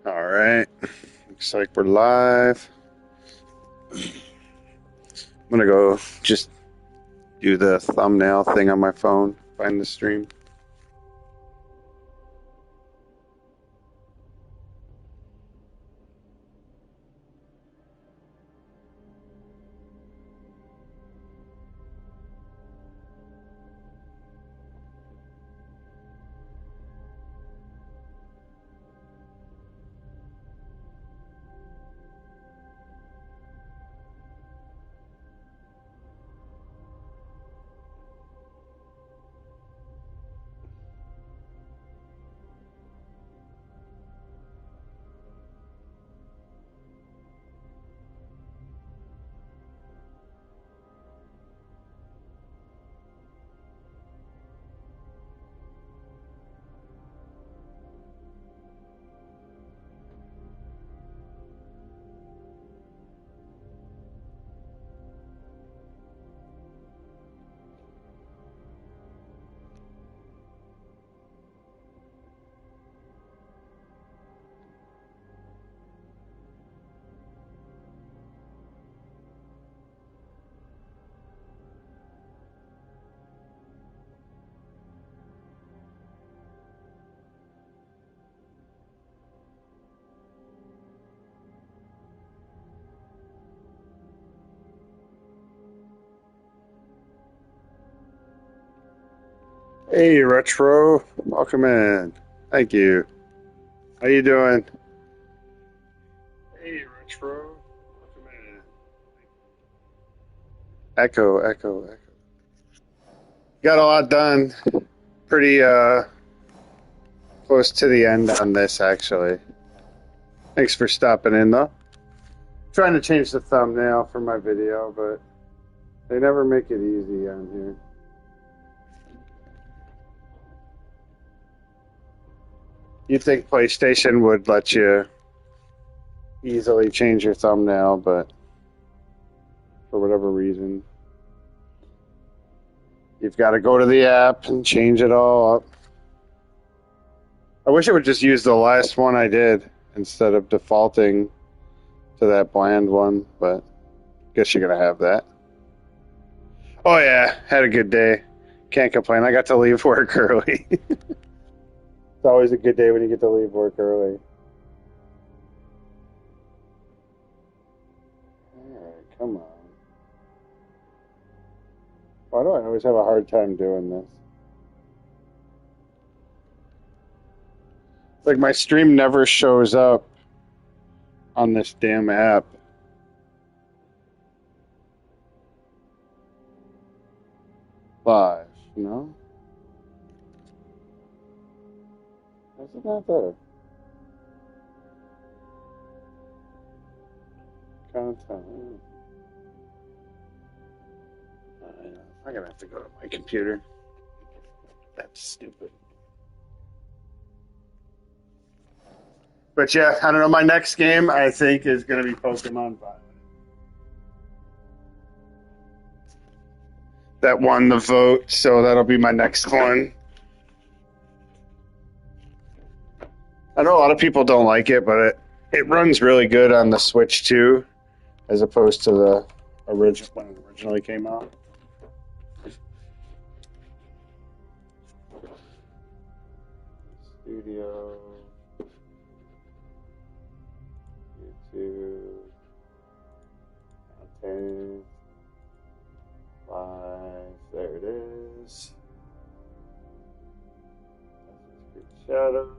All right. Looks like we're live. I'm gonna go just do the thumbnail thing on my phone, find the stream. Hey, Retro, welcome in. Thank you. How you doing? Hey, Retro, welcome in. Echo, echo, echo. Got a lot done. Pretty close to the end on this, actually. Thanks for stopping in, though. Trying to change the thumbnail for my video, but they never make it easy on here. You'd think PlayStation would let you easily change your thumbnail, but for whatever reason, you've got to go to the app and change it all up. I wish it would just use the last one I did instead of defaulting to that bland one, but guess you're going to have that. Oh, yeah, had a good day. Can't complain. I got to leave work early. It's always a good day when you get to leave work early. All right, come on. Why do I always have a hard time doing this? It's like my stream never shows up on this damn app. Live, you know? Why is it not there? Content. I'm gonna have to go to my computer. That's stupid. But yeah, I don't know. My next game, I think, is gonna be Pokemon Violet. That won the vote, so that'll be my next one. I know a lot of people don't like it, but it runs really good on the Switch too, as opposed to the original when it originally came out. Studio, YouTube, content, live. There it is. Shadows.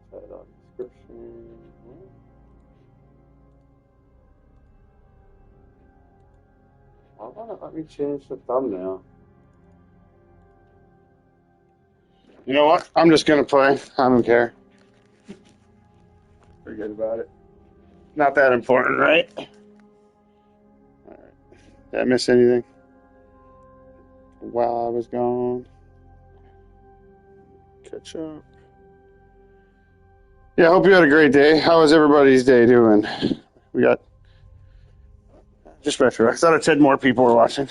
Title, description. Why won't it let me change the thumbnail? You know what? I'm just gonna play. I don't care. Forget about it. Not that important, right? All right. Did I miss anything while I was gone? Catch up. Yeah, I hope you had a great day. How was everybody's day doing? We got just retro. I thought it said more people were watching.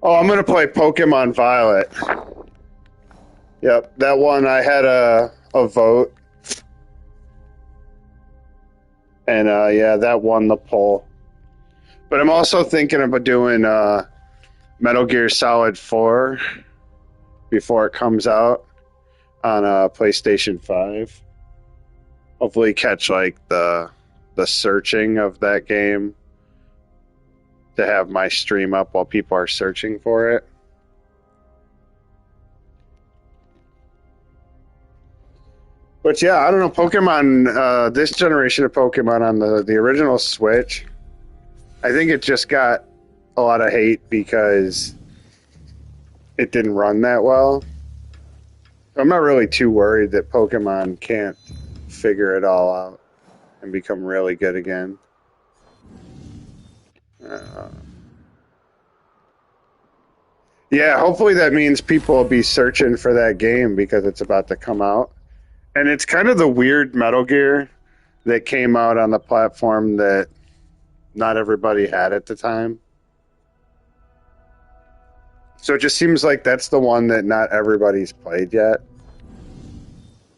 Oh, I'm gonna play Pokemon Violet. Yep, that one I had a vote, and yeah, that won the poll. But I'm also thinking about doing Metal Gear Solid 4 before it comes out on PlayStation 5. Hopefully catch like the searching of that game to have my stream up while people are searching for it. But yeah, I don't know, Pokemon, this generation of Pokemon on the original Switch, I think it just got a lot of hate because it didn't run that well. I'm not really too worried that Pokemon can't figure it all out and become really good again. Yeah, hopefully that means people will be searching for that game because it's about to come out. And it's kind of the weird Metal Gear that came out on the platform that not everybody had at the time. So it just seems like that's the one that not everybody's played yet.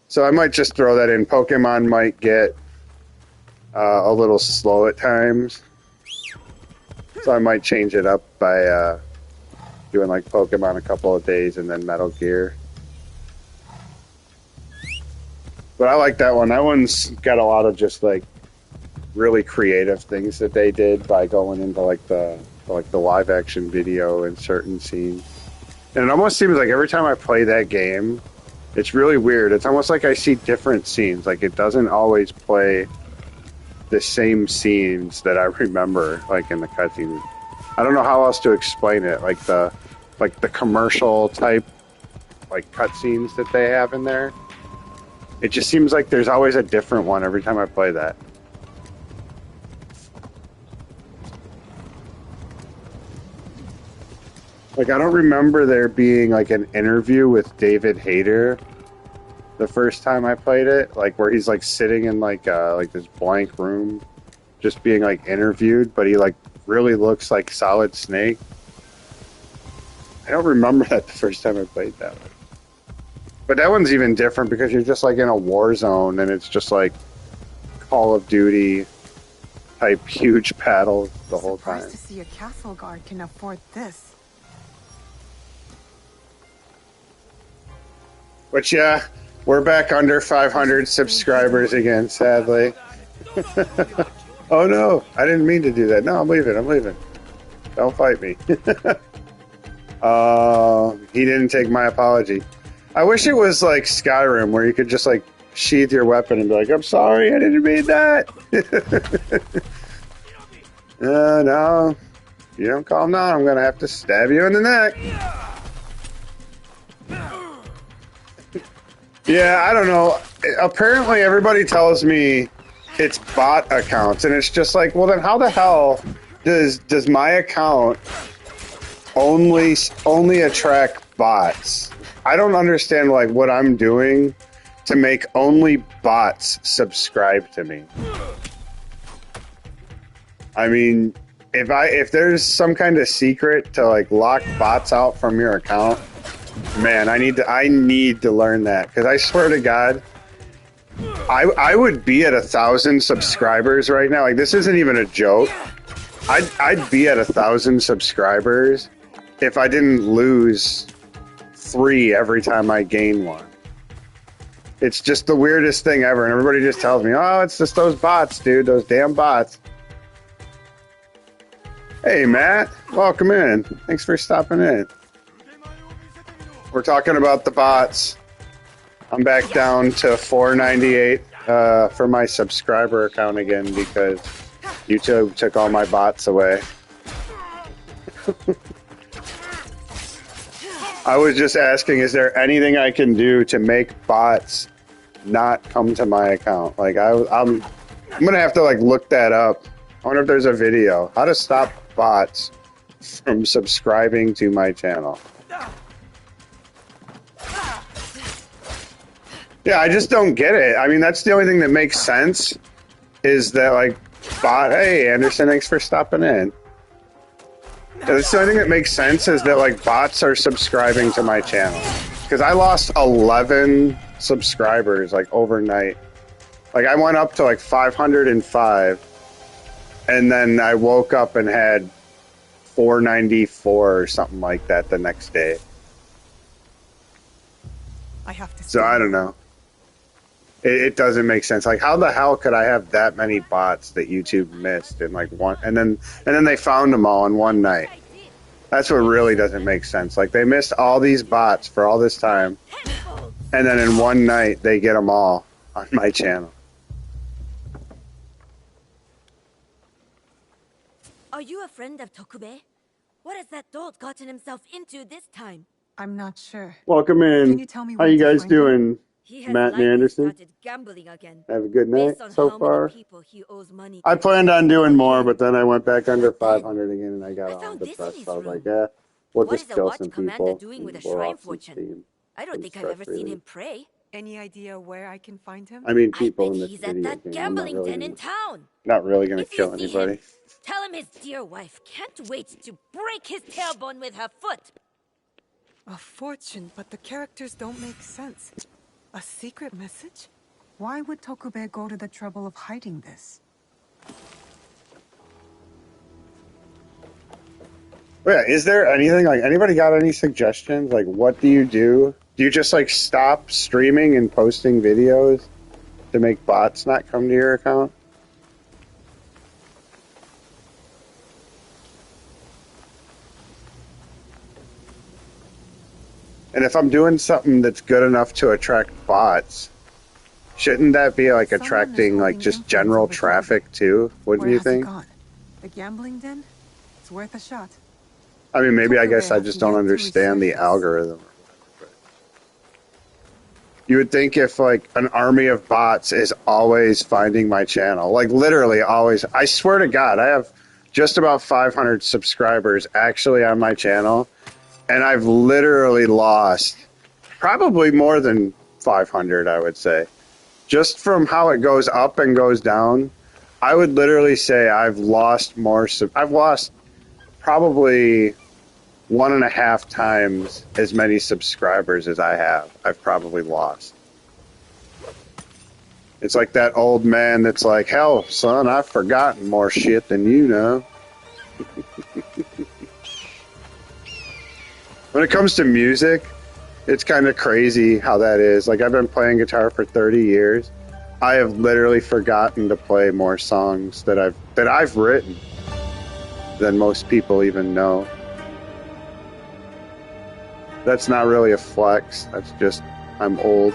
So I might just throw that in. Pokemon might get a little slow at times. So I might change it up by doing like Pokemon a couple of days and then Metal Gear. But I like that one. That one's got a lot of just like really creative things that they did by going into like the live action video in certain scenes. And it almost seems like every time I play that game, it's really weird. It's almost like I see different scenes. Like it doesn't always play the same scenes that I remember, like in the cutscenes. I don't know how else to explain it. Like the commercial type like cutscenes that they have in there. It just seems like there's always a different one every time I play that. Like, I don't remember there being, like, an interview with David Hayter the first time I played it. Like, where he's, like, sitting in, like this blank room just being, like, interviewed, but he, like, really looks like Solid Snake. I don't remember that the first time I played that one. But that one's even different because you're just like in a war zone and it's just like Call of Duty type huge battles the whole time. Surprised to see a castle guard can afford this. But yeah, we're back under 500 subscribers again, sadly. Oh no, I didn't mean to do that. No, I'm leaving. Don't fight me. He didn't take my apology. I wish it was like Skyrim where you could just like sheath your weapon and be like, I'm sorry, I didn't mean that. No, you don't calm down, I'm going to have to stab you in the neck. Yeah, I don't know. Apparently everybody tells me it's bot accounts, and it's just like, well then how the hell does my account only attract bots? I don't understand like what I'm doing to make only bots subscribe to me. I mean, if there's some kind of secret to like lock bots out from your account, man, I need to learn that, because I swear to God, I would be at 1,000 subscribers right now. Like, this isn't even a joke. I'd be at 1,000 subscribers if I didn't lose 3 every time I gain one. It's just the weirdest thing ever, and everybody just tells me, oh, it's just those bots, dude, those damn bots. Hey, Matt, welcome in. Thanks for stopping in. We're talking about the bots. I'm back down to 498 for my subscriber account again because YouTube took all my bots away. I was just asking, is there anything I can do to make bots not come to my account? Like, I'm gonna have to like look that up. I wonder if there's a video. How to stop bots from subscribing to my channel. Yeah, I just don't get it. I mean, that's the only thing that makes sense is that, like, bot. Hey, Anderson, thanks for stopping in. That's the only thing that makes sense is that, like, bots are subscribing to my channel. Because I lost 11 subscribers, like, overnight. Like, I went up to, like, 505, and then I woke up and had 494 or something like that the next day. I have to. So I don't know. It doesn't make sense. Like, how the hell could I have that many bots that YouTube missed in like one, and then they found them all in one night? That's what really doesn't make sense. Like, they missed all these bots for all this time, and then in one night they get them all on my channel. Are you a friend of Tokube? What has that dolt gotten himself into this time? I'm not sure. Welcome in. Can you tell me How where you to guys find him? doing? He has Matt and likely Anderson? started gambling again. Have a good night Based on so how far. many people he owes money I to. planned on doing more, but then I went back under 500 again, and I got I all found this in depressed. his So I was room. like, yeah, we'll What just is a kill watch some commander people doing with and a blow shrine off some fortune? steam. I don't Some think I've ever stress seen relief. him pray. Any idea where I can find him? I mean, I people bet in this he's at video that game. I'm gambling den in town. not really gonna If you kill see anybody. him, tell him his dear wife can't wait to break his tailbone with her foot. A fortune, but the characters don't make sense. A secret message? Why would Tokube go to the trouble of hiding this? Yeah, is there anything like anybody got any suggestions? Like, what do you do? Do you just like stop streaming and posting videos to make bots not come to your account? And if I'm doing something that's good enough to attract bots, shouldn't that be like Someone is attracting like holding just influence general over Tokube. traffic too? Wouldn't Where you has he think? gone? The gambling den? It's worth a shot. I mean, maybe I guess Tokube I has just don't yet to understand the resurface. algorithm. You would think if like an army of bots is always finding my channel, like literally always. I swear to God, I have just about 500 subscribers actually on my channel, and I've literally lost probably more than 500, I would say. Just from how it goes up and goes down, I would literally say I've lost more. I've lost probably 1.5 times as many subscribers as I have. I've probably lost. It's like that old man that's like, hell, son, I've forgotten more shit than you know. When it comes to music, it's kind of crazy how that is. Like, I've been playing guitar for 30 years. I have literally forgotten to play more songs that I've written than most people even know. That's not really a flex. That's just I'm old.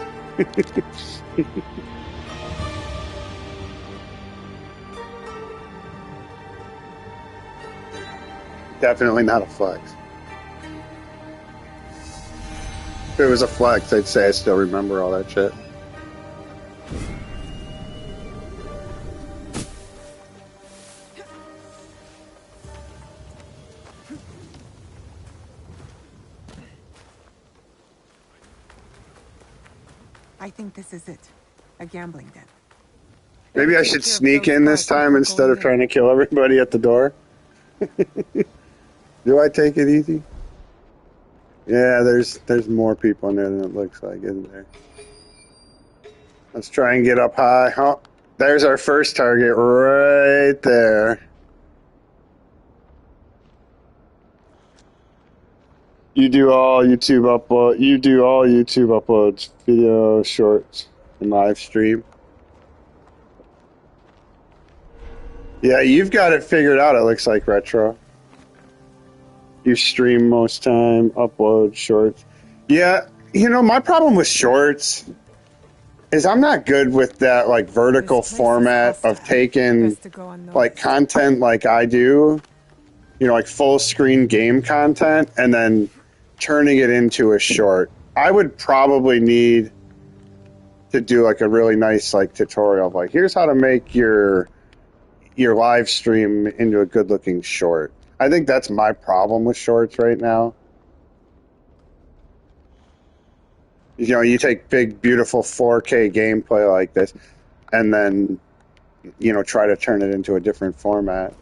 Definitely not a flex. If it was a flex, I'd say I still remember all that shit. I think this is it. A gambling den. Maybe I Better take should care of sneak those in this guards time before instead going of in. trying to kill everybody at the door. Do I take it easy? Yeah, there's more people in there than it looks like, isn't there? Let's try and get up high. Oh, there's our first target right there. You do all YouTube uploads, video, shorts, and live stream. Yeah, you've got it figured out, it looks like, Retro. You stream most time, upload shorts. Yeah, you know, my problem with shorts is I'm not good with that like vertical This place is format hostile. of taking Best to go unnoticed. like content like I do, you know, like full screen game content, and then turning it into a short. I would probably need to do like a really nice like tutorial of like, here's how to make your live stream into a good looking short. I think that's my problem with shorts right now. You know, you take big, beautiful 4K gameplay like this, and then, you know, try to turn it into a different format.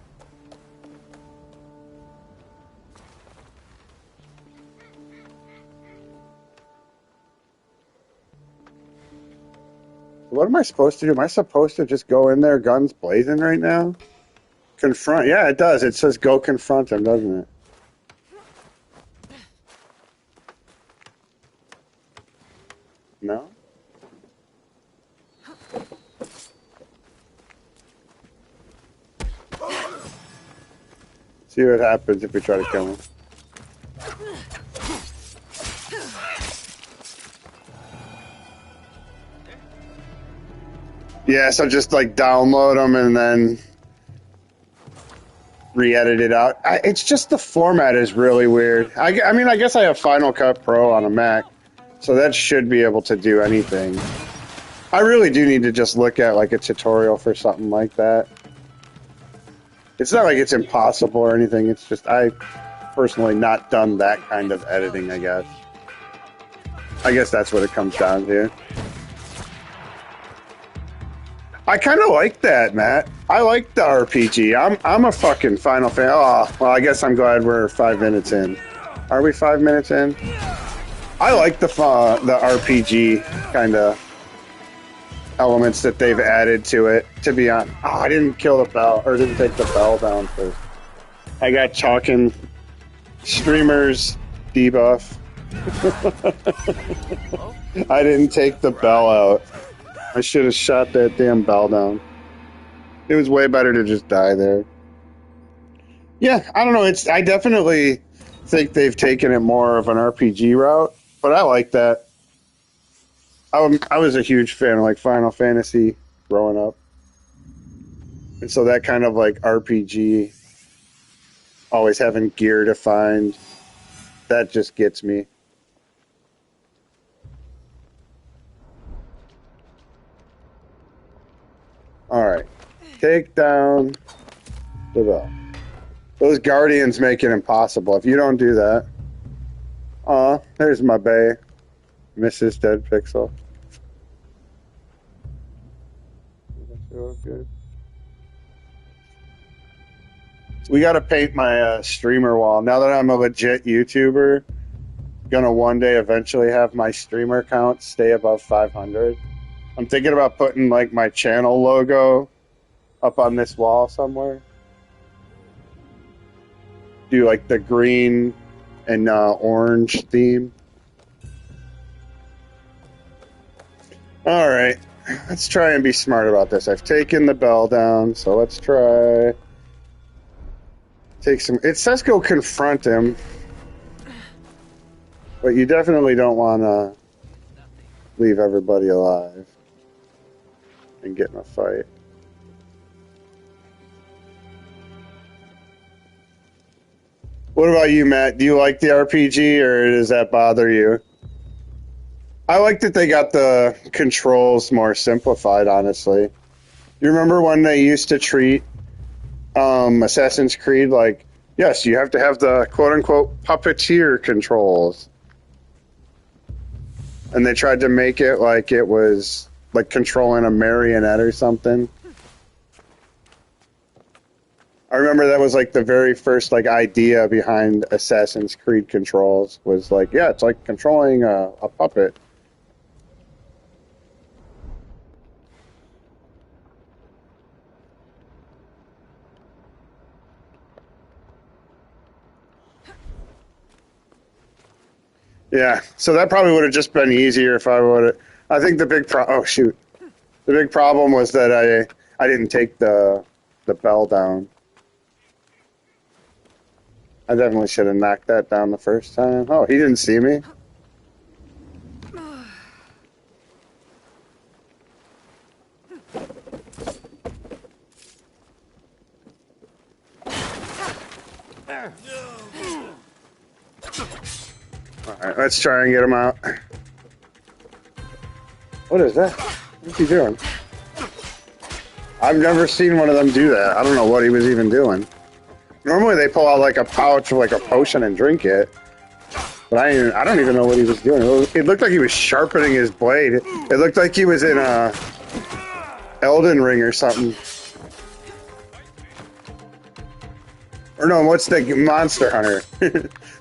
What am I supposed to do? Am I supposed to just go in there, guns blazing right now? Confront. Yeah, it does. It says go confront him, doesn't it? No? See what happens if we try to kill him. Yeah, so just like download them and then re-edit it out. It's just the format is really weird. I mean, I guess I have Final Cut Pro on a Mac, so that should be able to do anything. I really do need to just look at like a tutorial for something like that. It's not like it's impossible or anything. It's just I personally not done that kind of editing, I guess. I guess that's what it comes down to. I kind of like that, Matt. I like the RPG. I'm a fucking Final fan. Oh, well, I guess I'm glad we're 5 minutes in. Are we 5 minutes in? I like the RPG kind of elements that they've added to it. To be honest, oh, I didn't kill the bell or didn't take the bell down first. I got chalking streamers debuff. I didn't take the bell out. I should have shot that damn bell down. It was way better to just die there. Yeah, I don't know. I definitely think they've taken it more of an RPG route, but I like that. I was a huge fan of like Final Fantasy growing up, and so that kind of like RPG, always having gear to find, that just gets me. All right, take down the bell. Those guardians make it impossible. If you don't do that, there's my bae, Mrs. Dead Pixel. Good. We got to paint my streamer wall. Now that I'm a legit YouTuber, gonna one day eventually have my streamer count stay above 500. I'm thinking about putting like my channel logo up on this wall somewhere. Do like the green and orange theme. All right, let's try and be smart about this. I've taken the bell down, so let's try. Take some. It says go confront him, but you definitely don't want to leave everybody alive and get in a fight. What about you, Matt? Do you like the RPG, or does that bother you? I like that they got the controls more simplified, honestly. You remember when they used to treat Assassin's Creed like, yes, you have to have the quote-unquote puppeteer controls. And they tried to make it like it was like controlling a marionette or something. I remember that was like the very first like idea behind Assassin's Creed controls was like, yeah, it's like controlling a puppet. Yeah, so that probably would have just been easier if I would have. I think the big the big problem was that I didn't take the bell down. I definitely should have knocked that down the first time. Oh, he didn't see me? Alright, let's try and get him out. What is that? What's he doing? I've never seen one of them do that. I don't know what he was even doing. Normally they pull out like a pouch of like a potion and drink it. But I don't even know what he was doing. It looked like he was sharpening his blade. It looked like he was in Elden Ring or something. Or no, what's the Monster Hunter?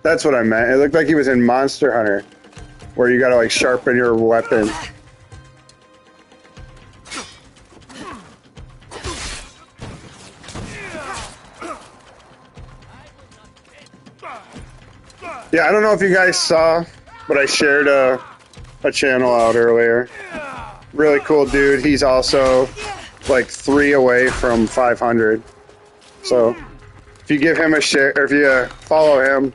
That's what I meant. It looked like he was in Monster Hunter, where you gotta like sharpen your weapon. Yeah, I don't know if you guys saw, but I shared a channel out earlier. Really cool dude. He's also like 3 away from 500. So if you give him a share, or if you follow him,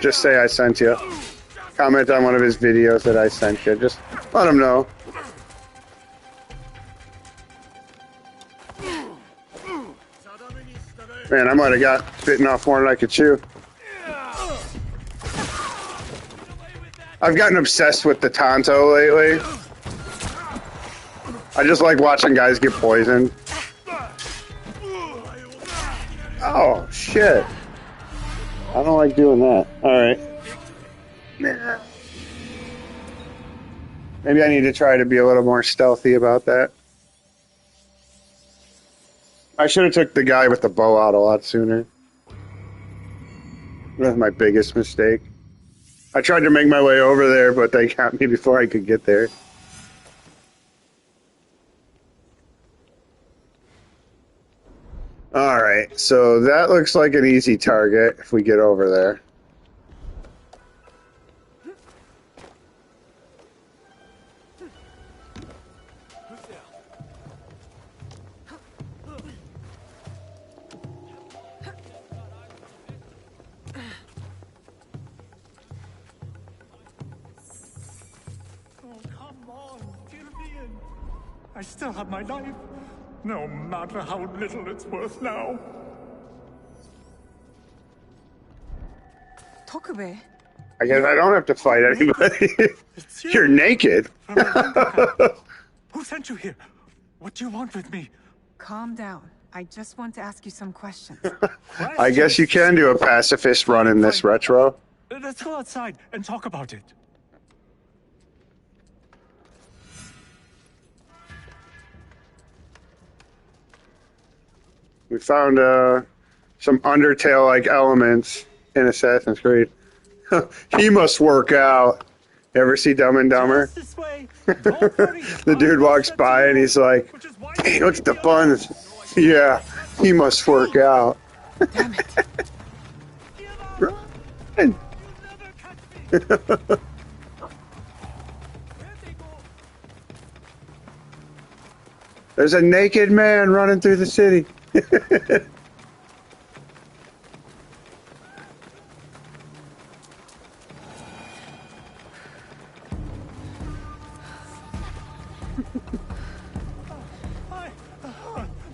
just say I sent you. Comment on one of his videos that I sent you. Just let him know. Man, I might have got bitten off more than I could chew. I've gotten obsessed with the Tonto lately. I just like watching guys get poisoned. Oh, shit. I don't like doing that. Alright. Maybe I need to try to be a little more stealthy about that. I should have took the guy with the bow out a lot sooner. That was my biggest mistake. I tried to make my way over there, but they got me before I could get there. Alright, so that looks like an easy target if we get over there. I still have my life, no matter how little it's worth now. Tokube? I guess I don't have to fight anybody. You're naked. Who sent you here? What do you want with me? Calm down. I just want to ask you some questions. I guess you can do a pacifist run in this retro. Let's go outside and talk about it. We found some Undertale-like elements in Assassin's Creed. He must work out. You ever see Dumb and Dumber? This way. Don't worry. The dude walks by and he's like, "Hey, look at the buns." Yeah, he must work out. Damn it. Run. There's a naked man running through the city.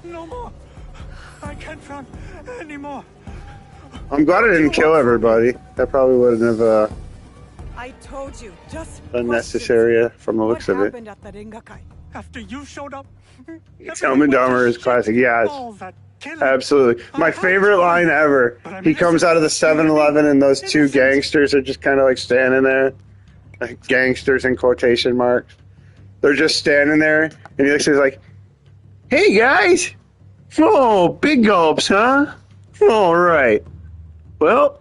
No more. I can't run anymore. I'm glad I didn't kill everybody. That probably wouldn't have I told you, just been necessary from the looks of it. happened at the Ringakai? After you showed up. Dumb and Dumber is classic. Yes, All that killing. absolutely. My favorite line ever. He comes out of the 7-Eleven and those two gangsters are just kind of like standing there. Like gangsters in quotation marks. They're just standing there and he looks at like, "Hey guys! Oh, big gulps, huh? All right. Well,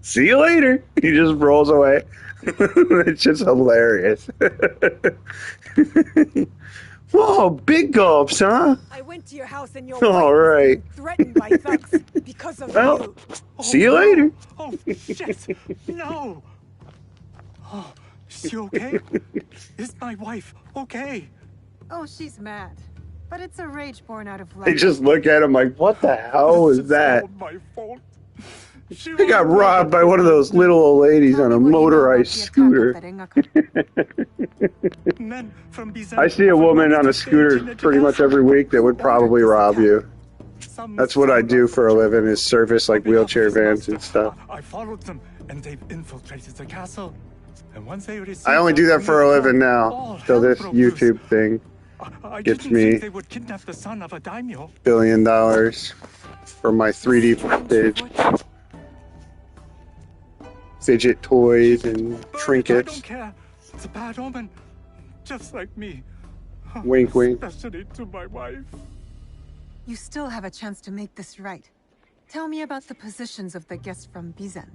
see you later." He just rolls away. It's just hilarious. Whoa, big gulps, huh? I went to your house and your All wife right. was threatened by thugs because of Well, you. see you later. Oh, shit. No. Oh, is she okay? Is my wife okay? Oh, she's mad. But it's a rage born out of They life. just look at him like, what the hell This is that? all my fault. She He got won't robbed by one of those little old ladies on a motorized scooter. Men from I see a woman on a scooter pretty much every week that would probably rob you. That's what I do for a living, is service like wheelchair vans and stuff. I followed them, and they've infiltrated the castle. And once they received I only do that for a living all now, till hell this broke loose. YouTube thing. I gets didn't me think they would kidnap the son of a daimyo. $1 billion for my 3D footage. fidget toys and I trinkets. don't care. It's a bad omen. Just like me. Wink, wink. Especially to my wife. You still have a chance to make this right. Tell me about the positions of the guests from Bizen.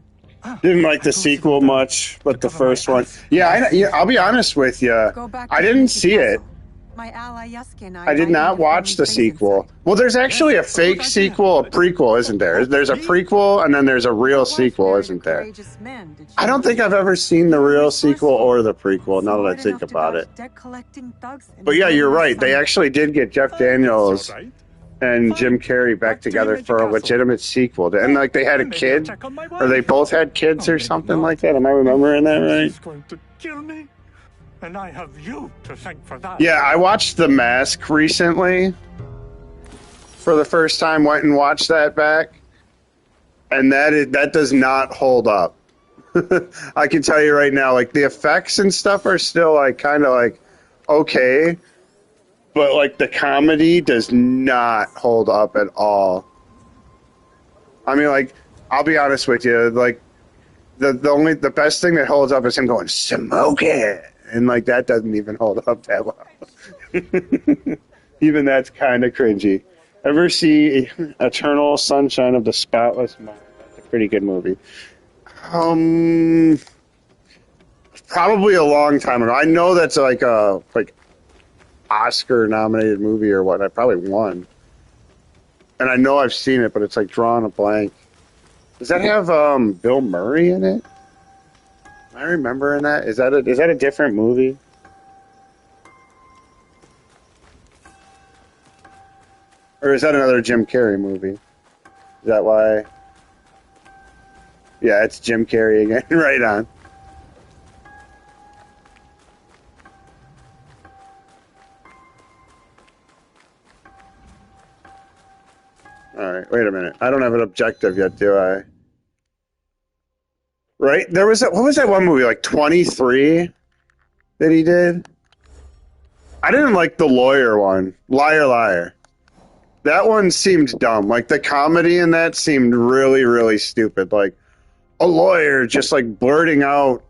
Didn't like the sequel much, but the first one. Yeah, I'll be honest with you. Go back I to didn't Yankee see it. Castle. My ally Yasuke and I did not watch the sequel. Well, there's actually a fake sequel, a prequel, isn't there? There's a prequel, and then there's a real sequel, isn't there? I don't think I've ever seen the real sequel or the prequel, now that I think about it. But yeah, you're right. They actually did get Jeff Daniels and Jim Carrey back together for a legitimate sequel. And like they had a kid, or they both had kids or something like that. Am I remembering that right? She's going to kill me. And I have you to thank for that. Yeah, I watched The Mask recently. For the first time, went and watched that back. And that does not hold up. I can tell you right now, like the effects and stuff are still like kind of like okay. But like the comedy does not hold up at all. I mean, like, I'll be honest with you, like the best thing that holds up is him going, "Smoke it." And like that doesn't even hold up that well. Even that's kind of cringy. Ever see Eternal Sunshine of the Spotless Mind? That's a pretty good movie. Probably a long time ago. I know that's like a Oscar nominated movie or what. I probably won. And I know I've seen it, but it's like drawing a blank. Does that have Bill Murray in it? Am I remembering that? Is that a different movie? Or is that another Jim Carrey movie? Is that why? Yeah, it's Jim Carrey again. Right on. Alright, wait a minute. I don't have an objective yet, do I? Right? There was what was that one movie, like 23 that he did? I didn't like the lawyer one. Liar, Liar. That one seemed dumb. Like the comedy in that seemed really, really stupid. Like a lawyer just like blurting out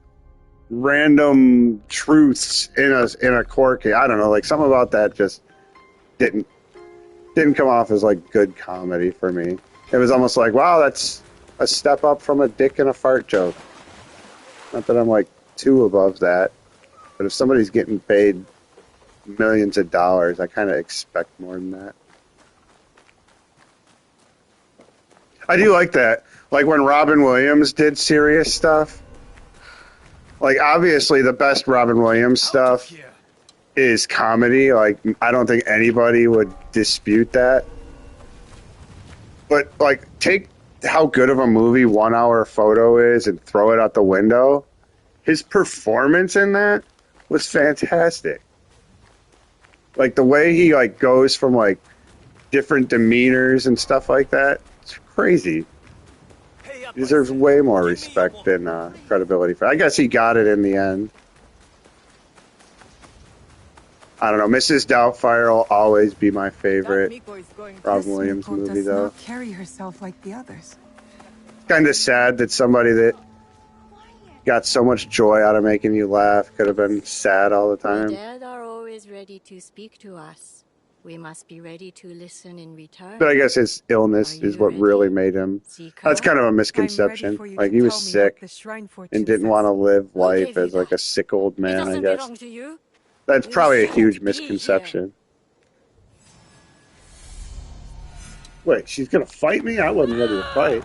random truths in a court case. I don't know, like something about that just didn't come off as like good comedy for me. It was almost like, wow, that's a step up from a dick and a fart joke. Not that I'm like too above that, but if somebody's getting paid millions of dollars, I kind of expect more than that. I do like that. Like when Robin Williams did serious stuff. Like obviously the best Robin Williams stuff is comedy. Like I don't think anybody would dispute that. But like take how good of a movie 1 Hour Photo is and throw it out the window. His performance in that was fantastic. Like the way he like goes from like different demeanors and stuff like that, it's crazy. He deserves way more respect than credibility. I guess he got it in the end. I don't know. Mrs. Doubtfire will always be my favorite Robin Williams movie, does though. not carry herself like the others. It's kind of sad that somebody that got so much joy out of making you laugh could have been sad all the The time. dead are always ready to speak to us. We must be ready to listen in return. But I guess his illness Are you is what ready? really made him. Seeker? That's kind of a I'm ready misconception. for you Like to he was tell me sick what the Shrine Fortune and didn't says. want to live Who life gave you as like a that? sick old It man, I doesn't guess. belong to you. That's You probably a shouldn't huge be misconception. Wait, she's gonna fight me? I wasn't ready to fight.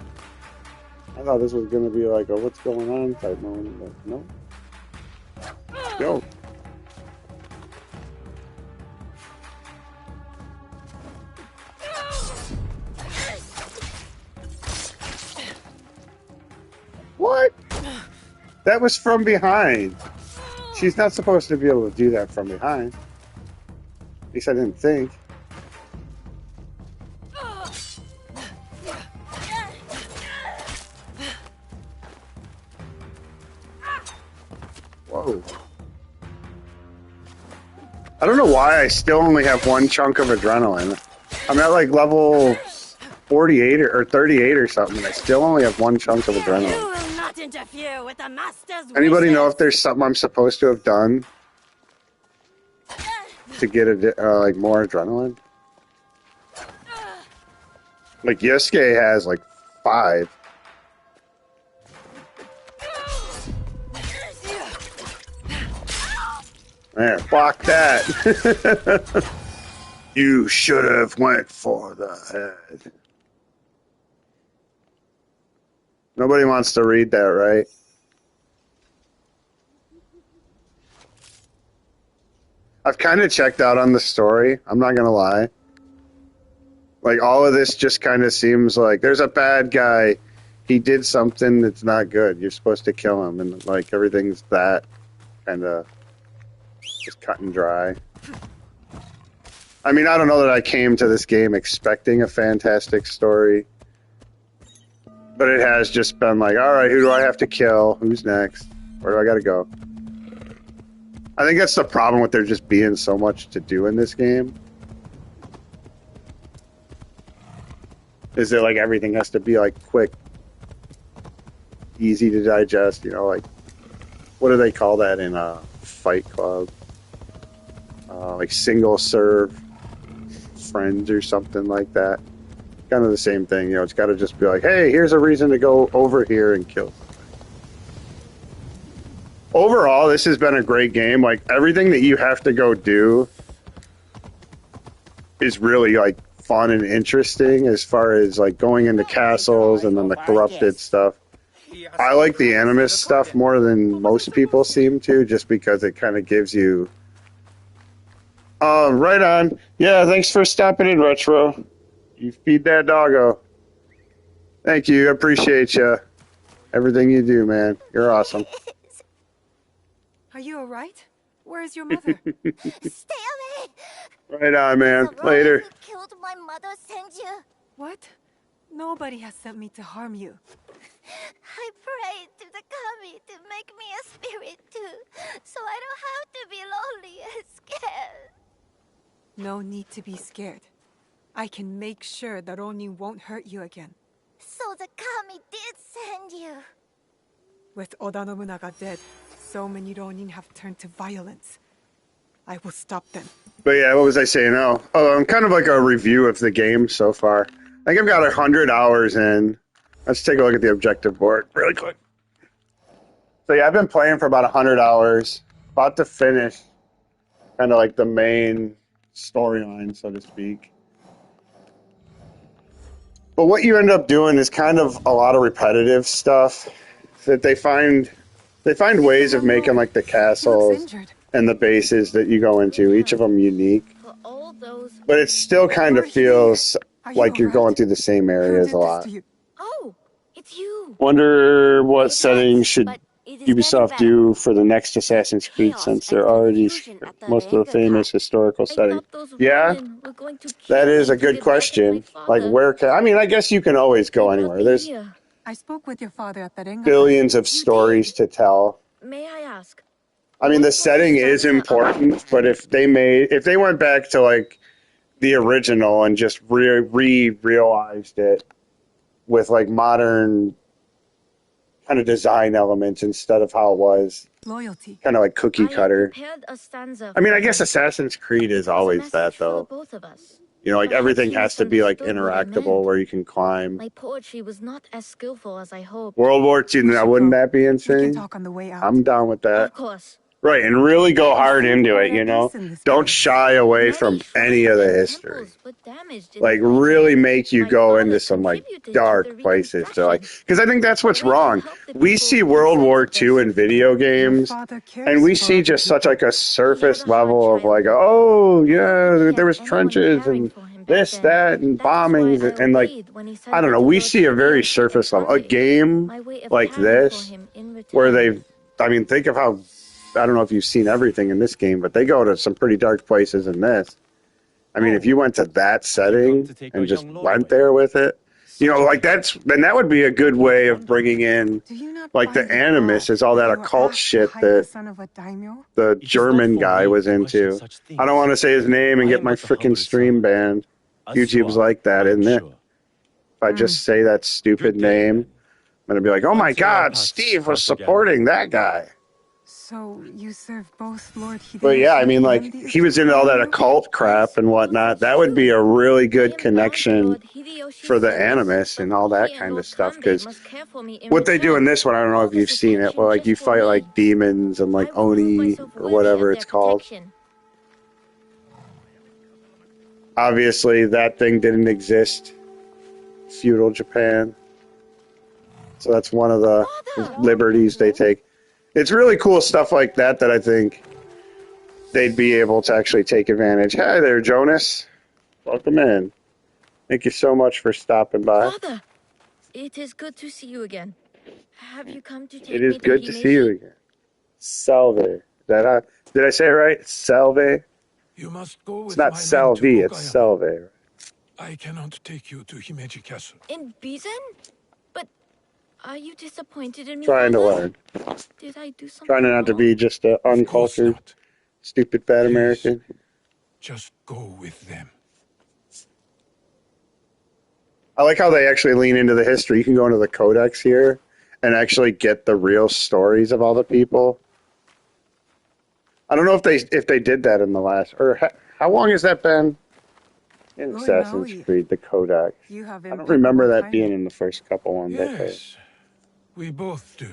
I thought this was gonna be like a what's going on type moment, but no. Go. What? That was from behind. She's not supposed to be able to do that from behind. At least I didn't think. Whoa. I don't know why I still only have one chunk of adrenaline. I'm at like level 48 or 38 or something, and I still only have one chunk of You adrenaline. will not not interfere with the master's Anybody know wishes. if there's something I'm supposed to have done to get like more adrenaline? Like Yosuke has like 5. Man, fuck that. You should have went for the head. Nobody wants to read that, right? I've kind of checked out on the story. I'm not going to lie. Like, all of this just kind of seems like there's a bad guy. He did something that's not good. You're supposed to kill him. And, like, everything's that kind of just cut and dry. I mean, I don't know that I came to this game expecting a fantastic story. But it has just been like, all right, who do I have to kill? Who's next? Where do I got to go? I think that's the problem with there just being so much to do in this game. Is that like everything has to be like quick, easy to digest, you know, like what do they call that in Fight Club? Like single serve friends or something like that. Kind of the same thing, you know, it's got to just be like, hey, here's a reason to go over here and kill something. Overall, this has been a great game. Like, everything that you have to go do is really, like, fun and interesting as far as, like, going into castles and then the corrupted stuff. I like the Animus stuff more than most people seem to, just because it kind of gives you... right on. Yeah, thanks for stopping in, Retro. You feed that doggo. Thank you. I appreciate you. Everything you do, man. You're awesome. Are you alright? Where is your mother? Stay away! Right on, man. The Later. Ronin who killed my mother sent you. What? Nobody has sent me to harm you. I prayed to the kami to make me a spirit too, so I don't have to be lonely and scared. No need to be scared. I can make sure that Ronin won't hurt you again. So the kami did send you. With Oda Nobunaga dead, so many Ronin have turned to violence. I will stop them. But yeah, what was I saying? I'm kind of like a review of the game so far. I think I've got 100 hours in. Let's take a look at the objective board really quick. So yeah, I've been playing for about 100 hours. About to finish kind of like the main storyline, so to speak. But what you end up doing is kind of a lot of repetitive stuff that they find ways of making like the He looks castles injured. and the bases that you go into, each of them unique. For all those... But it still kind of feels Are you like you're alright? going through the same Who areas did a this lot. to you? Oh, it's you. Wonder what It settings hurts, should but it is Ubisoft getting do for the next Assassin's Creed, Chaos since and they're already confusion at the most of the Rengar famous Pass. historical better. I settings. thought those Yeah, Ronin were going to kill that is me a to good get back at question. my Like, father. where can I mean? I guess you can always They go brought anywhere. me There's here. I spoke with your father at the Rengar. billions of You stories did? to tell. May I ask? I mean, What the was setting is stanza important, but if they went back to like the original and just realized it with like modern kind of design elements instead of how it was Loyalty. kind of like cookie cutter. prepared a stanza I mean, for I guess him. Assassin's Creed It is was a always that message for though. both of us. You know, like Perhaps everything he has to be like misunderstood what I interactable meant. where you can climb. My poetry was not as skillful as I hoped. World War II, We now should wouldn't go. that be We can insane? talk on the way out. I'm down with that. Of course. Right, and really go hard think into there it, are you know? geese in this Don't place. shy away Many from shrines any of the and history. temples were damaged in Like, the fighting. really make you My go father into some, like, contributed to dark the places. To, like, reconstruction. because I think that's what's A way to wrong. help the We people see in World search War of their II in survival. video Your games, father cares and we for see other just such, people. like, a surface He had a hard level of, like, childhood. oh, I yeah, don't think he there had was anyone trenches caring and for him back this, then. that, and That is why bombings, I and, like, obeyed when he sent I don't me know. to We go see a to very Kyoto and surface level. A Sanjay. game My way of like caring for this, him in where return. I mean, think of how, I don't know if you've seen everything in this game, but they go to some pretty dark places in this. I mean, if you went to that setting and just went there with it, you know, like then that would be a good way of bringing in, Do you not like, the find it Animus odd is all that you were occult asked to shit hide the that son of a daimyo? the It is not German for guy me was to question into. such I don't things. want to say his name and I get am my but a freaking humble stream servant, banned. as you YouTube's are, like that, I am isn't it? sure. If I just say that stupid Good day, name, then. And it'd be like, oh my Until our God, paths Steve was cross again. supporting that guy. So you serve both Lord Hideyoshi But yeah, I mean, like, and the he was into all that Uchiha occult crap and whatnot. That would be a really good connection for the Animus and all that kind of stuff. Because what they do in this one, I don't know if you've seen it, but like you fight like demons and like Oni or whatever it's called. Obviously, that thing didn't exist. Feudal Japan. So that's one of the liberties they take. It's really cool stuff like that that I think they'd be able to actually take advantage. Hi there, Jonas. Welcome in. Thank you so much for stopping by. Father, it is good to see you again. Have you come to take It is me good to see you Himeji? again. Salve. Did I say it right? Salve? You must go with It's not my men Salve, to it's Okayama. Salve. I cannot take you to Himeji Castle. In Bizen? But are you disappointed in me, Trying to Father? learn. Did I do something Trying not to wrong? be just an Of course uncultured, not. stupid, fat Please. American. Just go with them. I like how they actually lean into the history. You can go into the codex here and actually get the real stories of all the people. I don't know if they did that in the last, or how long has that been in Lord Assassin's Maui, Creed, the codex? you have I don't impeccable remember that timing. being in the first couple ones. I played. Yes, we both do.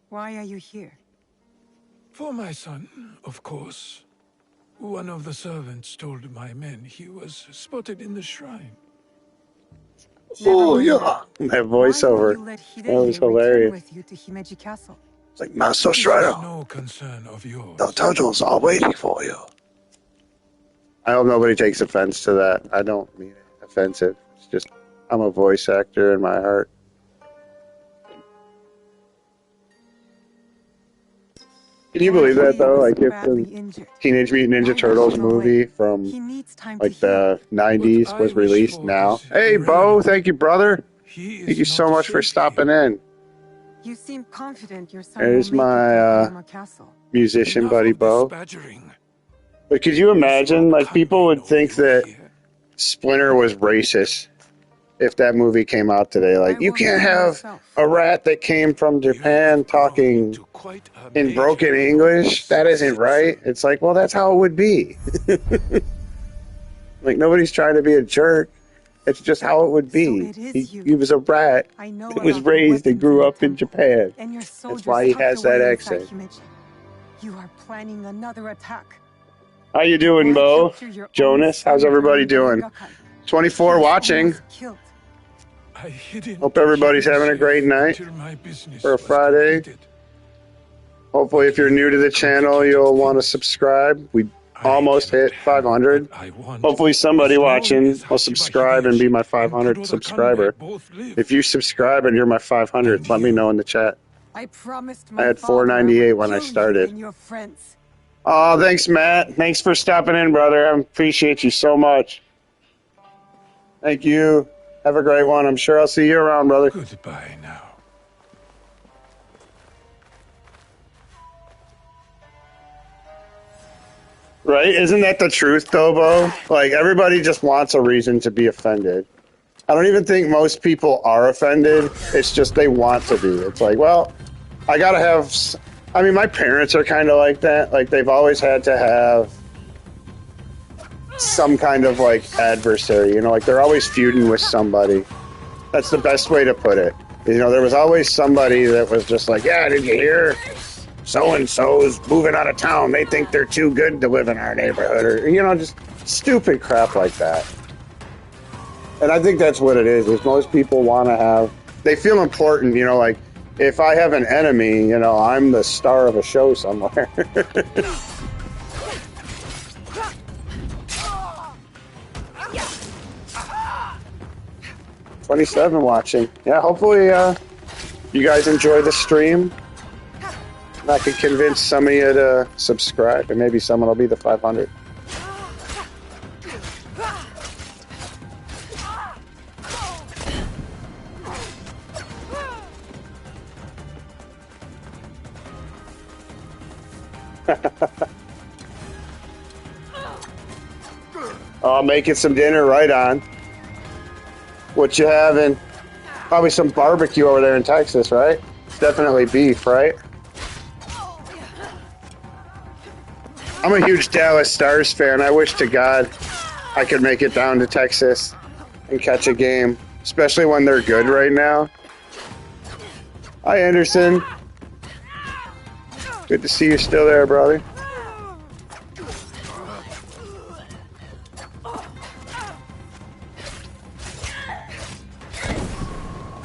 Why are you here? For my son, of course. One of the servants told my men he was spotted in the shrine. Oh, Never mind yeah. That Why won't voiceover. you let That was Hideye return hilarious. with you to Himeji Castle? It's like, Master This is Strider, no concern of yours. the turtles are waiting for you. I hope nobody takes offense to that. I don't mean it offensive. It's just, I'm a voice actor in my heart. Can you believe that, though? Like, if the Teenage Mutant Ninja Turtles movie from He needs time like to heal. the 90s What I was wish released for now. is Hey, Bo, irrelevant. thank you, brother. He is Thank you so not much for safe stopping here. in. You seem confident your son There's will make my, it to Okayama Castle. Musician Enough buddy of this Bo. badgering. But could you imagine, This like, people Okami would no think you that here. Splinter was racist if that movie came out today. Like, I you will can't heal have myself. a rat that came from You Japan have grown talking into quite a in major broken English. That isn't right. citizen. It's like, well, that's how it would be. Like, nobody's trying to be a jerk. It's just how it would So be. it is He you. was a rat I know that was about the raised and weapons grew the up in temple, Japan. and your That's soldiers why he tucked has that away inside accent. Himeji. You are planning another attack. How you doing, Why Bo? capture your own Jonas, how's son everybody during doing? Ryogakai? 24 He was watching. almost killed. I hid in Hope everybody's keep him having a great safe night until my business for a was Friday. completed. Hopefully, But if you're new to the channel, complicated you'll want to things subscribe. We I almost cannot hit have 500. what I want. Hopefully, somebody As long watching as will Hashiba subscribe and be Hideyoshi my and 500 Kuroda subscriber. Kanbei both live. If you subscribe and you're my 500, And let me you. know in the chat. I promised I my had father I 498 would when I kill you started. and your friends. Oh, thanks, Matt. Thanks for stopping in, brother. I appreciate you so much. Thank you. Have a great one. I'm sure I'll see you around, brother. Goodbye now. Right? Isn't that the truth, though, Bo? Like, everybody just wants a reason to be offended. I don't even think most people are offended. It's just they want to be. It's like, well, I gotta have... I mean, my parents are kind of like that. Like, they've always had to have some kind of, like, adversary. You know, like, they're always feuding with somebody. That's the best way to put it. You know, there was always somebody that was just like, yeah, did you hear? So-and-so's moving out of town. They think they're too good to live in our neighborhood. Or, you know, just stupid crap like that. And I think that's what it is most people want to have... They feel important, you know, like, if I have an enemy, you know, I'm the star of a show somewhere. 27 watching. Yeah, hopefully you guys enjoy the stream. And I can convince some of you to subscribe, and maybe someone will be the 500. Oh, making some dinner, right on. What you having? Probably some barbecue over there in Texas, right? It's definitely beef, right? I'm a huge Dallas Stars fan. I wish to God I could make it down to Texas and catch a game, especially when they're good right now. Hi, Anderson. Good to see you still there, brother.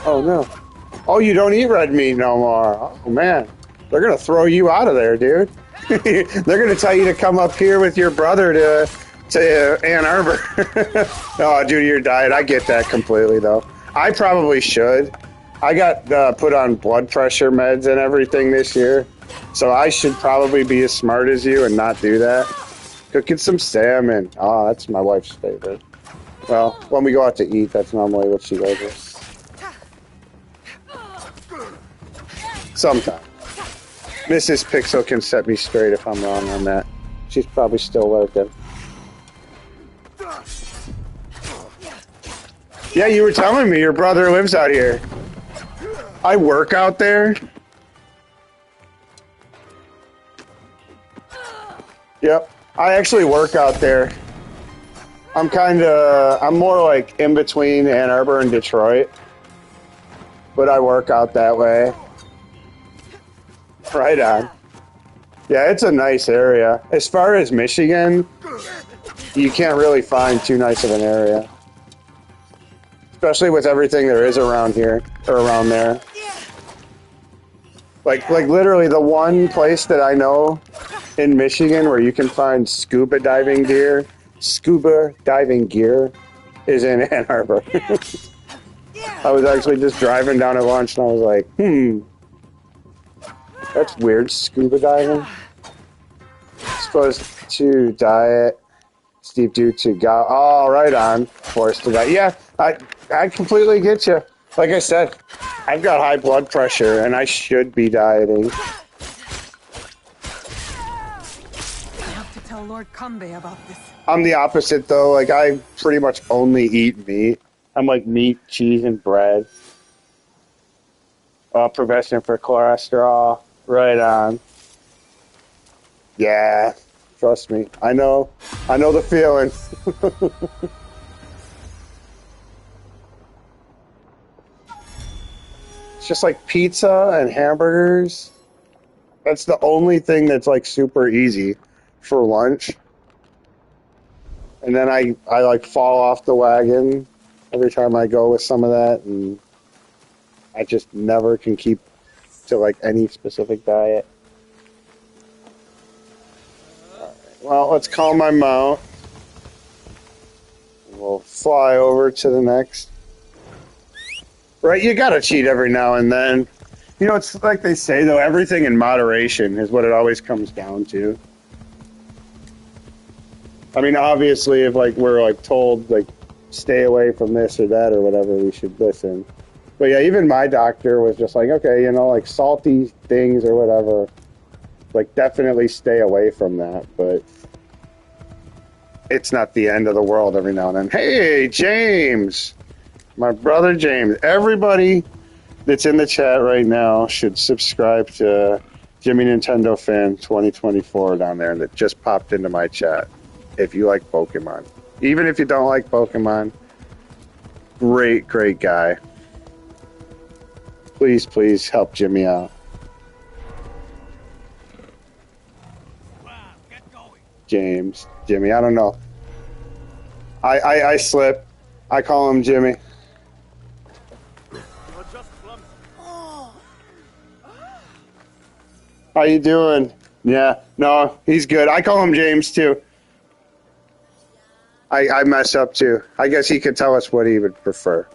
Oh, no. Oh, you don't eat red meat no more. Oh, man. They're going to throw you out of there, dude. They're going to tell you to come up here with your brother to Ann Arbor. Oh, due to your diet. I get that completely, though. I probably should. I got put on blood pressure meds and everything this year, so I should probably be as smart as you and not do that. Cooking some salmon. Oh, that's my wife's favorite. Well, when we go out to eat, that's normally what she goes with. Sometimes. Mrs. Pixel can set me straight if I'm wrong on that. She's probably still working. Yeah, you were telling me your brother lives out here. I work out there. Yep, I actually work out there. I'm more like in between Ann Arbor and Detroit. But I work out that way. Right on. Yeah, it's a nice area. As far as Michigan, you can't really find too nice of an area. Especially with everything there is around here, or around there. Like literally the one place that I know in Michigan where you can find scuba diving gear is in Ann Arbor. I was actually just driving down at lunch and I was like, that's weird, scuba diving. Supposed to diet, steep due to oh, right on, forced to diet. Yeah, I completely get you. Like I said, I've got high blood pressure and I should be dieting. I have to tell Lord Kanbei about this. I'm the opposite though. Like I pretty much only eat meat. I'm like meat, cheese, and bread. Prevention for cholesterol. Right on. Yeah, trust me. I know the feeling. It's just like pizza and hamburgers. That's the only thing that's like super easy for lunch. And then I like fall off the wagon every time I go with some of that, and I just never can keep to like any specific diet. All right. Well, let's calm my mount. We'll fly over to the next. Right, you gotta cheat every now and then. You know, it's like they say though, everything in moderation is what it always comes down to. I mean, obviously, if like we're like told like stay away from this or that or whatever, we should listen. But yeah, even my doctor was just like, okay, you know, like salty things or whatever, like definitely stay away from that. But it's not the end of the world every now and then. Hey, James, my brother James. Everybody that's in the chat right now should subscribe to Jimmy Nintendo Fan 2024 down there that just popped into my chat. If you like Pokemon, even if you don't like Pokemon, great guy. Please help Jimmy out. James, Jimmy, I don't know. I slip. I call him Jimmy. How you doing? Yeah, no, he's good. I call him James too. I mess up too. I guess he could tell us what he would prefer.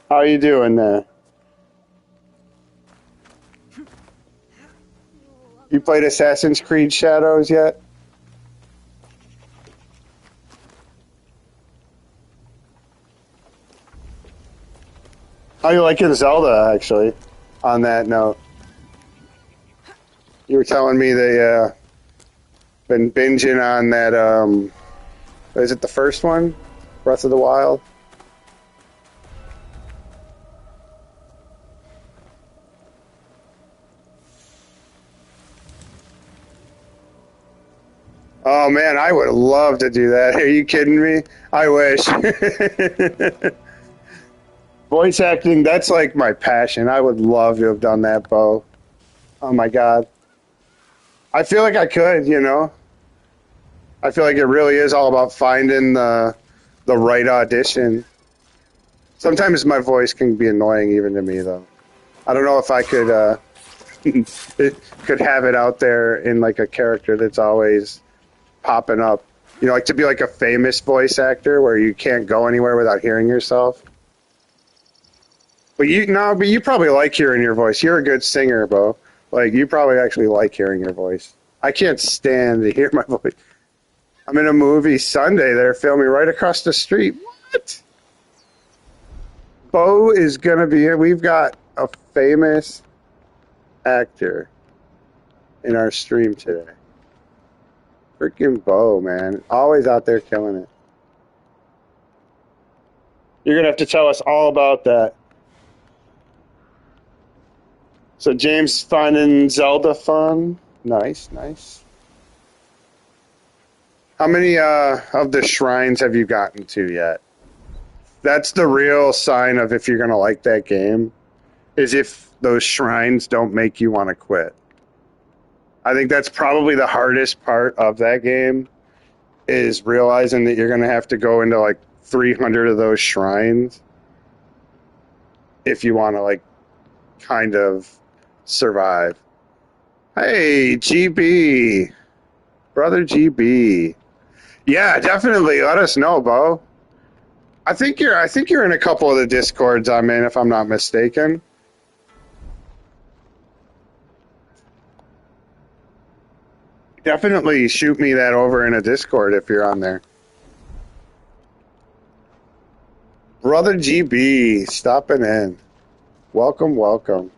How you doing there? You played Assassin's Creed Shadows yet? How you liking Zelda, actually, on that note? You were telling me they been binging on that, is it the first one? Breath of the Wild? Oh man, I would love to do that. Are you kidding me? I wish. Voice acting, that's like my passion. I would love to have done that, Bo. Oh my god. I feel like I could, you know? I feel like it really is all about finding the right audition. Sometimes my voice can be annoying even to me, though. I don't know if I could could have it out there in like a character that's always popping up. You know, like to be like a famous voice actor where you can't go anywhere without hearing yourself. But you probably like hearing your voice. You're a good singer, Bo. Like you probably actually like hearing your voice. I can't stand to hear my voice. I'm in a movie Sunday. They're filming right across the street. What? Bo is gonna be here. We've got a famous actor in our stream today. Freaking Bo, man. Always out there killing it. You're going to have to tell us all about that. So James finding Zelda fun. Nice, nice. How many of the shrines have you gotten to yet? That's the real sign of if you're going to like that game, is if those shrines don't make you want to quit. I think that's probably the hardest part of that game, is realizing that you're going to have to go into like 300 of those shrines if you want to like kind of survive. Hey, GB. Brother GB. Yeah, definitely. Let us know, Bo. I think you're in a couple of the Discords I'm in, if I'm not mistaken. Definitely shoot me that over in a Discord if you're on there. Brother GB, stopping in. Welcome, welcome.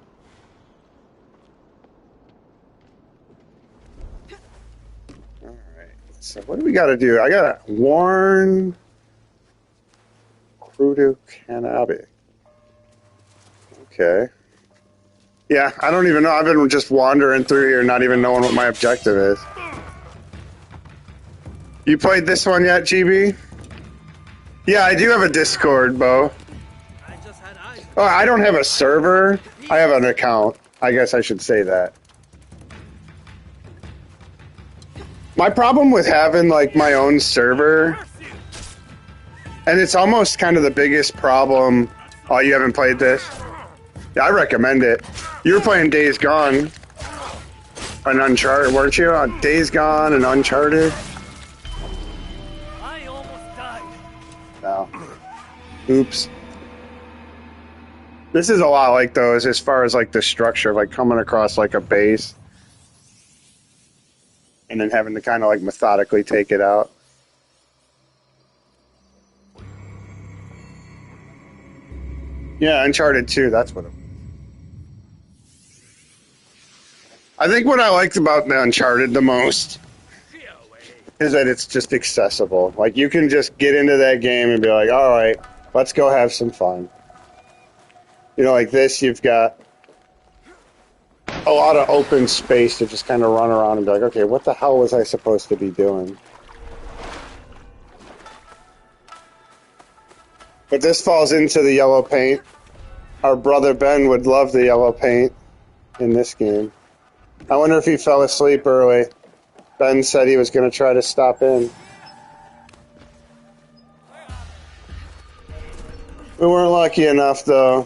All right. So what do we got to do? I got to warn Crudo Cannabis. Okay. Yeah, I don't even know. I've been just wandering through here, not even knowing what my objective is. You played this one yet, GB? Yeah, I do have a Discord, Bo. Oh, I don't have a server. I have an account. I guess I should say that. My problem with having, like, my own server, and it's almost kind of the biggest problem. Oh, you haven't played this? Yeah, I recommend it. You were playing Days Gone and Uncharted, weren't you? Days Gone and Uncharted. I almost died. No. Oops. This is a lot like those as far as like the structure, like coming across like a base and then having to kind of like methodically take it out. Yeah, Uncharted 2, that's what it was. I think what I liked about the Uncharted the most is that it's just accessible. Like, you can just get into that game and be like, all right, let's go have some fun. You know, like this, you've got a lot of open space to just kind of run around and be like, okay, what the hell was I supposed to be doing? But this falls into the yellow paint. Our brother Ben would love the yellow paint in this game. I wonder if he fell asleep early. Ben said he was going to try to stop in. We weren't lucky enough, though.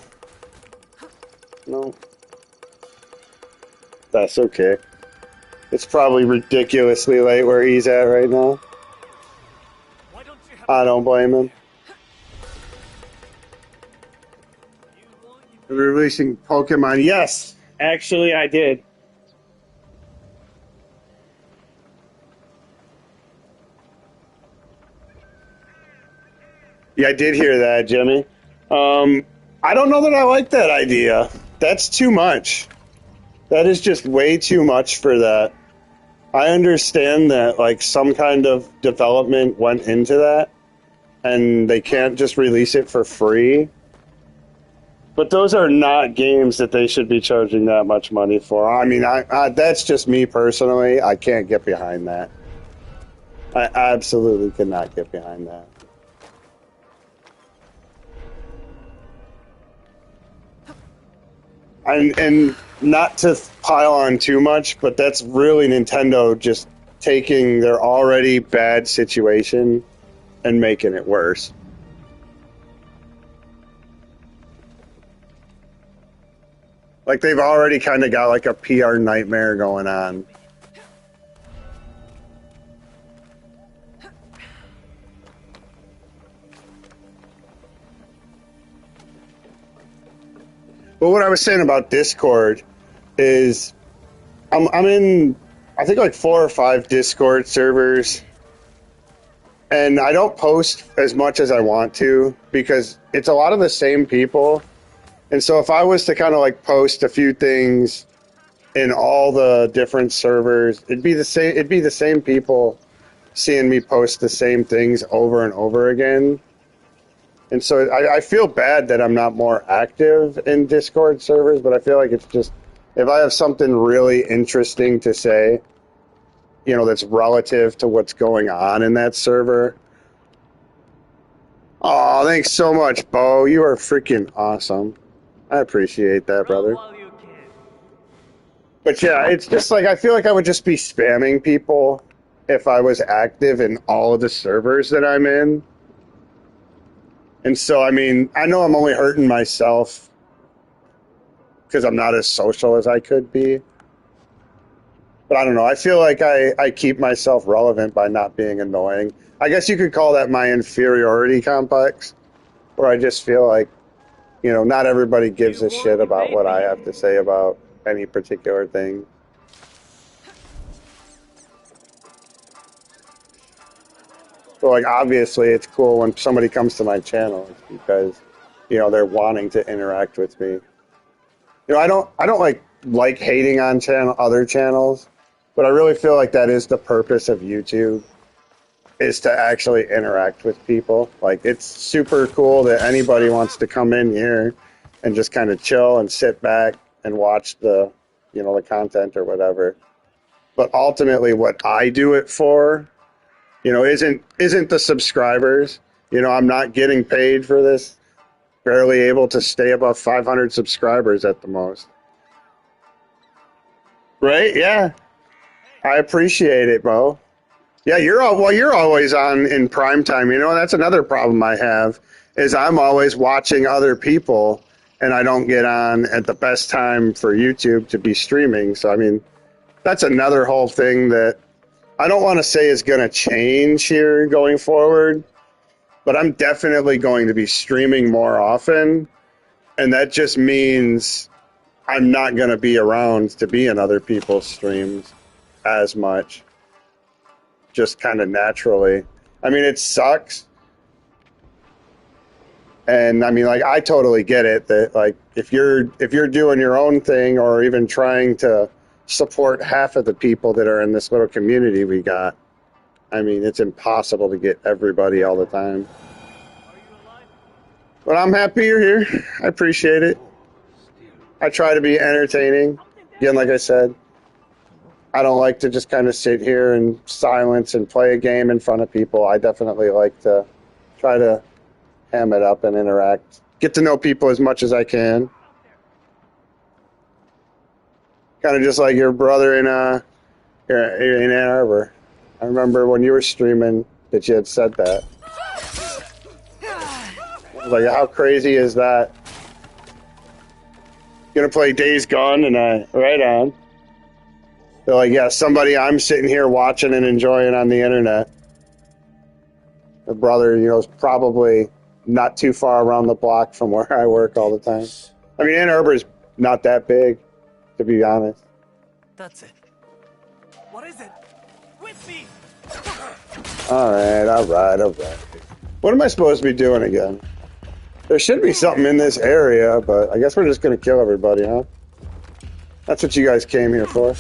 No. That's okay. It's probably ridiculously late where he's at right now. I don't blame him. We're releasing Pokemon. Yes, actually I did. Yeah, I did hear that, Jimmy. I don't know that I like that idea. That's too much. That is just way too much for that. I understand that, like, some kind of development went into that, and they can't just release it for free. But those are not games that they should be charging that much money for. I mean, that's just me personally. I can't get behind that. I absolutely could not get behind that. And not to pile on too much, but that's really Nintendo just taking their already bad situation and making it worse. Like they've already kind of got like a PR nightmare going on. But what I was saying about Discord is I'm in, I think, like 4 or 5 Discord servers, and I don't post as much as I want to because it's a lot of the same people. And so if I was to kind of like post a few things in all the different servers, it'd be the same people seeing me post the same things over and over again. And so I feel bad that I'm not more active in Discord servers, but I feel like it's just, if I have something really interesting to say, you know, that's relative to what's going on in that server. Oh, thanks so much, Bo. You are freaking awesome. I appreciate that, brother. But yeah, it's just like, I feel like I would just be spamming people if I was active in all of the servers that I'm in. And so, I mean, I know I'm only hurting myself because I'm not as social as I could be. But I don't know. I feel like I keep myself relevant by not being annoying. I guess you could call that my inferiority complex, where I just feel like, you know, not everybody gives a shit about what I have to say about any particular thing. So, like, obviously, it's cool when somebody comes to my channel because, you know, they're wanting to interact with me. You know, I don't like hating on other channels, but I really feel like that is the purpose of YouTube, is to actually interact with people. Like, it's super cool that anybody wants to come in here and just kind of chill and sit back and watch the, you know, the content or whatever. But ultimately, what I do it for, you know, isn't the subscribers. You know, I'm not getting paid for this. Barely able to stay above 500 subscribers at the most. Right? Yeah. I appreciate it, Bo. Yeah, you're always on in prime time. You know, that's another problem I have, is I'm always watching other people and I don't get on at the best time for YouTube to be streaming. So I mean, that's another whole thing that I don't want to say is going to change here going forward, but I'm definitely going to be streaming more often, and that just means I'm not going to be around to be in other people's streams as much, just kind of naturally. I mean, it sucks, and I mean, like, I totally get it that, like, if you're doing your own thing or even trying to support half of the people that are in this little community we got, I mean, it's impossible to get everybody all the time. But I'm happy you're here. I appreciate it. I try to be entertaining. Again, like I said, I don't like to just kind of sit here in silence and play a game in front of people. I definitely like to try to ham it up and interact. Get to know people as much as I can. Kind of just like your brother in Ann Arbor. I remember when you were streaming that you had said that. I was like, how crazy is that? Gonna play Days Gone, and right on. They're like, yeah, somebody I'm sitting here watching and enjoying on the internet. The brother, you know, is probably not too far around the block from where I work all the time. I mean, Ann Arbor is not that big, to be honest. That's it. What is it? With me! All right. What am I supposed to be doing again? There should be something in this area, but I guess we're just going to kill everybody, huh? That's what you guys came here for.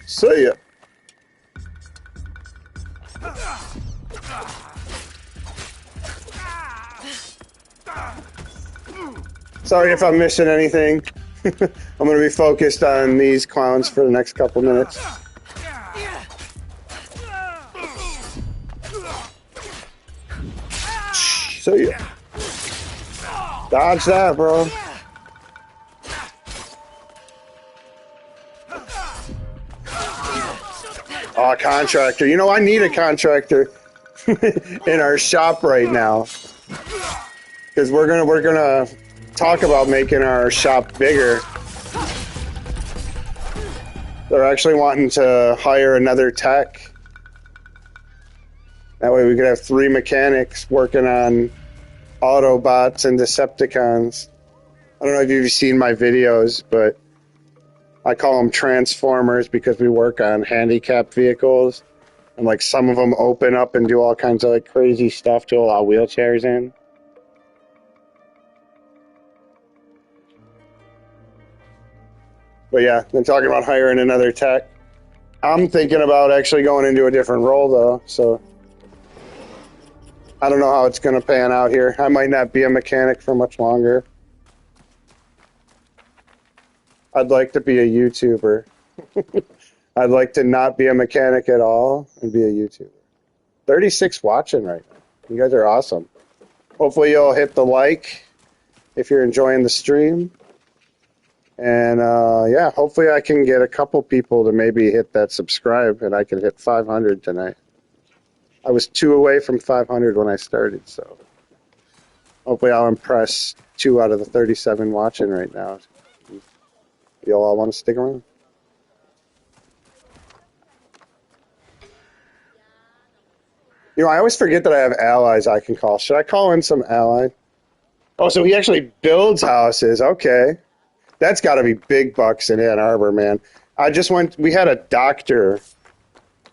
See ya. Sorry if I'm missing anything. I'm going to be focused on these clowns for the next couple minutes. So you dodge that, bro. Oh, contractor. You know, I need a contractor in our shop right now. Because we're gonna talk about making our shop bigger. They're actually wanting to hire another tech. That way we could have 3 mechanics working on Autobots and Decepticons. I don't know if you've seen my videos, but I call them Transformers because we work on handicapped vehicles. And like some of them open up and do all kinds of like crazy stuff to allow wheelchairs in. But yeah, I'm talking about hiring another tech. I'm thinking about actually going into a different role though, so I don't know how it's going to pan out here. I might not be a mechanic for much longer. I'd like to be a YouTuber. I'd like to not be a mechanic at all and be a YouTuber. 36 watching right now. You guys are awesome. Hopefully you'll hit the like if you're enjoying the stream. And yeah, hopefully I can get a couple people to maybe hit that subscribe and I can hit 500 tonight. I was 2 away from 500 when I started, so hopefully I'll impress 2 out of the 37 watching right now. Y'all all want to stick around? You know, I always forget that I have allies I can call. Should I call in some ally? Oh, so he actually builds houses. Okay. That's got to be big bucks in Ann Arbor, man. We had a doctor.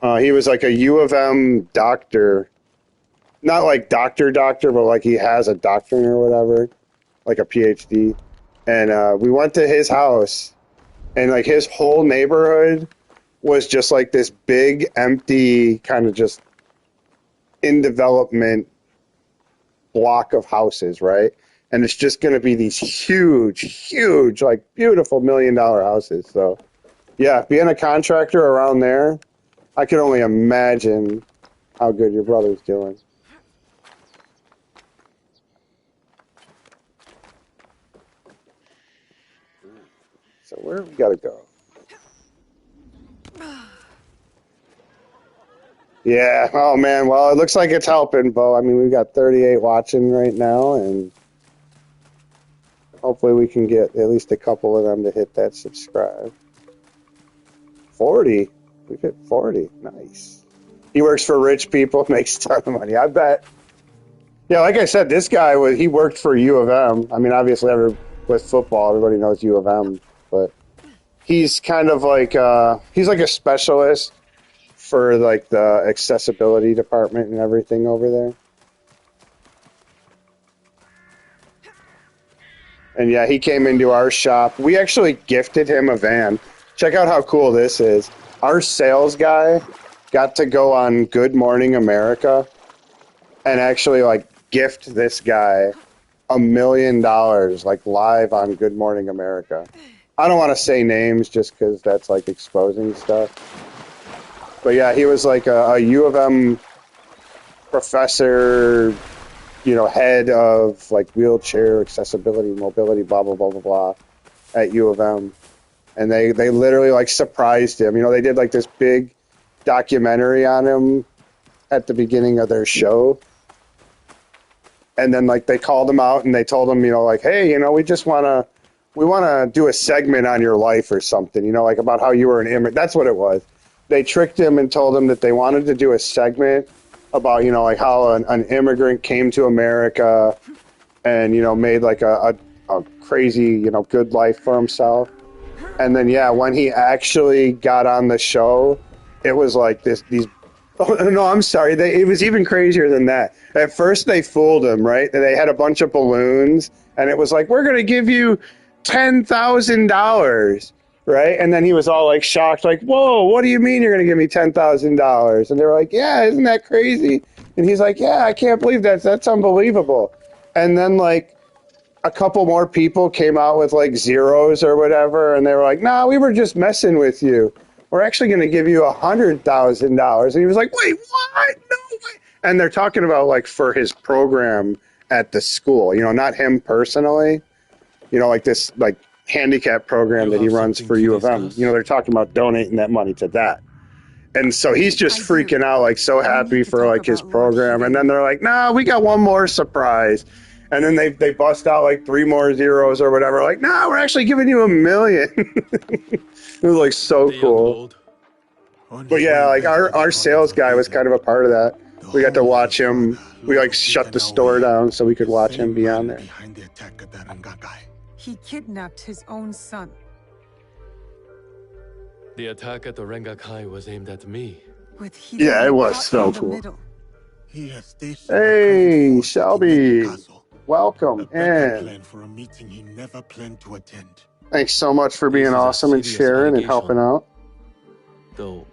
He was like a U of M doctor. Not like doctor, but like he has a doctorate or whatever. Like a PhD. And we went to his house. And like his whole neighborhood was just like this big, empty, kind of just in development block of houses, right? And it's just going to be these huge, like beautiful $1 million houses. So yeah, being a contractor around there, I can only imagine how good your brother's doing. So where we got to go? Yeah, oh man, well, it looks like it's helping, Bo. I mean, we've got 38 watching right now, and hopefully we can get at least a couple of them to hit that subscribe. 40? We've hit 40. Nice. He works for rich people, makes a ton of money, I bet. Yeah, like I said, this guy, he worked for U of M. I mean, obviously, with football, everybody knows U of M, but he's kind of like, he's like a specialist for like the accessibility department and everything over there. And yeah, he came into our shop. We actually gifted him a van. Check out how cool this is. Our sales guy got to go on Good Morning America and actually like gift this guy $1 million like live on Good Morning America. I don't want to say names just because that's like exposing stuff. But yeah, he was like a U of M professor, you know, head of like wheelchair accessibility, mobility, blah, blah, blah, blah, blah, at U of M. And they literally like surprised him. You know, they did like this big documentary on him at the beginning of their show. And then like they called him out and they told him, you know, like, hey, you know, we want to do a segment on your life or something, you know, like about how you were an immigrant. That's what it was. They tricked him and told him that they wanted to do a segment about, you know, like how an immigrant came to America and, you know, made like a crazy, you know, good life for himself. And then, yeah, when he actually got on the show, it was like oh, no, I'm sorry. It was even crazier than that. At first they fooled him, right? They had a bunch of balloons and it was like, we're going to give you $10,000. Right? And then he was all like shocked, like, whoa, what do you mean you're going to give me $10,000? And they were like, yeah, isn't that crazy? And he's like, yeah, I can't believe that. That's unbelievable. And then like a couple more people came out with like zeros or whatever, and they were like, "Nah, we were just messing with you. We're actually going to give you $100,000." And he was like, "Wait, what? No way!" And they're talking about like for his program at the school, you know, not him personally, you know, like this like handicap program that he runs for U of M. You know, they're talking about donating that money to that. And so he's just freaking out, like so happy for like his program. And then they're like, "Nah, we got one more surprise." And then they bust out like 3 more zeros or whatever. Like, "Nah, we're actually giving you $1 million." It was like so cool. But yeah, like our sales guy was kind of a part of that. We got to watch him. We like shut the store down so we could watch him be on there. He kidnapped his own son. The attack at the Rengakai was aimed at me. With Yeah, it was so cool. Hey, Shelby. Welcome in. For a meeting he never planned to attend. Thanks so much for being awesome and sharing and helping out. Though,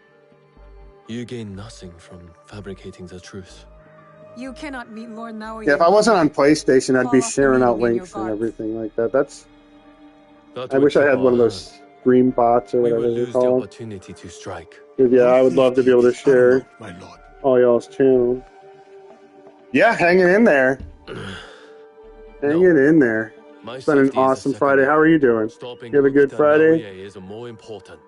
you gain nothing from fabricating the truth. You cannot meet Lord Naoya. Yeah, if I wasn't on PlayStation, I'd be sharing out links and everything like that. I wish I had one of those stream bots or whatever they're called. Opportunity to strike. Yeah, I would love to be able to share all y'all's channels. Yeah, hanging in there. Hanging in there. It's been an awesome Friday. How are you doing? You have a good Friday? Is more important.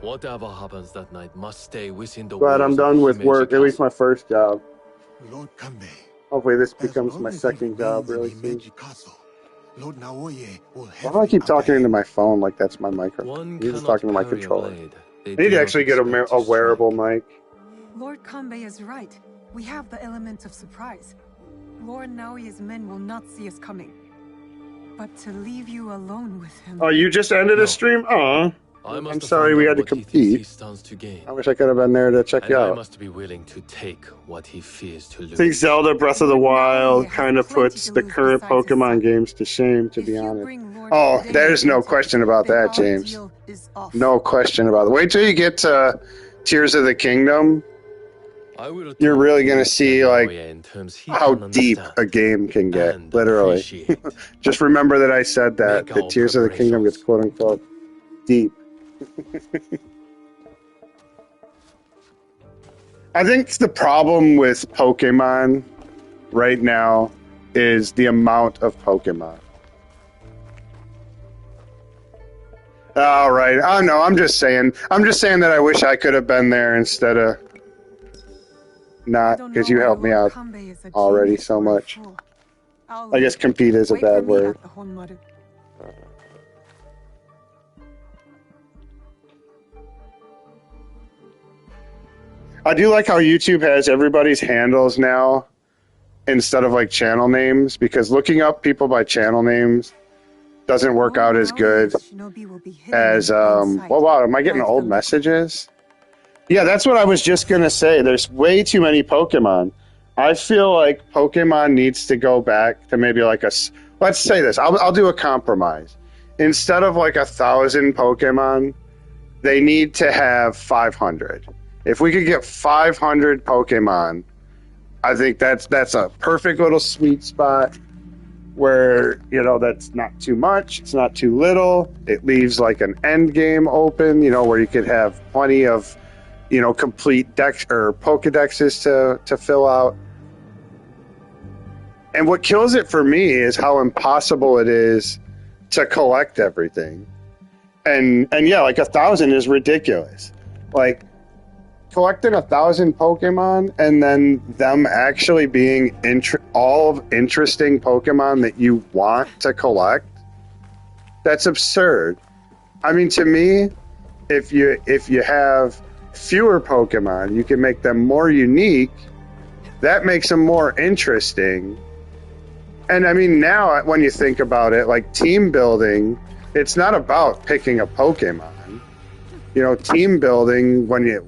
Whatever happens that night must stay within the Glad I'm done with work, at least my first job. Lord Kanbei, hopefully this becomes my second job really soon. Lord Naoya will Why do I keep talking into my phone like that's my microphone? You're just talking to my controller. I need to actually get a wearable mic. Lord Kanbei is right. We have the element of surprise. Lord Naoya's men will not see us coming. But to leave you alone with him... Oh, you just ended a stream? Aw. I'm sorry we had to compete. I wish I could have been there to check you out. I must be willing to take what he fears to lose. I think Zelda Breath of the Wild kind of puts the current Pokemon games to shame, to be honest. Oh, there's no question about that, James. No question about it. Wait till you get to Tears of the Kingdom. You're really going to see like how deep a game can get, literally. Just remember that I said that Tears of the Kingdom gets quote-unquote deep. I think the problem with Pokemon right now is the amount of Pokemon. All right. Oh no, I'm just saying that I wish I could have been there instead of not, because you helped me out already so much. I guess compete is a bad word. I do like how YouTube has everybody's handles now instead of like channel names, because looking up people by channel names doesn't work out as good as well, wow, am I getting old messages? Yeah, that's what I was just gonna say. There's way too many Pokemon. I feel like Pokemon needs to go back to maybe like let's say this. I'll do a compromise. Instead of like 1,000 Pokemon, they need to have 500. If we could get 500 Pokemon, I think that's a perfect little sweet spot where, you know, that's not too much, it's not too little. It leaves like an end game open, you know, where you could have plenty of, you know, complete decks or Pokedexes to fill out. And what kills it for me is how impossible it is to collect everything. And yeah, like 1,000 is ridiculous. Like, collecting 1,000 Pokemon and then them actually being all of interesting Pokemon that you want to collect, that's absurd. I mean, to me, if you have fewer Pokemon, you can make them more unique. That makes them more interesting. And I mean, now when you think about it, like team building, it's not about picking a Pokemon. You know, team building, when you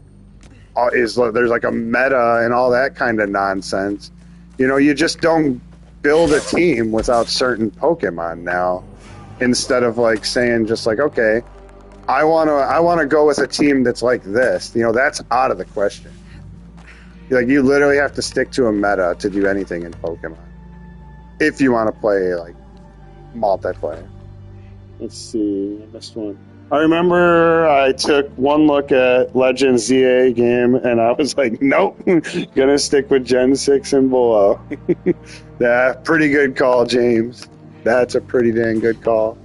there's like a meta and all that kind of nonsense. You know, you just don't build a team without certain Pokemon now. Instead of like saying just like, okay, I wanna go with a team that's like this. You know, that's out of the question. Like, you literally have to stick to a meta to do anything in Pokemon. If you want to play like multiplayer. Let's see, I missed one. I remember I took one look at Legends ZA game, and I was like, nope, gonna stick with Gen 6 and below. Yeah, pretty good call, James. That's a pretty dang good call.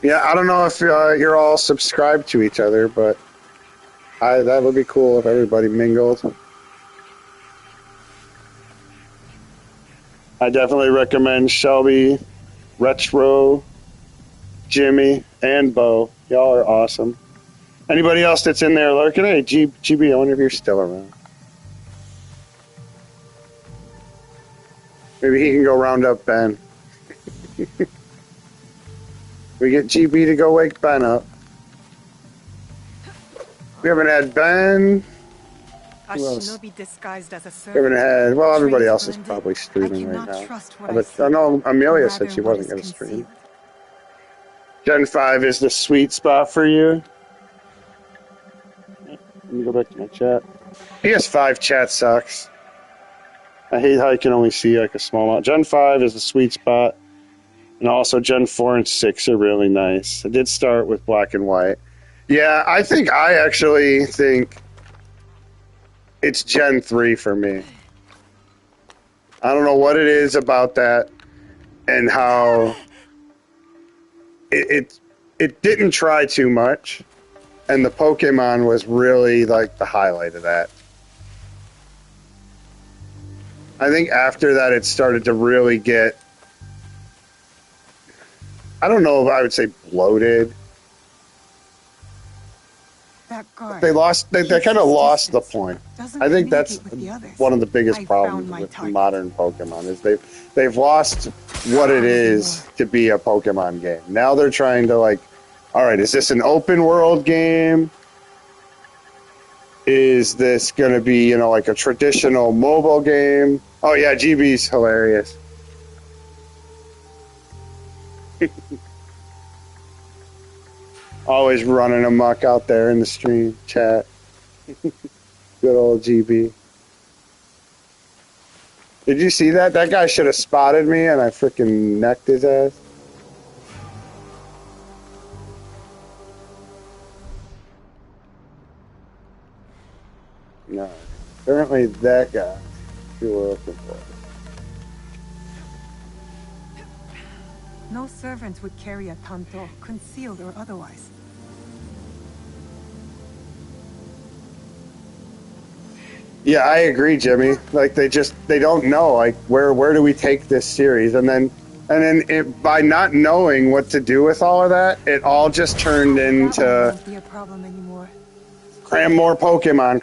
Yeah, I don't know if you're all subscribed to each other, but that would be cool if everybody mingled. I definitely recommend Shelby, Retro, Jimmy, and Bo. Y'all are awesome. Anybody else that's in there lurking? Hey, GB, I wonder if you're still around. Maybe he can go round up Ben. We get GB to go wake Ben up. We haven't had Ben. A shinobi disguised as a servant. We haven't had. Well, everybody else is probably streaming right now. I know Amelia said she wasn't going to stream. Gen 5 is the sweet spot for you. Let me go back to my chat. PS5 chat sucks. I hate how you can only see like a small amount. Gen 5 is the sweet spot. And also Gen 4 and 6 are really nice. I did start with black and white. Yeah, I actually think it's Gen 3 for me. I don't know what it is about that and how it didn't try too much. And the Pokemon was really like the highlight of that. I think after that it started to really get, I don't know if I would say bloated. They kind of lost the point. I think that's one of the biggest problems with modern Pokemon is they've lost what it is to be a Pokemon game. Now they're trying to like, all right, is this an open world game? Is this going to be, like a traditional mobile game? Oh yeah, GB's hilarious. Always running amok out there in the stream chat. Good old GB. Did you see that? That guy should have spotted me and I freaking necked his ass. No. Apparently that guy you were looking for. No servant would carry a tanto, concealed or otherwise. Yeah, I agree, Jimmy. Like they don't know like where do we take this series, and then by not knowing what to do with all of that, it all just turned into won't be a problem anymore. Cram more Pokemon.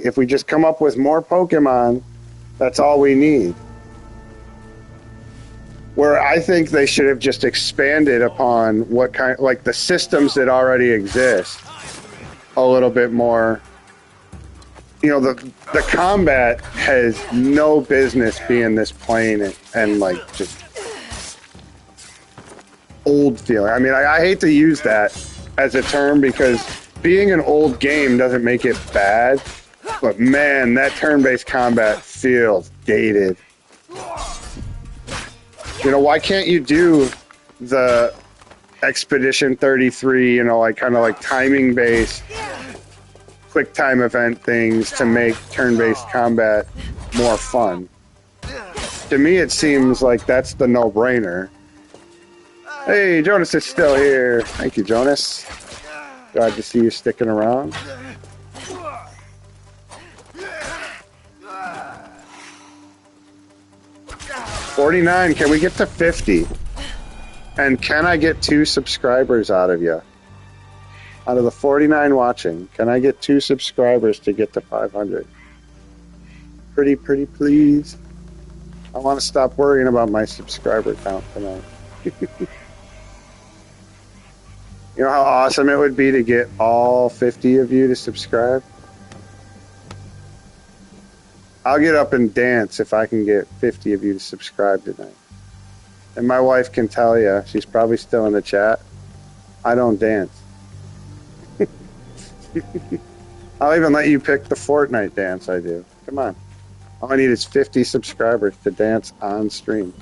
If we just come up with more Pokemon, that's all we need. Where I think they should have just expanded upon what kind, like the systems that already exist a little bit more. The combat has no business being this plain and like just old feeling. I mean, I hate to use that as a term because being an old game doesn't make it bad, but man, that turn-based combat feels dated. Why can't you do the Expedition 33, kind of timing based quick time event things to make turn-based combat more fun? To me, it seems like that's the no-brainer. Hey, Jonas is still here. Thank you, Jonas. Glad to see you sticking around. $49. Can we get to 50? And can I get 2 subscribers out of you? Out of the 49 watching, can I get 2 subscribers to get to 500? Pretty please. I want to stop worrying about my subscriber count tonight. You know how awesome it would be to get all 50 of you to subscribe? I'll get up and dance if I can get 50 of you to subscribe tonight. And my wife can tell you, she's probably still in the chat, I don't dance. I'll even let you pick the Fortnite dance I do. Come on. All I need is 50 subscribers to dance on stream.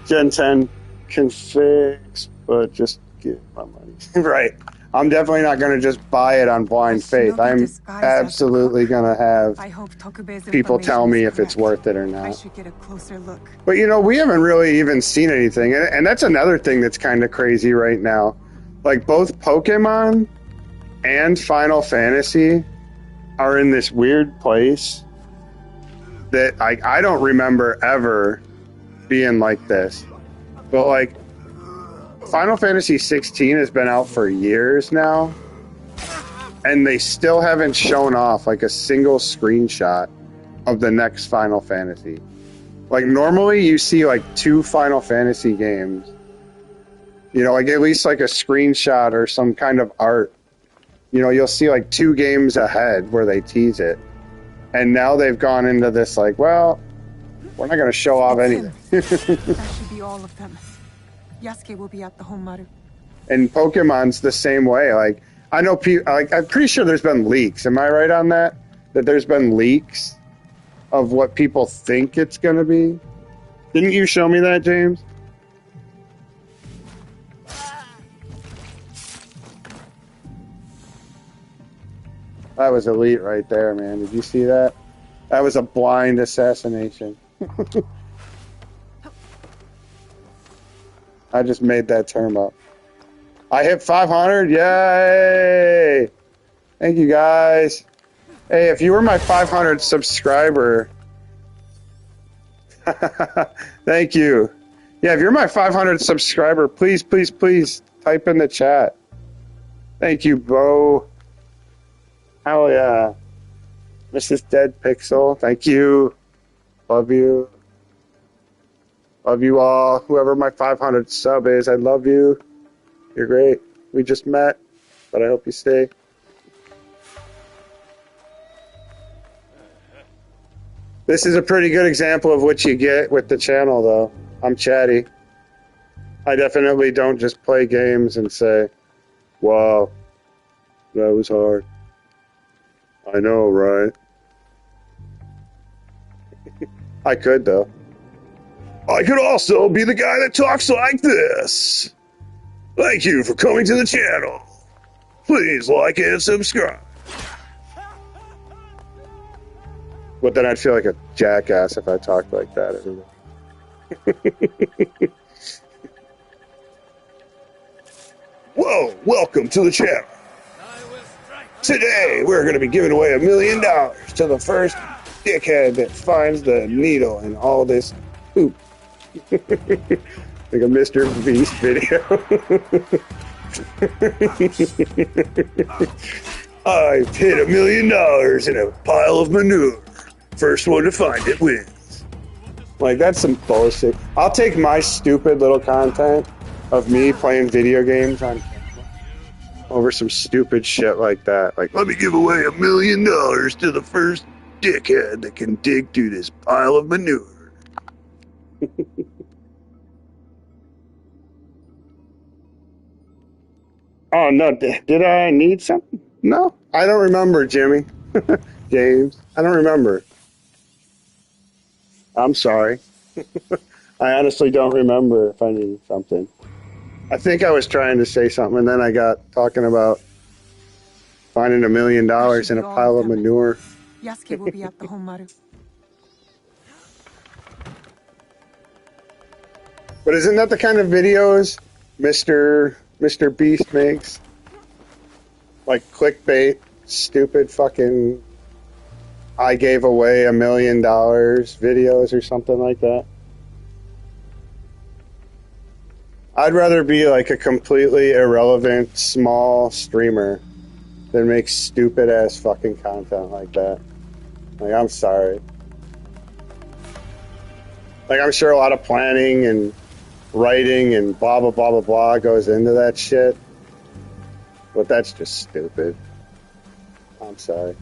Gen 10 can fix, but just give my money. Right. I'm definitely not going to just buy it on blind faith. I'm absolutely going to have people tell me if it's worth it or not. I should get a closer look. But you know, we haven't really even seen anything. And that's another thing that's kind of crazy right now. Like both Pokemon and Final Fantasy are in this weird place that I don't remember ever being like this. But like Final Fantasy 16 has been out for years now, and they still haven't shown off like a single screenshot of the next Final Fantasy. Like normally you see like 2 Final Fantasy games, you know, like at least like a screenshot or some kind of art. You know, you'll see like 2 games ahead where they tease it. And now they've gone into this like, well, we're not going to show off anything. That should be all of them. Yasuke will be at the Honmaru. And Pokemon's the same way. Like, I know people, like, I'm pretty sure there's been leaks. Am I right on that? That there's been leaks of what people think it's going to be? Didn't you show me that, James? That was elite right there, man. Did you see that? That was a blind assassination. I just made that term up. I hit 500. Yay! Thank you, guys. Hey, if you were my 500 subscriber, thank you. Yeah, if you're my 500 subscriber, please, please, please type in the chat. Thank you, Bo. Hell yeah. Mrs. Dead Pixel, thank you. Love you. Love you all. Whoever my 500 sub is, I love you. You're great. We just met, but I hope you stay. This is a pretty good example of what you get with the channel, though. I'm chatty. I definitely don't just play games and say, wow, that was hard. I know, right? I could, though. I could also be the guy that talks like this. Thank you for coming to the channel. Please like and subscribe. But then I'd feel like a jackass if I talked like that. Whoa, welcome to the channel. Today, we're going to be giving away $1 million to the first dickhead that finds the needle in all this poop. Like a Mr. Beast video. I've hit $1 million in a pile of manure. First one to find it wins. Like, that's some bullshit. I'll take my stupid little content of me playing video games on over some stupid shit like that. Like, let me give away $1 million to the first dickhead that can dig through this pile of manure. Oh, no. Did I need something? No. I don't remember, Jimmy. James. I don't remember. I'm sorry. I honestly don't remember if I needed something. I think I was trying to say something, and then I got talking about finding $1 million in a pile of manure. Yasuke will be at the Honmaru. But isn't that the kind of videos Mr. Beast makes? Like clickbait, stupid fucking I gave away $1 million videos or something like that. I'd rather be like a completely irrelevant small streamer than make stupid ass fucking content like that. Like, I'm sorry. Like, I'm sure a lot of planning and writing and blah blah blah blah blah goes into that shit, but that's just stupid. I'm sorry.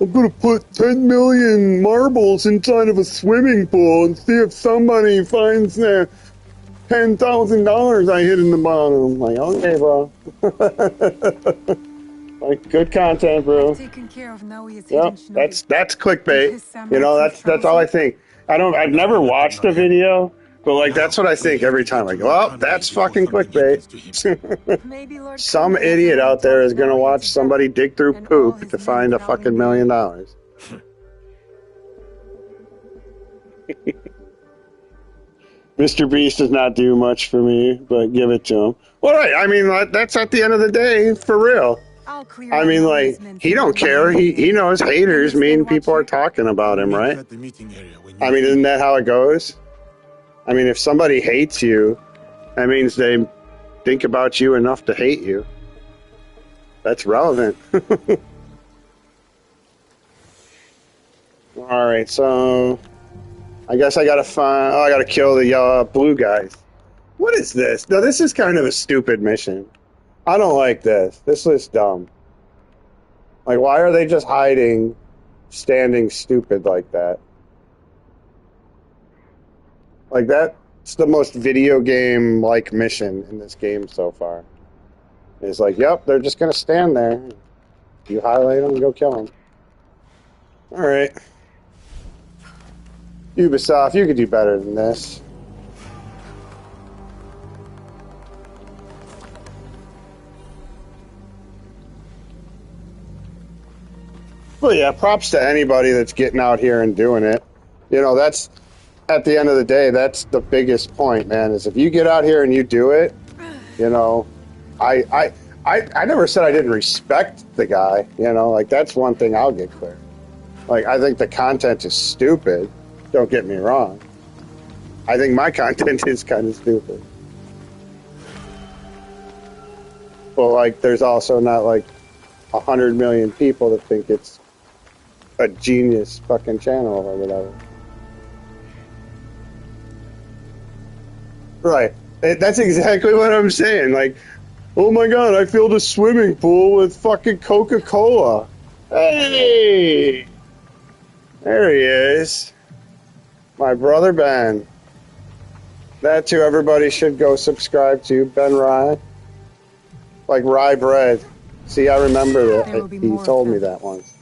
I'm gonna put 10 million marbles inside of a swimming pool and see if somebody finds that $10,000 I hid in the bottom. I'm like, okay, bro. Like, good content, bro. Taking care of Naui's Yep, hidden shinobi. that's clickbait. His samurai You know, prove that's all I troublesome? think. I've never watched a video, but like that's what I think every time. Like, well, that's fucking clickbait. Maybe Lord Some Kambei has idiot already out there taught is gonna Naui watch to somebody death, dig through and all poop his to men find a prowling fucking $1 near. million. Mr. Beast does not do much for me, but give it to him. Well, right. I mean, that's at the end of the day, for real. I'll clear I out mean, Naui's like, men he from don't the care. land. He knows haters And mean then people are watch talking about him, right? At the meeting area when I you mean, isn't that how it goes? I mean, if somebody hates you, that means they think about you enough to hate you. That's relevant. All right, so I guess I gotta find. Oh, I gotta kill the blue guys. What is this? No, this is kind of a stupid mission. I don't like this. This is dumb. Like, why are they just hiding, standing stupid like that? Like, that's the most video game-like mission in this game so far. It's like, yep, they're just gonna stand there. You highlight them and go kill them. All right. Ubisoft, you could do better than this. Well, yeah, props to anybody that's getting out here and doing it. You know, that's, at the end of the day, that's the biggest point, man, is if you get out here and you do it, you know, I never said I didn't respect the guy, you know, like, that's one thing I'll get clear. Like, I think the content is stupid, don't get me wrong. I think my content is kind of stupid. But, like, there's also not, like, 100 million people that think it's a genius fucking channel or whatever. Right. That's exactly what I'm saying. Like, oh my god, I filled a swimming pool with fucking Coca-Cola. Hey! There he is. My brother Ben. That's who everybody should go subscribe to, Ben Rye. Like rye bread. See, I remember that. He told me that once.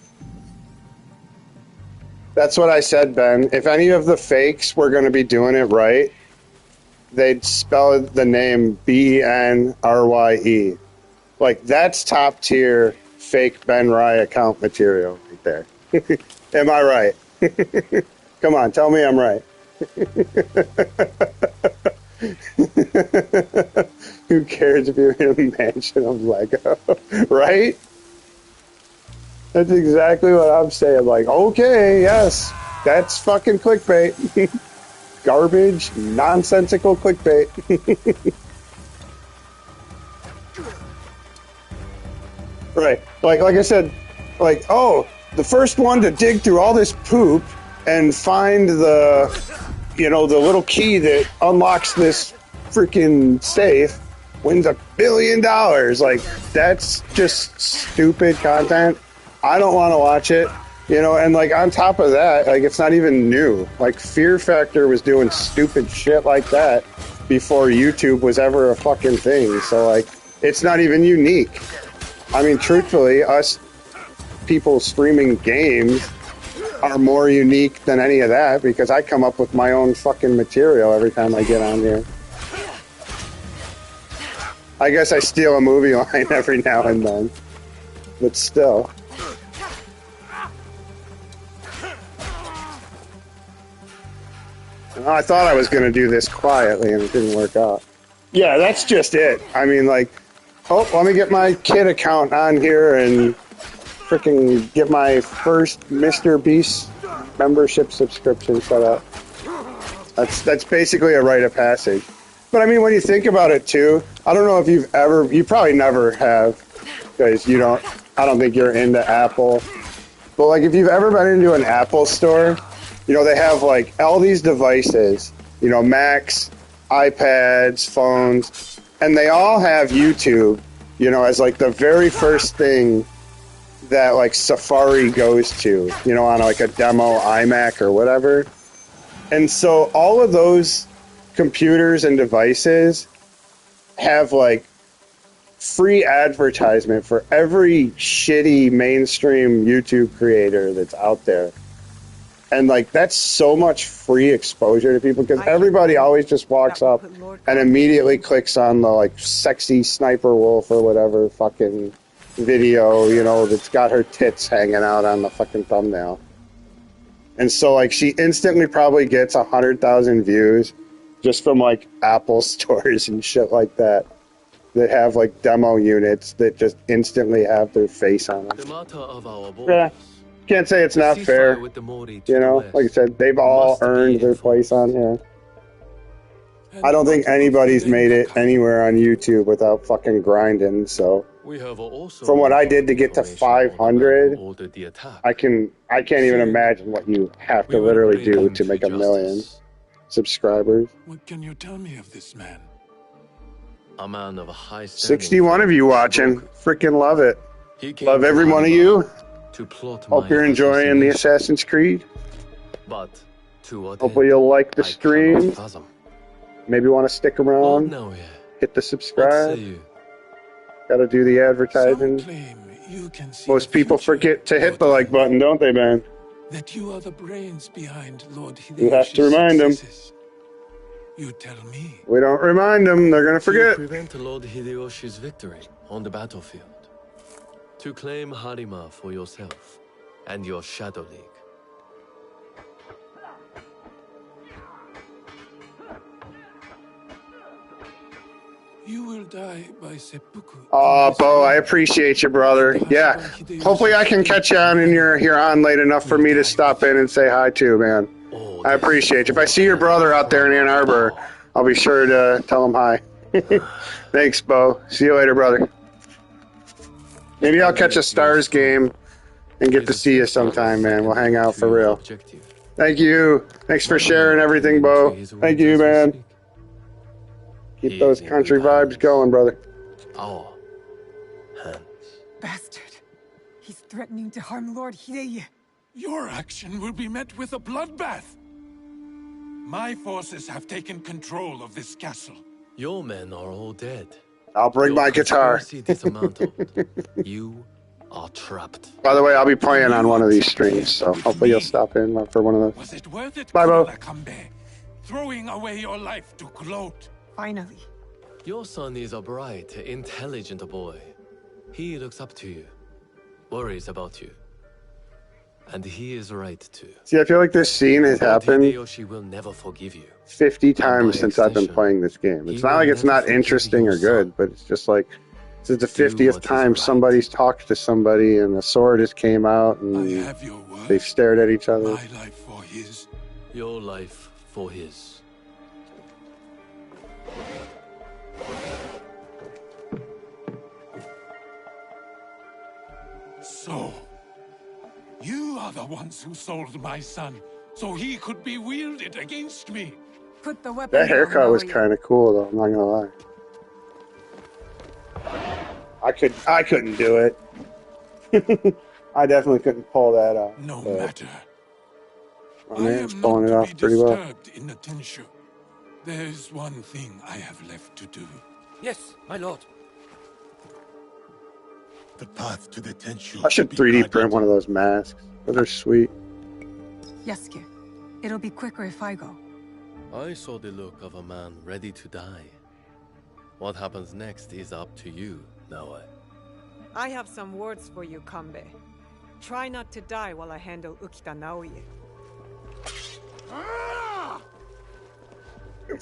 That's what I said, Ben. If any of the fakes were going to be doing it right, they'd spell the name BenRye. Like, that's top tier fake Ben Rye account material right there. Am I right? Come on, tell me I'm right. Who cares if you're in a mansion of Lego? Right? That's exactly what I'm saying. Like, okay, yes, that's fucking clickbait. Garbage, nonsensical clickbait. Right. Like I said, like, oh, the first one to dig through all this poop and find the, you know, the little key that unlocks this freaking safe wins $1 billion. Like, that's just stupid content. I don't want to watch it, you know, and like on top of that, like it's not even new. Like Fear Factor was doing stupid shit like that before YouTube was ever a fucking thing. So like, it's not even unique. I mean, truthfully, us people streaming games are more unique than any of that because I come up with my own fucking material every time I get on here. I guess I steal a movie line every now and then, but still. I thought I was going to do this quietly and it didn't work out. Yeah, that's just it. I mean, like, oh, let me get my kid account on here and freaking get my first Mr. Beast membership subscription set up. That's basically a rite of passage. But I mean, when you think about it too, I don't know if you probably never have, because I don't think you're into Apple. But like, if you've ever been into an Apple store, you know, they have like all these devices, you know, Macs, iPads, phones, and they all have YouTube, you know, as like the very first thing that like Safari goes to, you know, on like a demo iMac or whatever. And so all of those computers and devices have like free advertisement for every shitty mainstream YouTube creator that's out there. And like that's so much free exposure to people because everybody always just walks up and immediately clicks on the like sexy Sniper Wolf or whatever fucking video, you know, that's got her tits hanging out on the fucking thumbnail. And so like she instantly probably gets 100,000 views just from like Apple stores and shit like that have like demo units that just instantly have their face on them. Yeah. Can't say it's not fair. You know, like I said, they've all earned their place on here. I don't think anybody's made it anywhere on YouTube without fucking grinding, so from what I did to get to 500, I can't even imagine what you have to literally do to make 1 million subscribers. What can you tell me of this man? A man of a high standing. 61 of you watching. Freaking love it. Love every one of you. Hope you're enjoying the Assassin's Creed. Hopefully you'll like the stream. Maybe want to stick around. Hit the subscribe. Gotta do the advertising. Most people forget to hit the like button, don't they, man? That you are the brains behind Lord Hideyoshi's You have to remind them. You tell me. We don't remind them, they're gonna forget. To prevent Lord Hideyoshi's victory on the battlefield. To claim Harima for yourself and your Shadow League. You will die by seppuku. Oh, Bo, I appreciate you, brother. Yeah. Hopefully I can catch you on and you're on late enough for me to stop in and say hi too, man. I appreciate you. If I see your brother out there in Ann Arbor, I'll be sure to tell him hi. Thanks, Bo. See you later, brother. Maybe I'll catch a Stars game and get to see you sometime, man. We'll hang out for real. Thank you. Thanks for sharing everything, Bo. Thank you, man. Keep those country vibes going, brother. Our hands. Bastard. He's threatening to harm Lord Hideye. Your action will be met with a bloodbath. My forces have taken control of this castle. Your men are all dead. I'll bring my guitar. You are trapped. By the way, I'll be playing on one of these streams, so hopefully you'll stop in for one of those. Was it worth it, Bye, Bo. Kambe? Throwing away your life to Claude. Finally. Your son is a bright, intelligent boy. He looks up to you, worries about you. And he is right to. See, I feel like this scene has happened Hideyoshi will never forgive you. 50 times since I've been playing this game. It's not like it's not interesting or good, but it's just like, this is the 50th time somebody's talked to somebody and the sword just came out and they've stared at each other. My life for his. Your life for his. So, you are the ones who sold my son, so he could be wielded against me. Put the weapon That haircut down, was Naoya. kind of cool, though. I'm not gonna lie. I couldn't do it. I definitely couldn't pull that off. No matter. My man's pulling it off pretty well. In the Tenshu. There's one thing I have left to do. Yes, my lord. The path to the Tenshu. I should 3D print one of those masks. Those are sweet. Yesuke, it'll be quicker if I go. I saw the look of a man ready to die. What happens next is up to you, Naoe. I have some words for you, Kambe. Try not to die while I handle Ukita Naoye.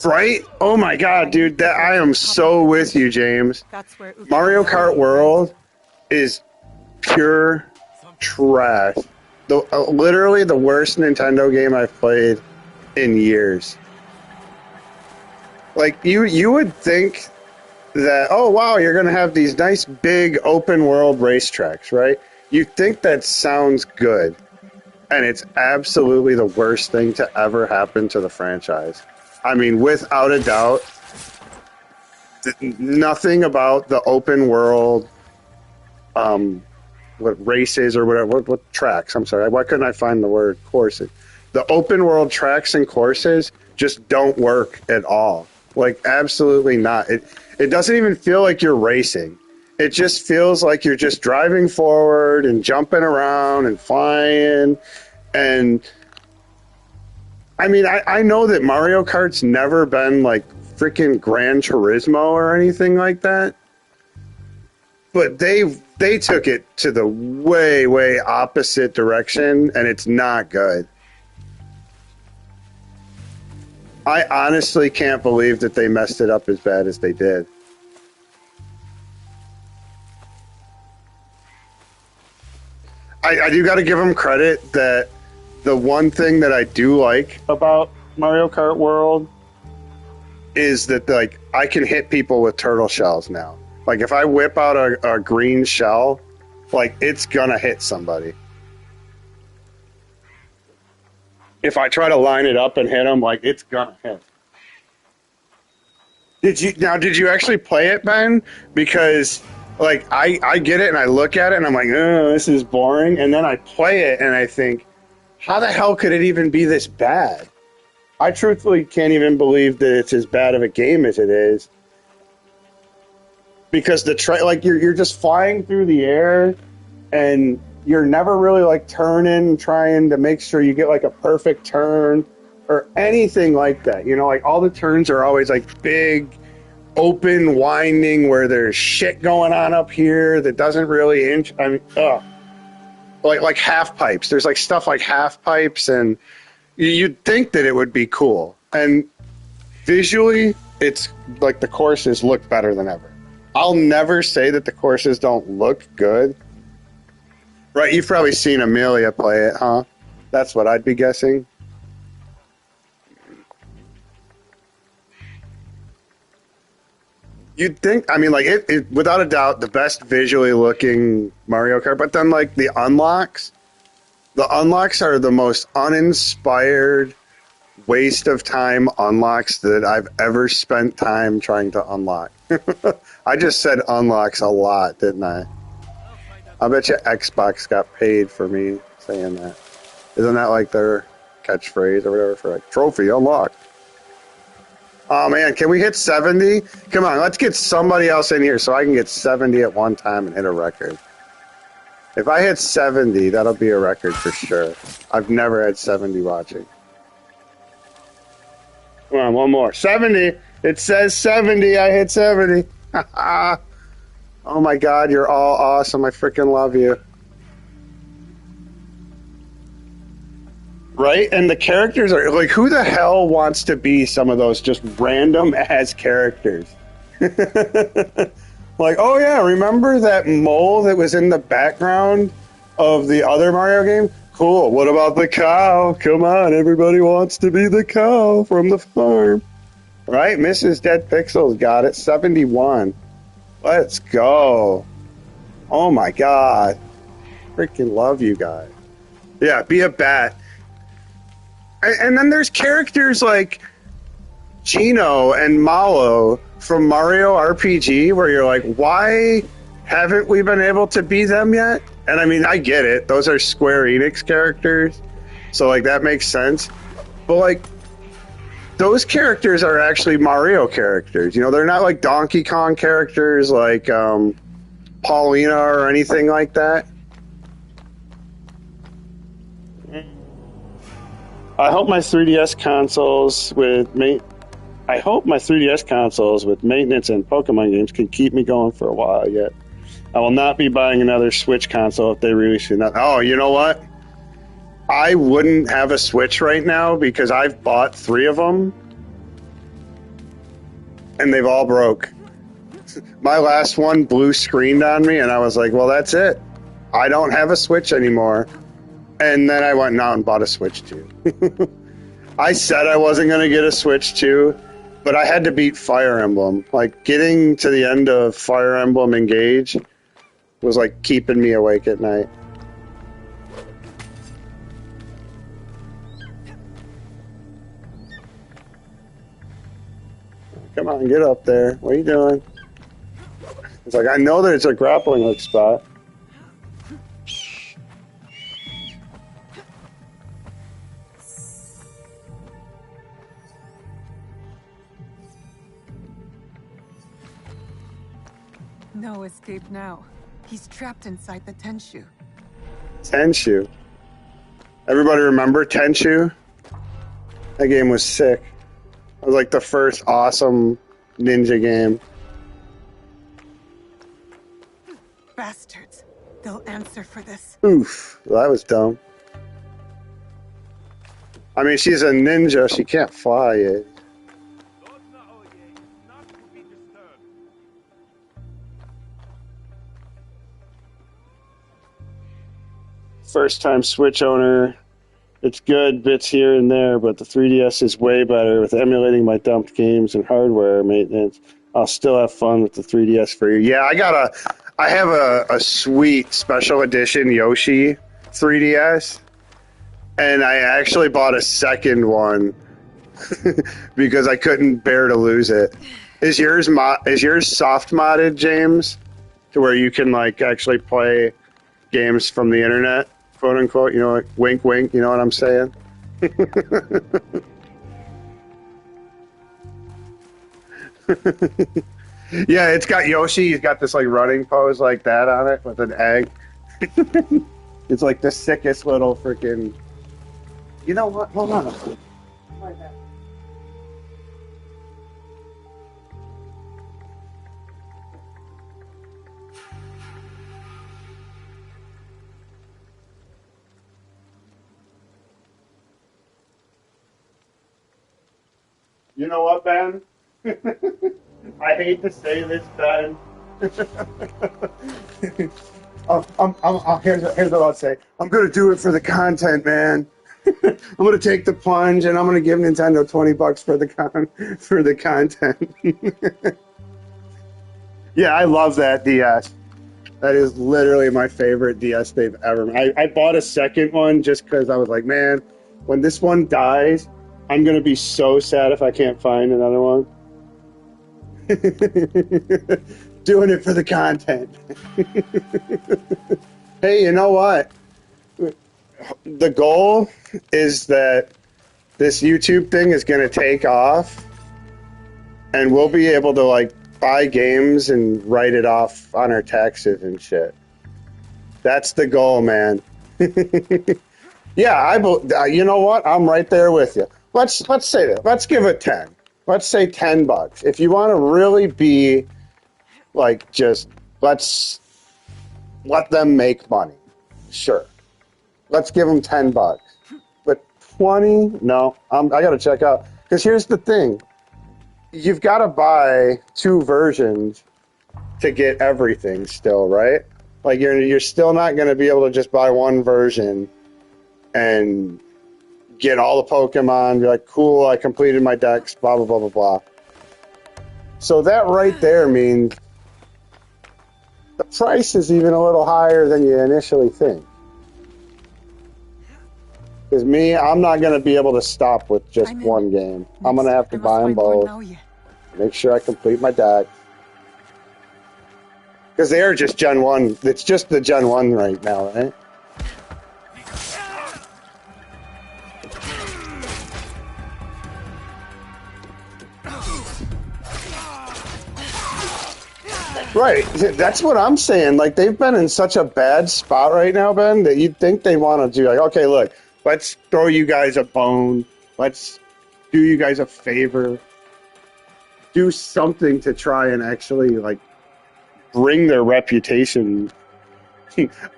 Right? Oh my god, dude. I am so with you, James. That's where Ukita Mario Naoye Kart World is pure trash. Literally the worst Nintendo game I've played in years. Like, you would think that, oh wow, you're going to have these nice big open world racetracks, right? You think that sounds good. And it's absolutely the worst thing to ever happen to the franchise. I mean, without a doubt, nothing about the open world what races or whatever, what tracks, I'm sorry, why couldn't I find the word courses? The open world tracks and courses just don't work at all. Like, absolutely not. It doesn't even feel like you're racing. It just feels like you're just driving forward and jumping around and flying. And I mean, I know that Mario Kart's never been like freaking Gran Turismo or anything like that, but they took it to the way opposite direction, and it's not good. I honestly can't believe that they messed it up as bad as they did. I do got to give them credit that the one thing that I do like about Mario Kart World is that, like, I can hit people with turtle shells now. Like, if I whip out a green shell, like, it's gonna hit somebody. If I try to line it up and hit them, like, it's gonna hit. Did you actually play it, Ben? Because, like, I get it and I look at it and I'm like, oh, this is boring. And then I play it and I think, how the hell could it even be this bad? I truthfully can't even believe that it's as bad of a game as it is. Because like you're just flying through the air and you're never really like turning, trying to make sure you get like a perfect turn or anything like that. You know, like all the turns are always like big, open, winding where there's shit going on up here that doesn't really like half pipes. There's like stuff like half pipes, and you'd think that it would be cool. And visually, it's like the courses look better than ever. I'll never say that the courses don't look good. Right, you've probably seen Amelia play it, huh? That's what I'd be guessing. You'd think, I mean, like, it without a doubt, the best visually looking Mario Kart, but then, like, the unlocks are the most uninspired, waste of time unlocks that I've ever spent time trying to unlock. I just said unlocks a lot, didn't I? I bet you Xbox got paid for me saying that. Isn't that like their catchphrase or whatever for like trophy unlocked? Oh man, can we hit 70? Come on, let's get somebody else in here so I can get 70 at one time and hit a record. If I hit 70, that'll be a record for sure. I've never had 70 watching. Come on, one more. 70! It says 70, I hit 70. Oh my god, you're all awesome. I freaking love you. Right? And the characters are like, who the hell wants to be some of those just random ass characters? Like, oh yeah, remember that mole that was in the background of the other Mario game? Cool. What about the cow? Come on, everybody wants to be the cow from the farm. Right? Mrs. Dead Pixels got it. 71. Let's go. Oh my god. Freaking love you guys. Yeah, be a bat. And then there's characters like Gino and Malo from Mario RPG where you're like, why haven't we been able to be them yet? And I mean, I get it. Those are Square Enix characters. So like that makes sense. But like those characters are actually Mario characters. You know, they're not like Donkey Kong characters like Paulina or anything like that. I hope my 3DS consoles with maintenance and Pokemon games can keep me going for a while yet. I will not be buying another Switch console if they release it. Oh, you know what? I wouldn't have a Switch right now because I've bought 3 of them and they've all broke. My last one blue screened on me and I was like, well, that's it. I don't have a Switch anymore. And then I went out and bought a Switch 2. I said I wasn't going to get a Switch 2, but I had to beat Fire Emblem. Like, getting to the end of Fire Emblem Engage was like keeping me awake at night. Come on, get up there. What are you doing? It's like, I know there's a grappling hook spot. No escape now. He's trapped inside the Tenshu. Tenshu. Everybody remember Tenshu? That game was sick. It was like the first awesome ninja game. Bastards. They'll answer for this. Oof. Well, that was dumb. I mean, she's a ninja. She can't fly yet. First time Switch owner. It's good, bits here and there, but the 3DS is way better with emulating my dumped games and hardware maintenance. I'll still have fun with the 3DS for you. Yeah, I have a sweet special edition Yoshi 3DS, and I actually bought a second one because I couldn't bear to lose it. Is yours soft modded, James, to where you can like actually play games from the internet? Quote unquote, you know, like wink, wink. You know what I'm saying? Yeah, it's got Yoshi. He's got this like running pose like that on it with an egg. It's like the sickest little freaking. You know what? Hold on. You know what, Ben? I hate to say this, Ben. Here's what I'll say. I'm going to do it for the content, man. I'm going to take the plunge, and I'm going to give Nintendo $20 for the content. Yeah, I love that DS. That is literally my favorite DS they've ever made. I bought a second one just because I was like, man, when this one dies, I'm going to be so sad if I can't find another one. Doing it for the content. Hey, you know what? The goal is that this YouTube thing is going to take off, and we'll be able to like buy games and write it off on our taxes and shit. That's the goal, man. Yeah, you know what? I'm right there with you. Let's say that. Let's give it 10. Let's say $10. If you want to really be like, just let's let them make money. Sure. Let's give them $10. But 20? No, I got to check out. Because here's the thing. You've got to buy 2 versions to get everything still, right? Like you're still not going to be able to just buy one version and get all the Pokemon, be like, cool, I completed my decks, blah, blah, blah, blah, blah. So that right there means the price is even a little higher than you initially think. Because I'm not going to be able to stop with just one game. I'm going to have to buy them both. Make sure I complete my deck. Because they are just Gen 1. It's just the Gen 1 right now, right? Right, that's what I'm saying. Like, they've been in such a bad spot right now, Ben, that you'd think they want to do, like, okay, look, let's throw you guys a bone. Let's do you guys a favor. Do something to try and actually, like, bring their reputation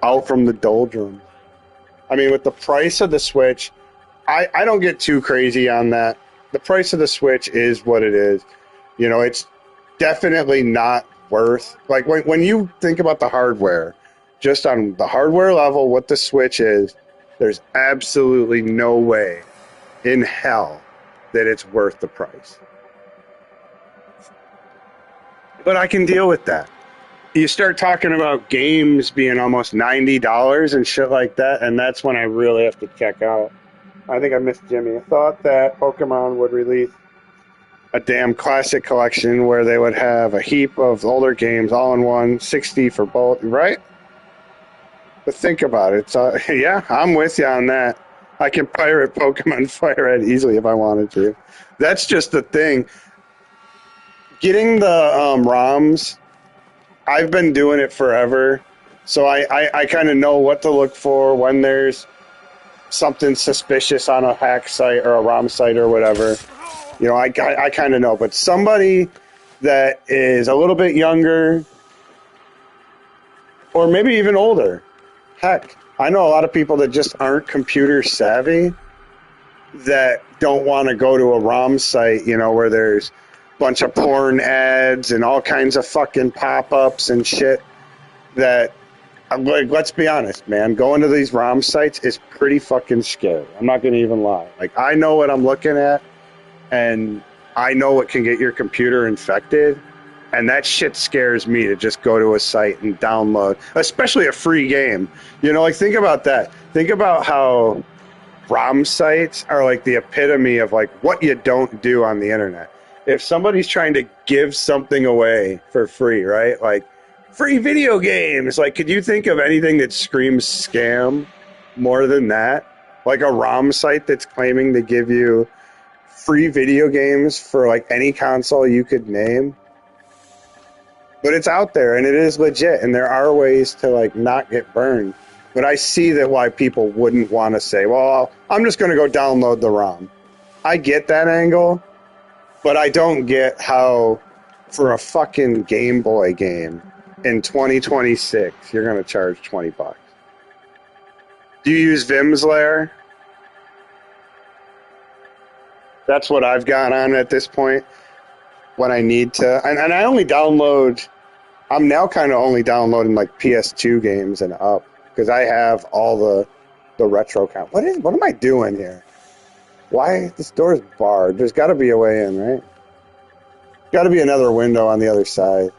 out from the doldrums. I mean, with the price of the Switch, I don't get too crazy on that. The price of the Switch is what it is. You know, it's definitely not worth, like, when you think about the hardware, just on the hardware level, what the Switch is, there's absolutely no way in hell that it's worth the price. But I can deal with that. You start talking about games being almost $90 and shit like that, and that's when I really have to check out. I think I missed Jimmy. I thought that Pokemon would release a damn classic collection where they would have a heap of older games all in one, 60 for both, right? But think about it. Yeah, I'm with you on that. I can pirate Pokemon Fire Red easily if I wanted to. That's just the thing. Getting the ROMs I've been doing it forever, so I kind of know what to look for when there's something suspicious on a hack site or a ROM site or whatever. You know, I kind of know. But somebody that is a little bit younger or maybe even older, heck, I know a lot of people that just aren't computer savvy that don't want to go to a ROM site, you know, where there's a bunch of porn ads and all kinds of fucking pop-ups and shit that, like, let's be honest, man, going to these ROM sites is pretty fucking scary. I'm not going to even lie. Like, I know what I'm looking at, and I know what can get your computer infected, and that shit scares me to just go to a site and download, especially a free game. You know, like, think about that. Think about how ROM sites are like the epitome of like what you don't do on the internet. If somebody's trying to give something away for free, right? Like free video games. Like, could you think of anything that screams scam more than that? Like a ROM site that's claiming to give you free video games for like any console you could name. But it's out there and it is legit, and there are ways to like not get burned. But I see that why people wouldn't want to say, well, I'm just going to go download the ROM. I get that angle, but I don't get how for a fucking Game Boy game in 2026, you're going to charge $20. Do you use Vim's Lair? That's what I've got on at this point when I need to. And I only download, I'm now kind of only downloading like PS2 games and up. Because I have all the retro count. What am I doing here? Why? This door's barred. There's got to be a way in, right? Got to be another window on the other side.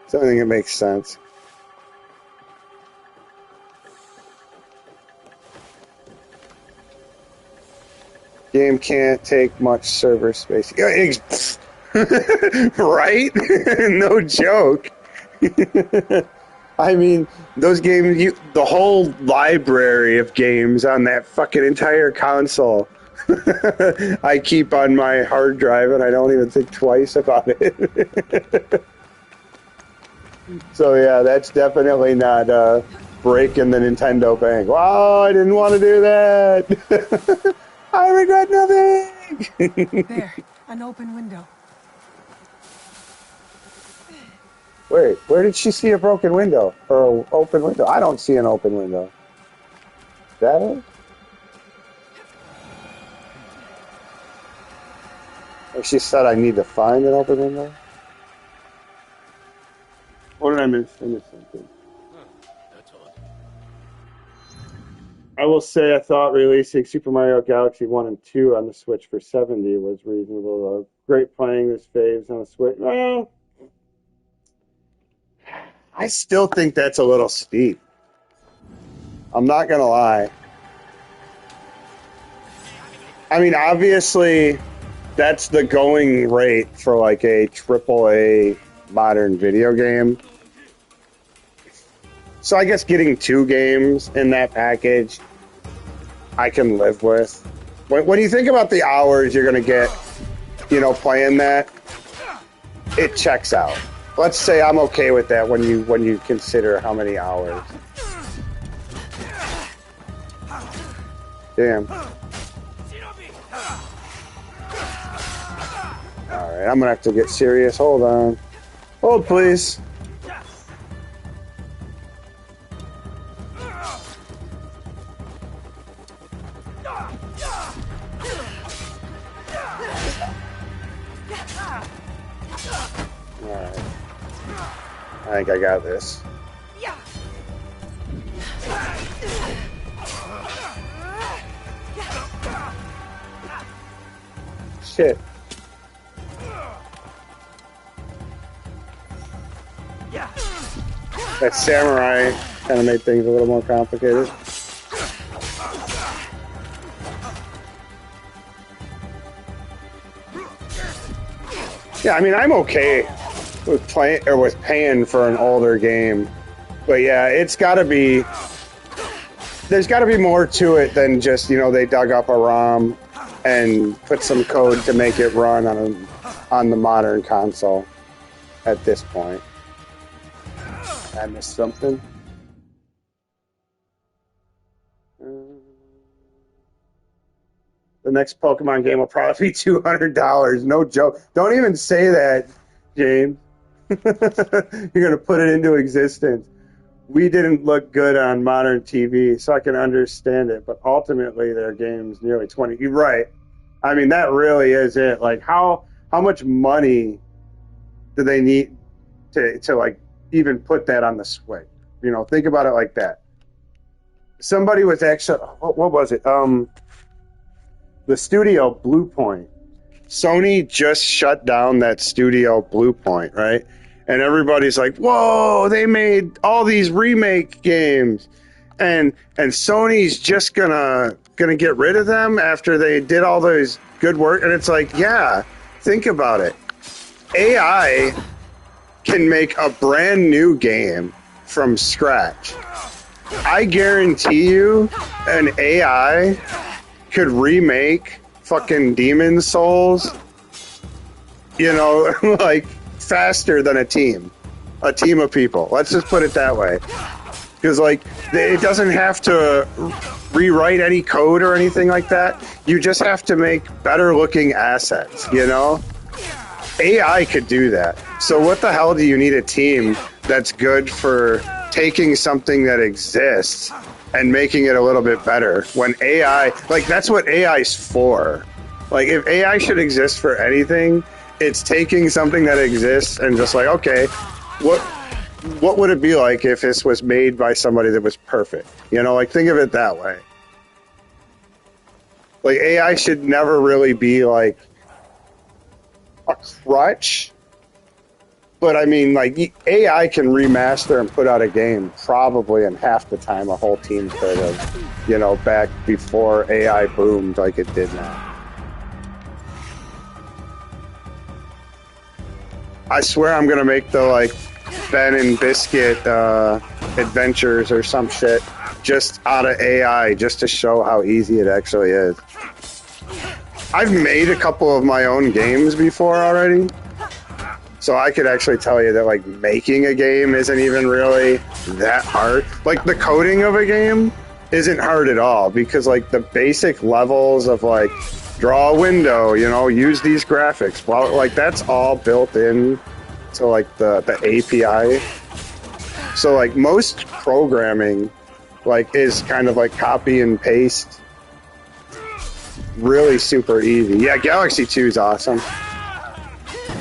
Something that makes sense. Game can't take much server space. Right? No joke. I mean, those games, the whole library of games on that fucking entire console, I keep on my hard drive and I don't even think twice about it. So yeah, that's definitely not breaking the Nintendo bank. Wow, I didn't want to do that. I regret nothing. There, an open window. Wait, where did she see a broken window? Or an open window? I don't see an open window. Is that it? Or she said I need to find an open window? What did I miss? I missed something. That's odd. I will say I thought releasing Super Mario Galaxy 1 and 2 on the Switch for $70 was reasonable. Great playing this faves on the Switch. Well, I still think that's a little steep. I'm not going to lie. I mean, obviously, that's the going rate for like a AAA modern video game. So I guess getting 2 games in that package, I can live with. When you think about the hours you're going to get, you know, playing that, it checks out. Let's say I'm okay with that when you consider how many hours. Damn. Alright, I'm gonna have to get serious. Hold on. Hold, please. Alright. I think I got this. Shit. That samurai kind of made things a little more complicated. Yeah, I mean, I'm okay with playing or with paying for an older game, but yeah, it's got to be. There's got to be more to it than just, you know, they dug up a ROM and put some code to make it run on on the modern console at this point. I missed something. The next Pokemon game will probably be $200. No joke. Don't even say that, James. You're going to put it into existence. We didn't look good on modern TV, so I can understand it. But ultimately, their game's nearly 20. You're right. I mean, that really is it. Like, how much money do they need to like even put that on the Switch? You know, think about it like that. Somebody was actually, what was it? The studio Blue Point. Sony just shut down that studio Blue Point, right? And everybody's like, whoa, they made all these remake games. And Sony's just gonna get rid of them after they did all those good work. And it's like, yeah, think about it. AI can make a brand new game from scratch. I guarantee you an AI could remake fucking Demon Souls, you know, like faster than a team of people. Let's just put it that way. Because like it doesn't have to rewrite any code or anything like that. You just have to make better looking assets, you know? AI could do that. So what the hell do you need a team that's good for taking something that exists and making it a little bit better when AI, like that's what AI's for. Like if AI should exist for anything, it's taking something that exists and just like, okay, what would it be like if this was made by somebody that was perfect? You know, like think of it that way. Like AI should never really be like a crutch. But I mean, like AI can remaster and put out a game probably in half the time a whole team could have, you know, back before AI boomed like it did now. I swear I'm gonna make the like Ben and Biscuit adventures or some shit just out of AI just to show how easy it actually is. I've made a couple of my own games before already. So I could actually tell you that like making a game isn't even really that hard. Like the coding of a game isn't hard at all because like the basic levels of like draw a window, you know, use these graphics. Well, like that's all built in to like the API. So like most programming like is kind of like copy and paste. Really super easy. Yeah, Galaxy 2 is awesome.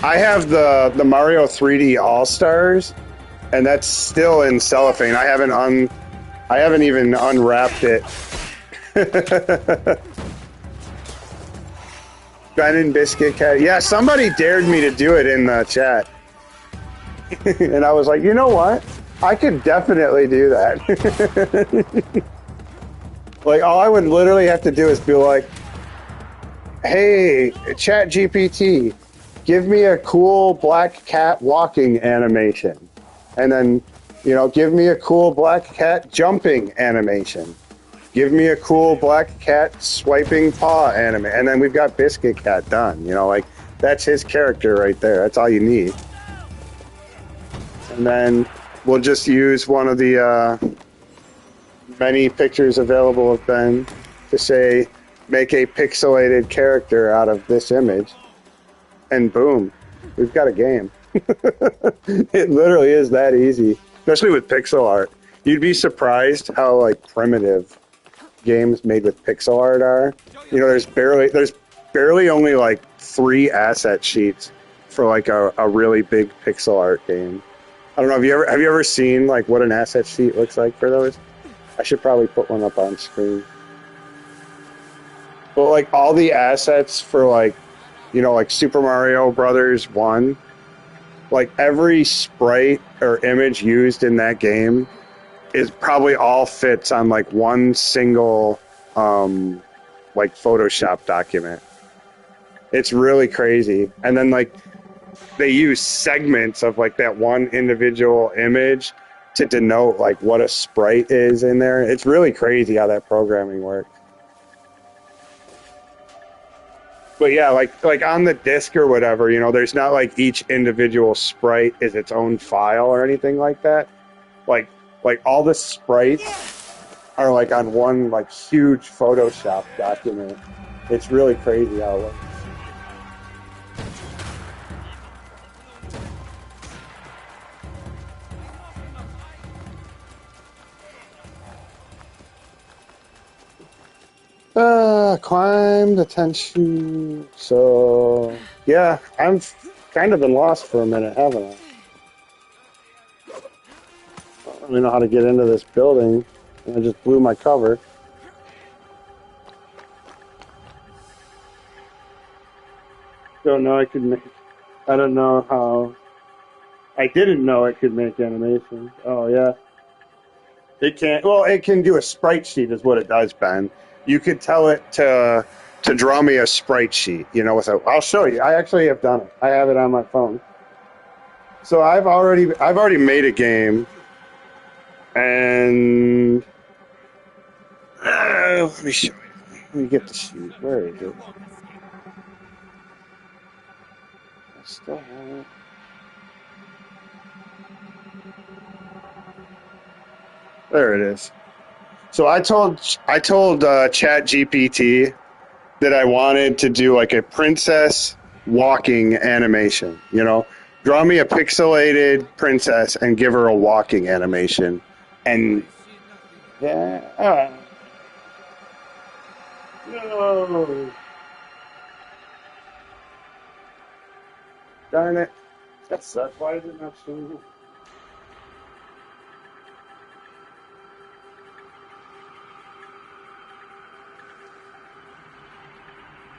I have the Mario 3D All-Stars, and that's still in cellophane. I haven't even unwrapped it. Ben and Biscuit Cat. Yeah, somebody dared me to do it in the chat. And I was like, you know what? I could definitely do that. Like, all I would literally have to do is be like, hey, ChatGPT, give me a cool black cat walking animation. And then, you know, give me a cool black cat jumping animation. Give me a cool black cat swiping paw anime. And then we've got Biscuit Cat done. You know, like, that's his character right there. That's all you need. And then we'll just use one of the many pictures available of Ben to say, make a pixelated character out of this image. And boom, we've got a game. It literally is that easy, especially with pixel art. You'd be surprised how like primitive games made with pixel art are. You know, there's barely only like 3 asset sheets for like a really big pixel art game. I don't know. Have you ever seen like what an asset sheet looks like for those? I should probably put one up on screen. But like all the assets for like, you know, like Super Mario Brothers 1, like every sprite or image used in that game is probably all fits on like one single like Photoshop document. It's really crazy. And then like they use segments of like that one individual image to denote like what a sprite is in there. It's really crazy how that programming works. But yeah, like on the disc or whatever, you know, there's not like each individual sprite is its own file or anything like that. Like all the sprites are like on one like huge Photoshop document. It's really crazy how it looks. Climb the tension. So yeah, I've kind of been lost for a minute, haven't I? I don't really know how to get into this building. I just blew my cover. Don't know I could make. I don't know how. I didn't know it could make animation. Oh yeah. It can't. Well, it can do a sprite sheet, is what it does, Ben. You could tell it to draw me a sprite sheet. You know, I'll show you. I actually have done it. I have it on my phone. So I've already made a game, and let me show you. Let me get the sheet. Where is it? I still have it. There it is. So I told ChatGPT that I wanted to do like a princess walking animation. You know, draw me a pixelated princess and give her a walking animation. And yeah, no, darn it, that sucks. Why is it not showing up?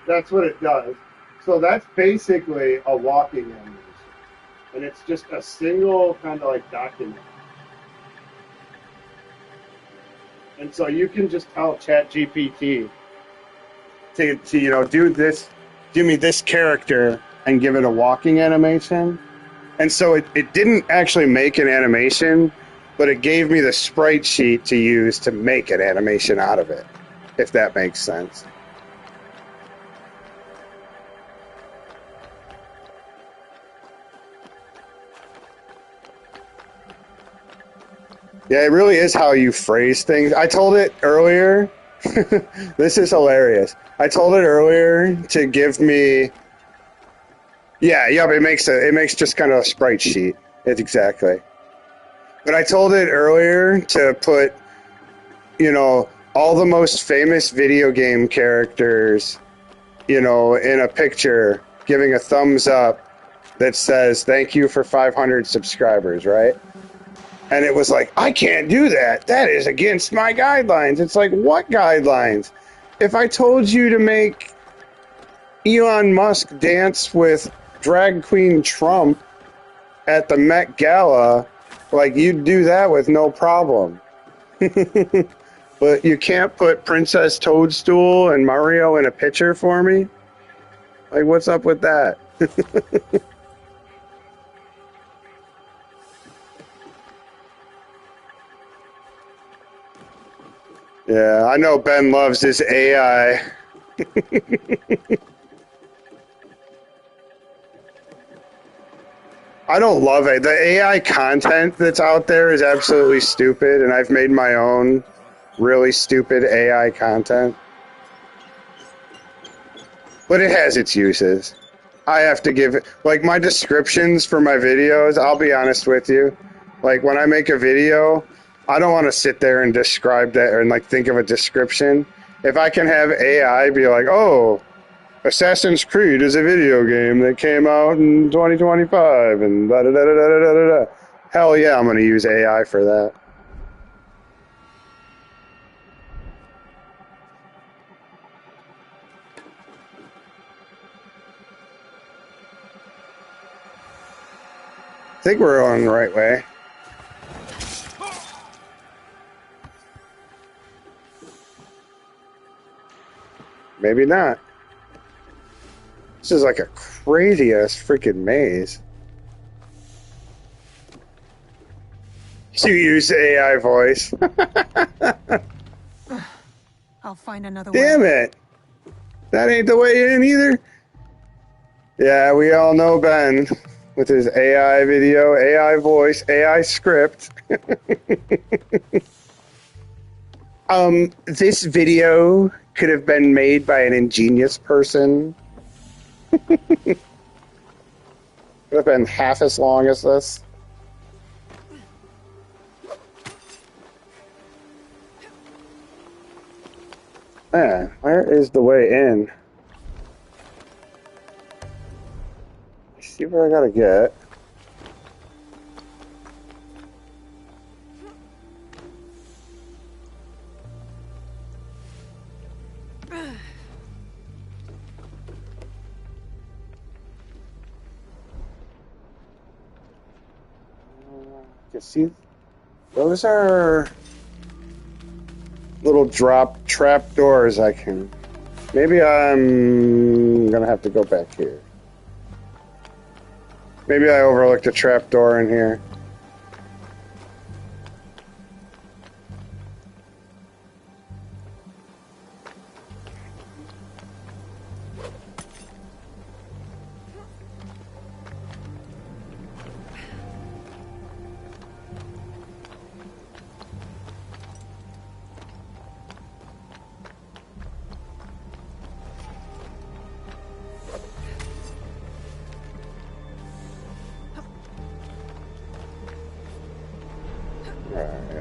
That's what it does. So that's basically a walking animation. And it's just a single kind of like document. And so you can just tell ChatGPT to you know, do this, give me this character and give it a walking animation. And so it didn't actually make an animation, but it gave me the sprite sheet to use to make an animation out of it, if that makes sense. Yeah, it really is how you phrase things. I told it earlier, this is hilarious. I told it earlier to give me, but it makes just kind of a sprite sheet. It's exactly. But I told it earlier to put, you know, all the most famous video game characters, you know, in a picture, giving a thumbs up that says, "Thank you for 500 subscribers," right? And it was like, I can't do that. That is against my guidelines. It's like, what guidelines? If I told you to make Elon Musk dance with drag queen Trump at the Met Gala, like, you'd do that with no problem. But you can't put Princess Toadstool and Mario in a picture for me? Like, what's up with that? Yeah, I know Ben loves his AI. I don't love it. The AI content that's out there is absolutely stupid, and I've made my own really stupid AI content. But it has its uses. I have to give it, like, my descriptions for my videos, I'll be honest with you. Like, when I make a video, I don't want to sit there and describe that and like think of a description. If I can have AI be like, oh, Assassin's Creed is a video game that came out in 2025 and da da da da da da da. Hell yeah, I'm going to use AI for that. I think we're on the right way. Maybe not. This is like a crazy ass freaking maze. You use AI voice. I'll find another way. Damn it. That ain't the way in either. Yeah, we all know Ben with his AI video, AI voice, AI script. This video could have been made by an ingenious person. Could have been half as long as this. Man, where is the way in? See where I gotta get. You see, those are little drop trap doors. I can. Maybe I'm gonna have to go back here. Maybe I overlooked a trap door in here.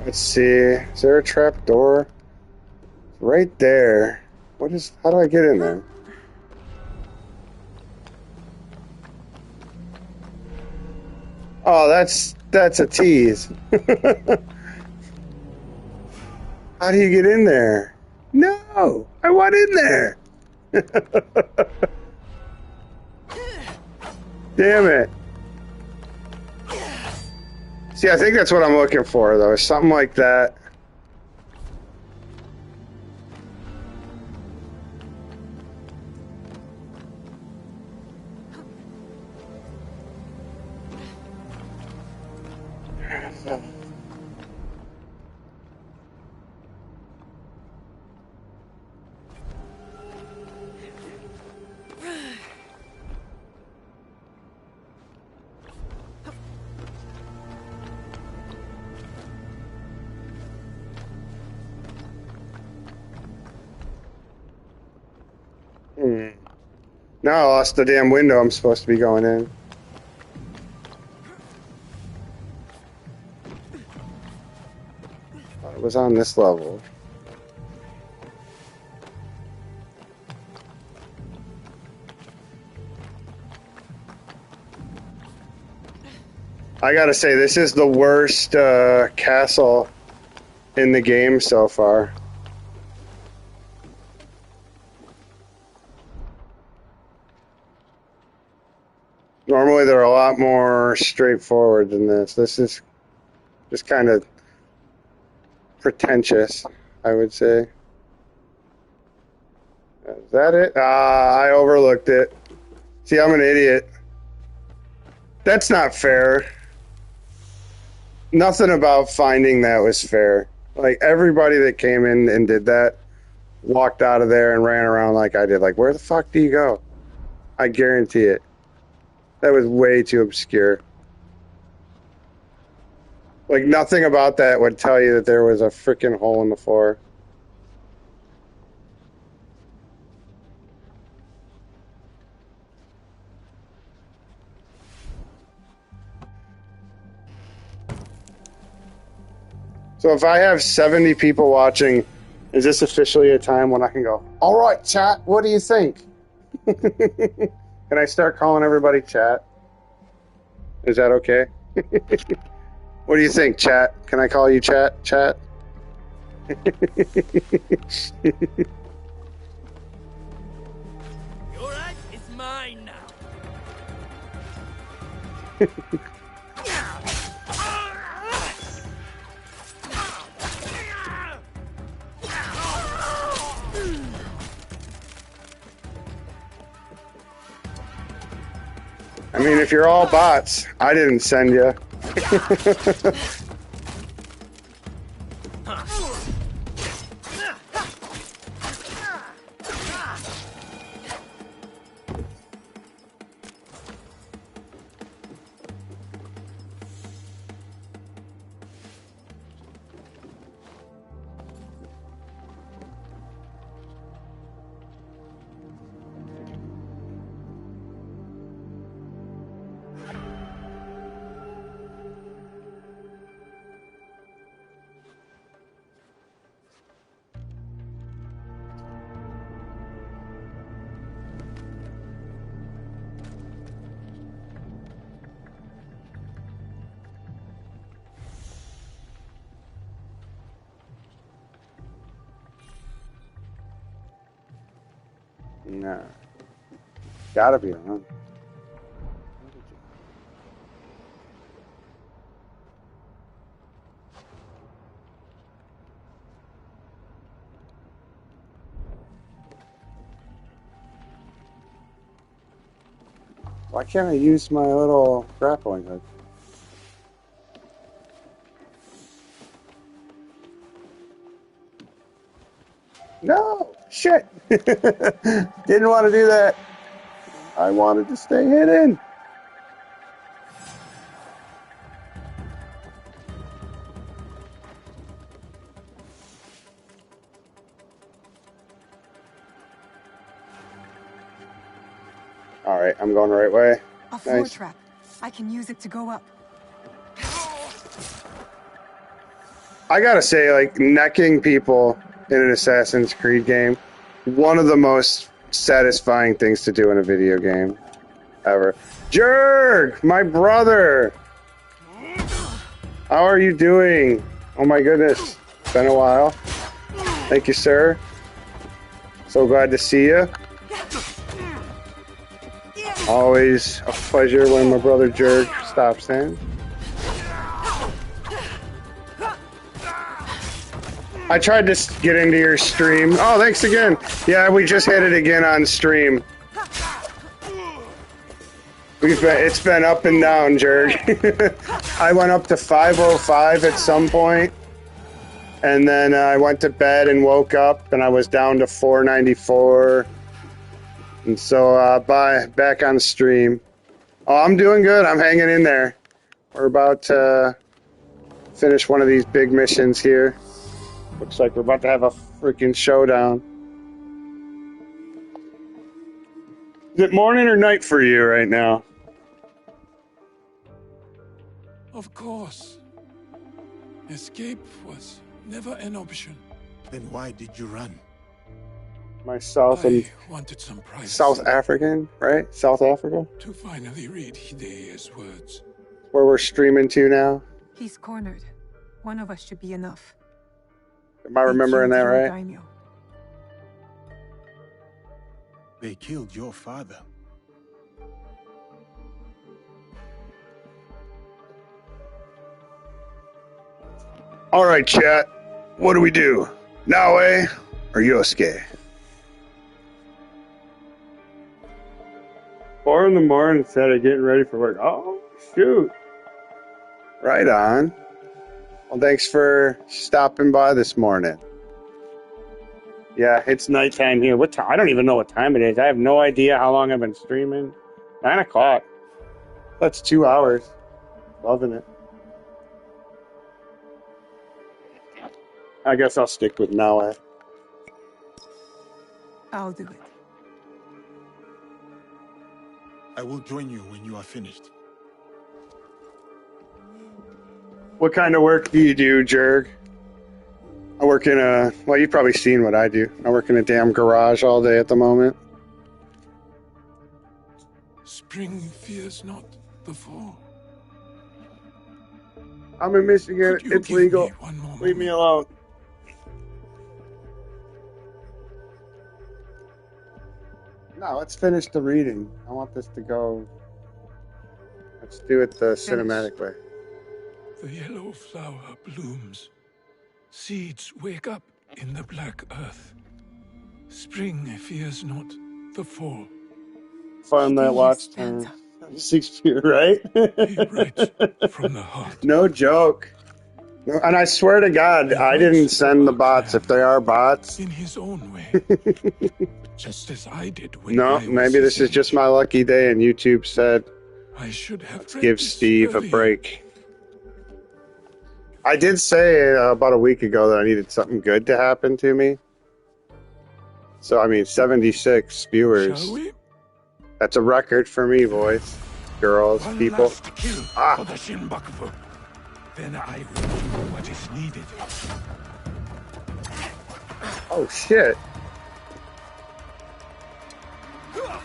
Let's see. Is there a trap door? Right there. What is? How do I get in there? Oh, that's a tease. How do you get in there? No, I want in there. Damn it. See, I think that's what I'm looking for, though. Something like that. Now I lost the damn window I'm supposed to be going in. Thought it was on this level. I gotta say, this is the worst castle in the game so far. Normally they're a lot more straightforward than this. This is just kind of pretentious, I would say. Is that it? I overlooked it. See, I'm an idiot. That's not fair. Nothing about finding that was fair. Like, everybody that came in and did that walked out of there and ran around like I did. Like, where the fuck do you go? I guarantee it. That was way too obscure. Like, nothing about that would tell you that there was a freaking hole in the floor. So if I have 70 people watching, is this officially a time when I can go, all right, chat, what do you think? Can I start calling everybody chat? Is that okay? What do you think, chat? Can I call you chat? Chat? Your right is mine now. I mean, if you're all bots, I didn't send you. Nah. Gotta be on. Why can't I use my little grappling hook? No! Shit! Didn't want to do that. I wanted to stay hidden. Alright, I'm going the right way. A floor Nice. trap. I can use it to go up. I gotta say, like, necking people in an Assassin's Creed game, one of the most satisfying things to do in a video game ever. Jurg, my brother! How are you doing? Oh my goodness, it's been a while. Thank you, sir. So glad to see you. Always a pleasure when my brother Jurg stops in. I tried to get into your stream. Oh, thanks again. Yeah, we just hit it again on stream. It's been up and down, Jurg. I went up to 505 at some point, and then I went to bed and woke up, and I was down to 494. And so, back on stream. Oh, I'm doing good. I'm hanging in there. We're about to finish one of these big missions here. Looks like we're about to have a freaking showdown. Is it morning or night for you right now? Of course. Escape was never an option. Then why did you run? Myself and I wanted some privacy. South African, right? South Africa? To finally read Hidea's words. Where we're streaming to now. He's cornered. One of us should be enough. Am I remembering that right? Daimyo. They killed your father. All right, chat. What do we do? Naoe or Yosuke? 4 in the morning instead of getting ready for work. Oh, shoot. Right on. Well, thanks for stopping by this morning. Yeah, it's nighttime here. What time? I don't even know what time it is. I have no idea how long I've been streaming. 9 o'clock. That's 2 hours. Loving it. I guess I'll stick with Naoe. I'll do it. I will join you when you are finished. What kind of work do you do, Jurg? I work in a... Well, you've probably seen what I do. I work in a damn garage all day at the moment. Spring fears not the fall. I'm in Michigan. Could you It's give legal. me one more Leave me moment? alone. No, let's finish the reading. I want this to go... Let's do it the cinematic way. The yellow flower blooms. Seeds wake up in the black earth. Spring fears not the fall. Fun that watch time. Shakespeare, right? He writes from the heart. No joke. No, and I swear to God, I didn't send the bots. If they are bots. In his own way. Just as I did when No, I was maybe this is just my lucky day and YouTube said, I should have read give this Steve a earlier. break. I did say about a week ago that I needed something good to happen to me. So, I mean, 76 viewers. Shall we? That's a record for me, boys, girls, One people. last kill for the Shinbakufu. Then I will do what is needed. Oh, shit.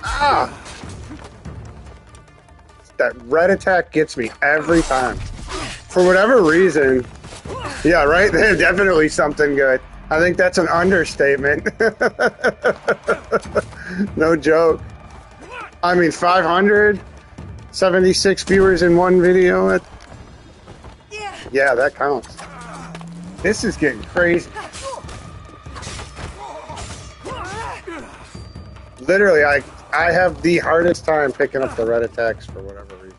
Ah! That red attack gets me every time. For whatever reason. Yeah, right? Definitely something good. I think that's an understatement. No joke. I mean, 576 viewers in one video. Yeah, that counts. This is getting crazy. Literally, I have the hardest time picking up the red attacks for whatever reason.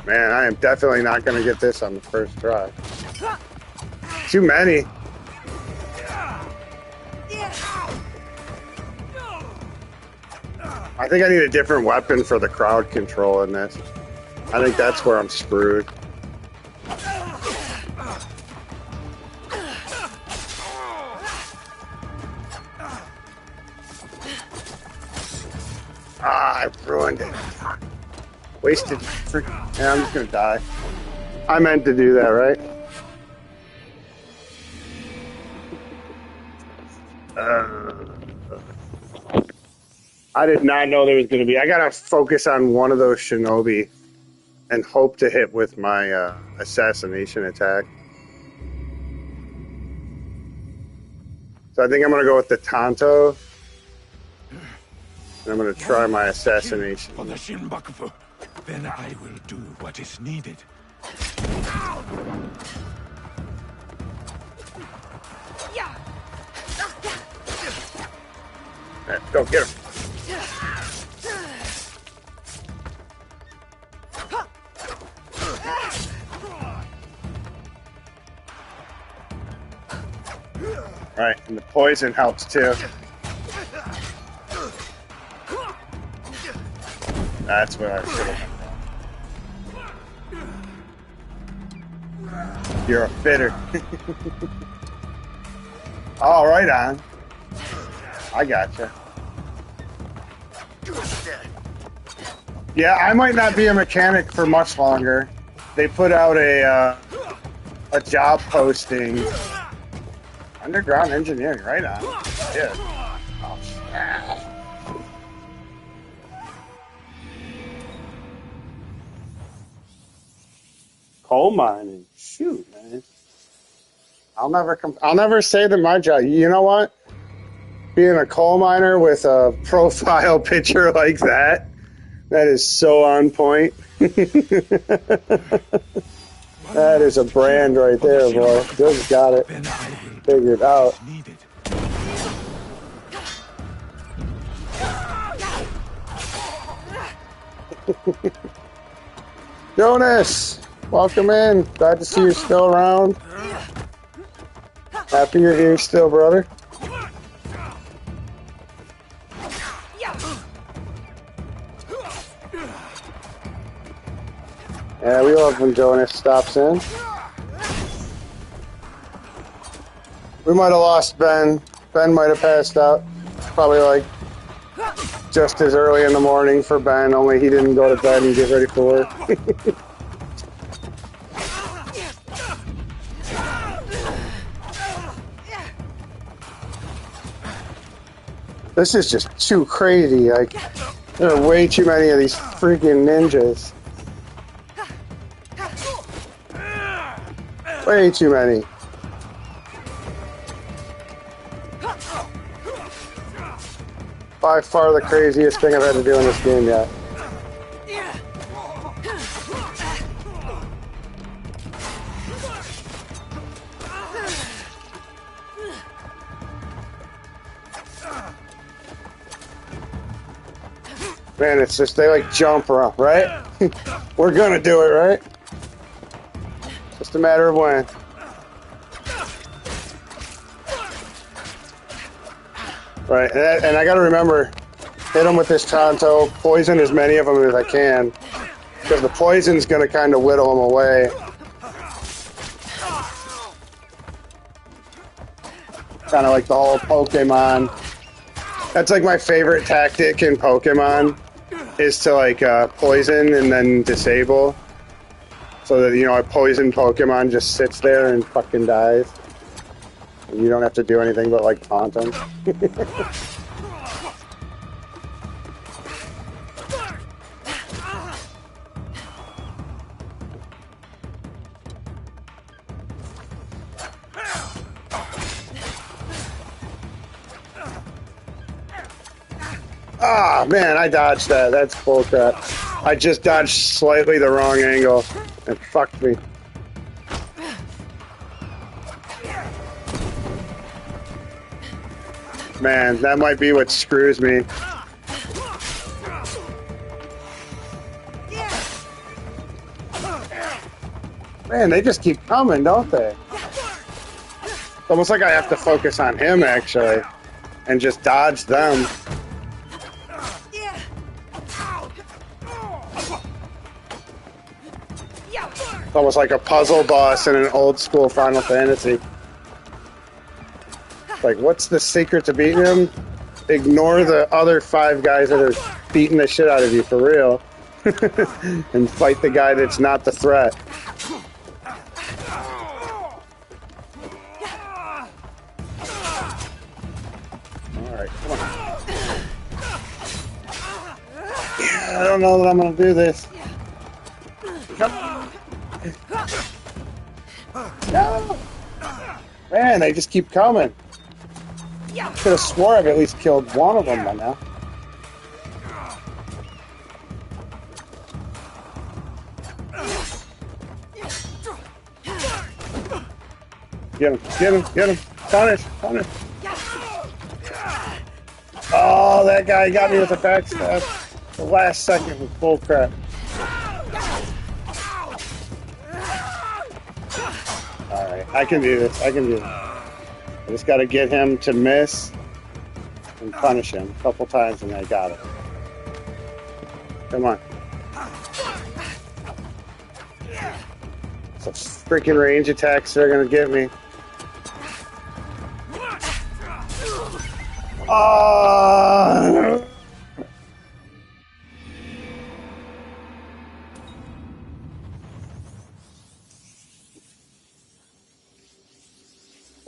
Man, I am definitely not going to get this on the first try. Too many. I think I need a different weapon for the crowd control in this. I think that's where I'm screwed. I ruined it. Wasted. Yeah, I'm just gonna die. I meant to do that, right? I did not know there was gonna be. I gotta focus on one of those shinobi and hope to hit with my assassination attack. So I think I'm gonna go with the Tanto. And I'm going to try my assassination. For the Shinbakufu, then I will do what is needed. Go get him. Alright, and the poison helps too. That's what I should have done. You're a fitter. All right, on. I gotcha. Yeah, I might not be a mechanic for much longer. They put out a job posting. Underground engineering, right on. Yeah. Oh, yeah. Coal mining. Shoot, man. I'll never say that my job. You know what? Being a coal miner with a profile picture like that is so on point. That is a brand right there, boy. Just got it figured out. Jonas! Welcome in. Glad to see you're still around. Happy you're here still, brother. Yeah, we love when Jonas stops in. We might have lost Ben. Ben might have passed out. Probably like just as early in the morning for Ben, only he didn't go to bed and get ready for work. This is just too crazy. Like, there are way too many of these freaking ninjas. Way too many. By far the craziest thing I've had to do in this game yet. Man, it's just, they like jump around, right? We're gonna do it, right? Just a matter of when. Right, and I gotta remember, hit them with this Tanto, poison as many of them as I can, because the poison's gonna kind of whittle them away. Kind of like the whole Pokemon. That's like my favorite tactic in Pokemon, is to like poison and then disable. So that, you know, a poisoned Pokemon just sits there and fucking dies. And you don't have to do anything but like taunt them. Ah, man, I dodged that. That's bullcrap. I just dodged slightly the wrong angle. It fucked me. Man, that might be what screws me. Man, they just keep coming, don't they? It's almost like I have to focus on him, actually, and just dodge them. It's almost like a puzzle boss in an old school Final Fantasy. Like, what's the secret to beating him? Ignore the other 5 guys that are beating the shit out of you for real. And fight the guy that's not the threat. Alright, come on. Yeah, I don't know that I'm gonna do this. No! Man, they just keep coming. Could have swore I've at least killed one of them by now. Get him, get him, get him. Punish, punish. Oh, that guy got me with a backstab. The last second was bullcrap. Alright, I can do this. I can do this. I just got to get him to miss and punish him a couple times, and I got it. Come on. Some freaking range attacks that are going to get me.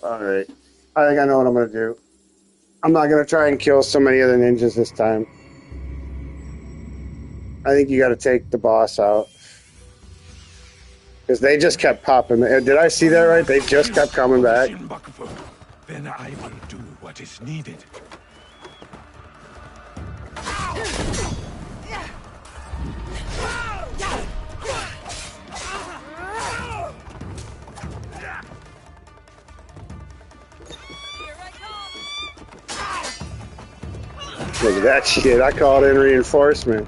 Alright. I think I know what I'm going to do. I'm not going to try and kill so many other ninjas this time. I think you got to take the boss out. Because they just kept popping. Did I see that right? They just kept coming back. Then I will do what is needed. Look at that shit. I called in reinforcement.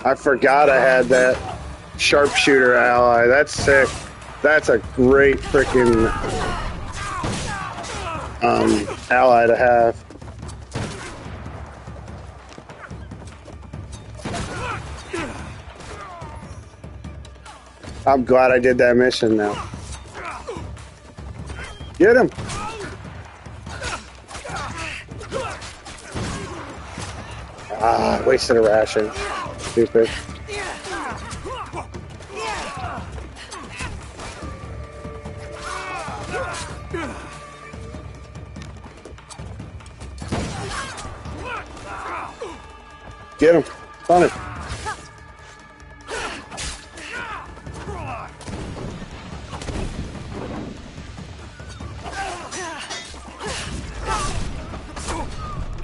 I forgot I had that sharpshooter ally. That's sick. That's a great freaking ally to have. I'm glad I did that mission now. Get him! Ah, wasted a ration. Stupid. Get him. Punish.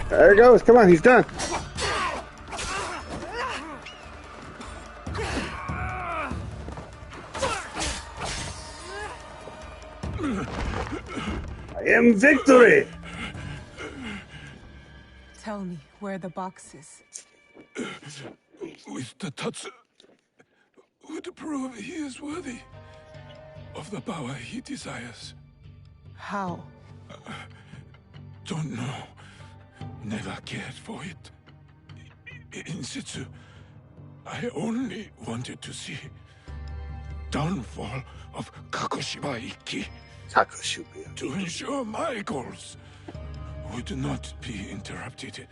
There he goes. Come on, he's done. I am victory. Tell me where the box is. With the Tatsu would prove he is worthy of the power he desires. How? Don't know. Never cared for it. In Sitsu, I only wanted to see downfall of Kakushiba Ikki. Kakushiba. To ensure my goals would not be interrupted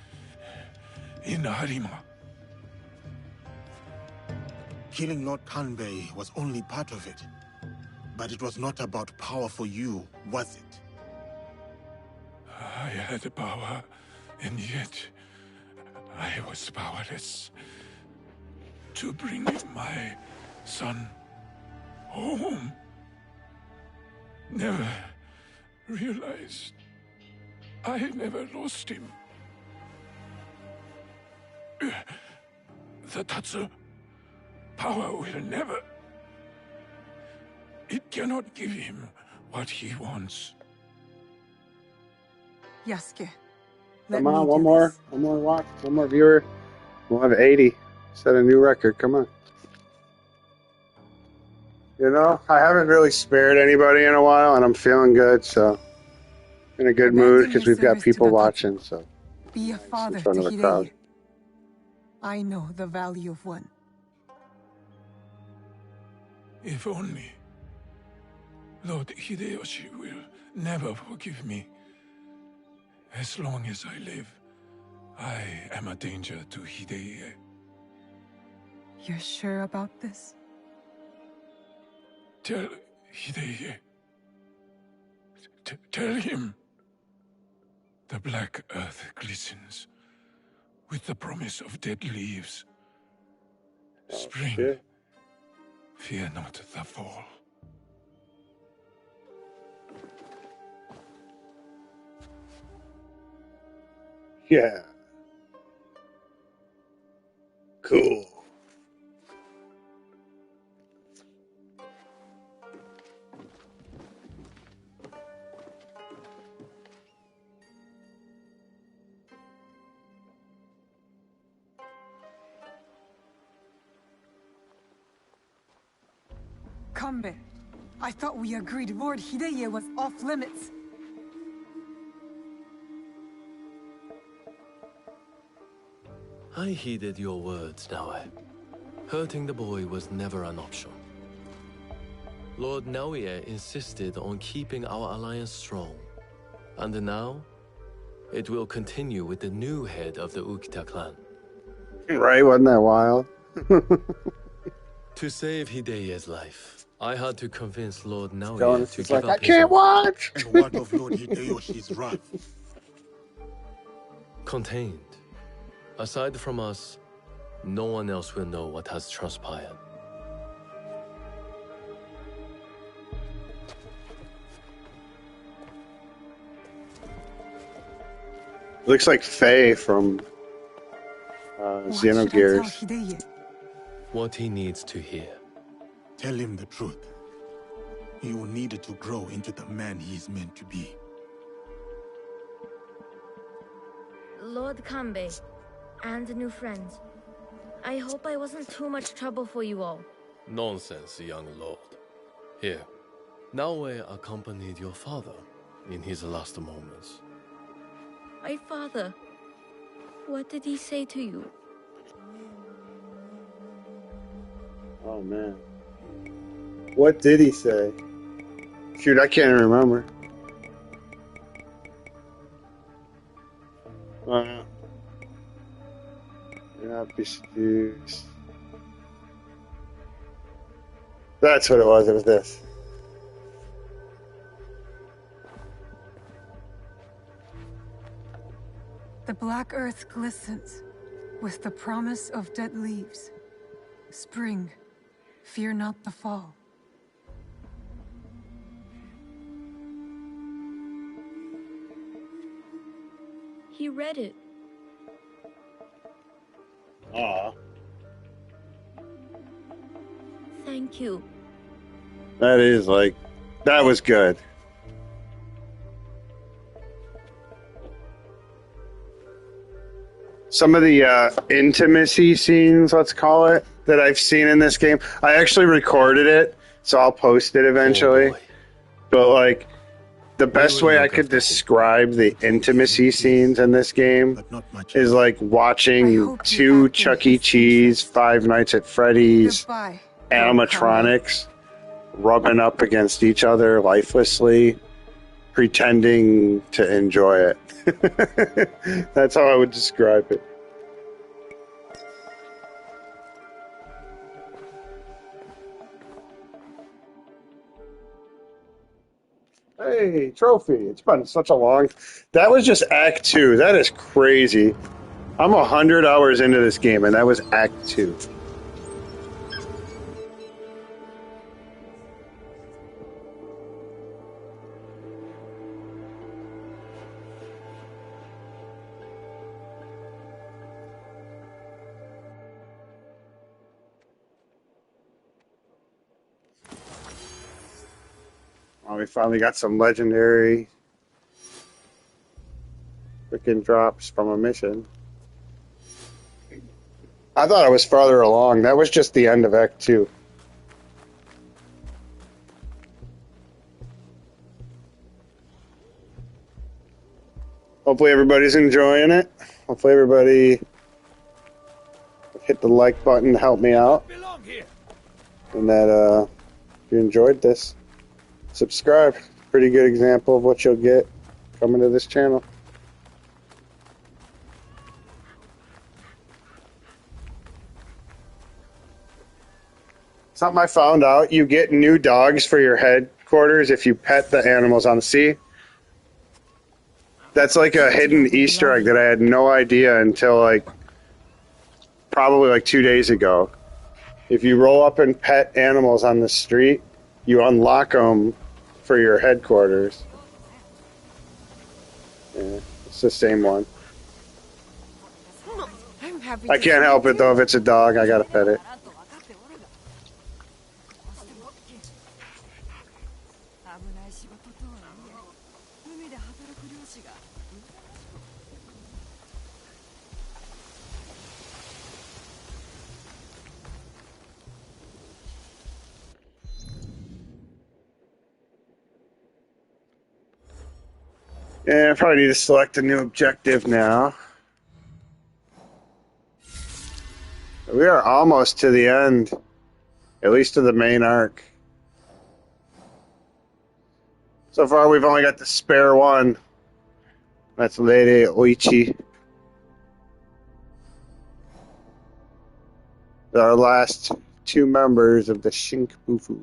in Harima. Killing Lord Kanbei was only part of it. But it was not about power for you, was it? I had power, and yet I was powerless to bring my son home. Never realized I never lost him. The Tatsu power will never... It cannot give him what he wants. Yasuke, Come on, one more watch, one more viewer. We'll have 80. Set a new record. Come on. You know, I haven't really spared anybody in a while, and I'm feeling good, so in a good mood because we've got people watching. So be a father in front to of the crowd. Hideye. I know the value of one. If only Lord Hideyoshi will never forgive me. As long as I live, I am a danger to Hideye. You're sure about this? Tell Hideye. Tell him. The black earth glistens with the promise of dead leaves. Spring. Shit. Fear not the fall. Yeah. Cool. Kanbei, I thought we agreed Lord Hideye was off limits. I heeded your words, Naoe. Hurting the boy was never an option. Lord Naoe insisted on keeping our alliance strong. And now, it will continue with the new head of the Ukita clan. Right, wasn't that wild? To save Hideye's life, I had to convince Lord Naoe Jonas to is give like, up I can't watch! And what of Lord Hideyoshi's wrath? Contained. Aside from us, no one else will know what has transpired. Looks like Faye from What should I tell Xenogears. Hideye? What he needs to hear. Tell him the truth. He will need to grow into the man he is meant to be. Lord Kanbei, and new friends. I hope I wasn't too much trouble for you all. Nonsense, young lord. Here, Naoe accompanied your father in his last moments. My father, what did he say to you? Oh, man. What did he say? Shoot, I can't even remember. You're not be seduced. That's what it was. It was this. The black earth glistens with the promise of dead leaves. Spring, fear not the fall. He read it. Aw. Thank you. That is like, that was good. Some of the intimacy scenes, let's call it, that I've seen in this game, I actually recorded it, so I'll post it eventually. Oh boy. But like, the best way I could describe the intimacy scenes in this game But not much. is like I watching hope you two acted Chuck E. with Cheese, distinction. Five Nights at Freddy's Goodbye, Lord Kanbei. animatronics rubbing up against each other lifelessly, pretending to enjoy it. That's how I would describe it. Hey, trophy. It's been such a long... That was just Act 2. That is crazy. I'm 100 hours into this game, and that was Act 2. Oh, we finally got some legendary freaking drops from a mission. I thought I was farther along. That was just the end of Act 2. Hopefully everybody's enjoying it. Hopefully everybody hit the like button to help me out. And that if you enjoyed this, subscribe. Pretty good example of what you'll get coming to this channel. Something I found out, you get new dogs for your headquarters if you pet the animals on the sea. That's like a hidden Easter egg that I had no idea until like probably like 2 days ago. If you roll up and pet animals on the street, you unlock them for your headquarters. Yeah, it's the same one. I can't help it though, if it's a dog, I gotta pet it. Yeah, I probably need to select a new objective now. We are almost to the end, at least to the main arc. So far, we've only got the spare one. That's Lady Oichi. Our last two members of the Shinkabufu.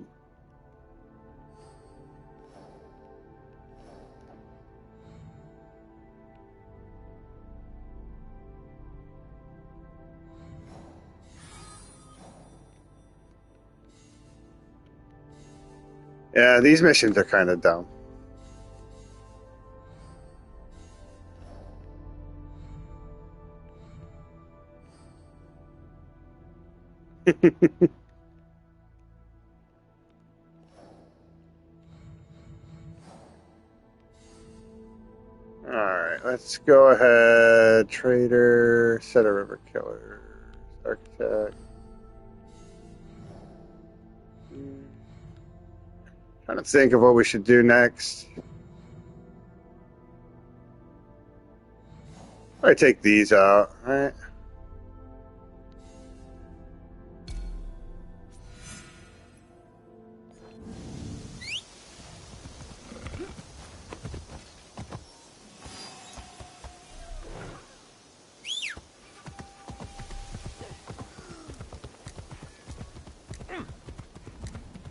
Yeah, these missions are kind of dumb. Alright, let's go ahead. Trader, set a river killer, architect. Trying to think of what we should do next. I take these out, right?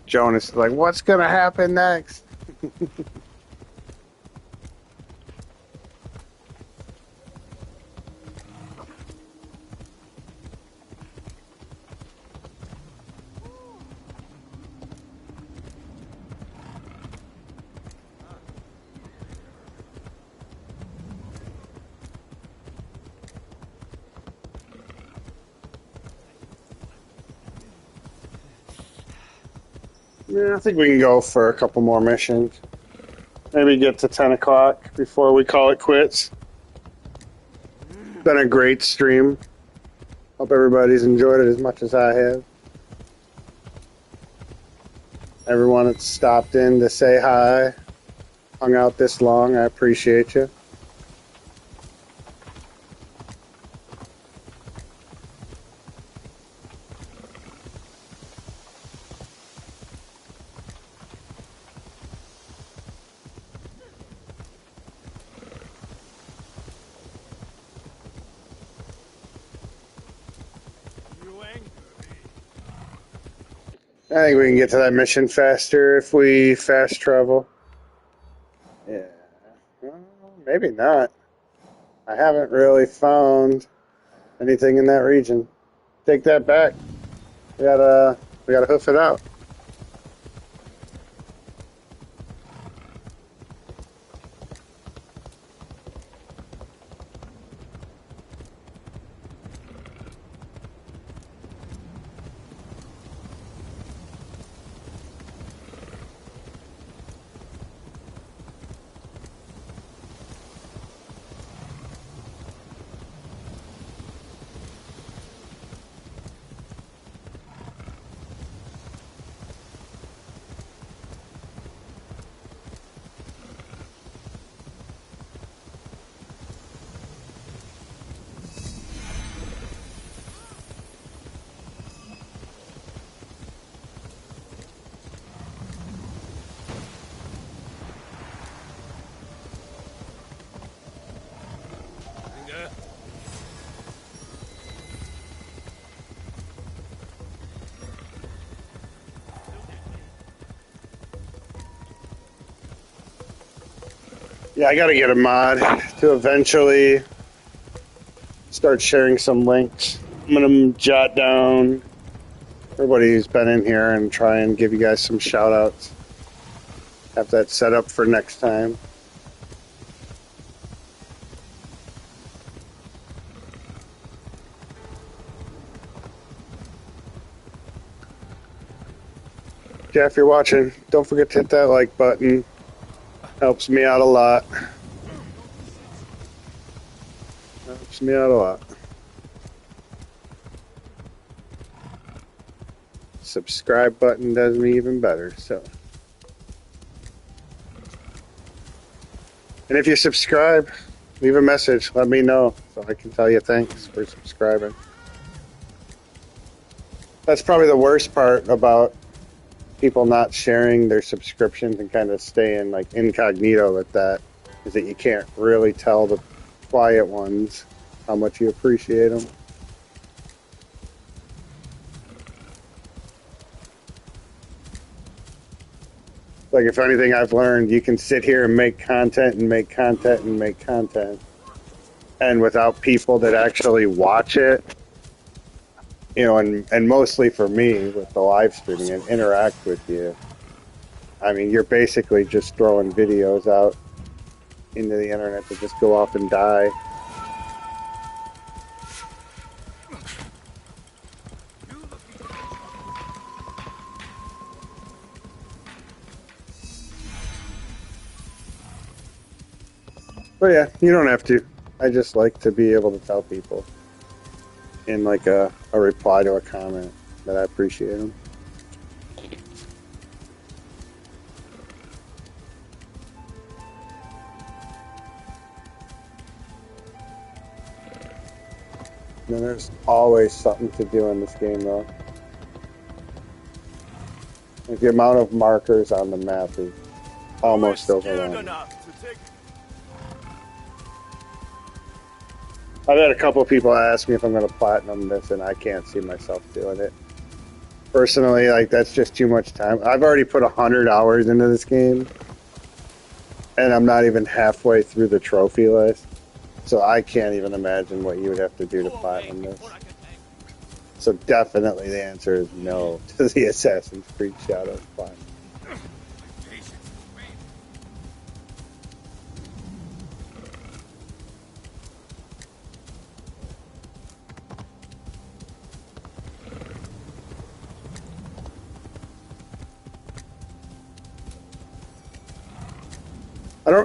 Jonas is like, what's gonna happen next? Yeah, I think we can go for a couple more missions. Maybe get to 10 o'clock before we call it quits. Been a great stream. Hope everybody's enjoyed it as much as I have. Everyone that's stopped in to say hi, hung out this long, I appreciate you. I think we can get to that mission faster if we fast travel. Yeah. Well, maybe not. I haven't really found anything in that region. Take that back. We gotta hoof it out. Yeah, I gotta get a mod to eventually start sharing some links. I'm gonna jot down everybody who's been in here and try and give you guys some shout outs. Have that set up for next time. Yeah, if you're watching, don't forget to hit that like button. Helps me out a lot. Helps me out a lot. Subscribe button does me even better, so. And if you subscribe, leave a message. Let me know so I can tell you thanks for subscribing. That's probably the worst part about people not sharing their subscriptions and kind of staying like incognito with that, is that you can't really tell the quiet ones how much you appreciate them. Like, if anything I've learned, you can sit here and make content and make content and make content, and without people that actually watch it, you know, and mostly for me with the live streaming and interact with you, I mean, you're basically just throwing videos out into the internet to just go off and die. But yeah, you don't have to. I just like to be able to tell people in like a reply to a comment that I appreciate them. And there's always something to do in this game, though. Like, the amount of markers on the map is almost overwhelming. I've had a couple of people ask me if I'm going to platinum this, and I can't see myself doing it. Personally, like, that's just too much time. I've already put 100 hours into this game, and I'm not even halfway through the trophy list. So I can't even imagine what you would have to do to platinum this. So definitely the answer is no to the Assassin's Creed Shadows platinum.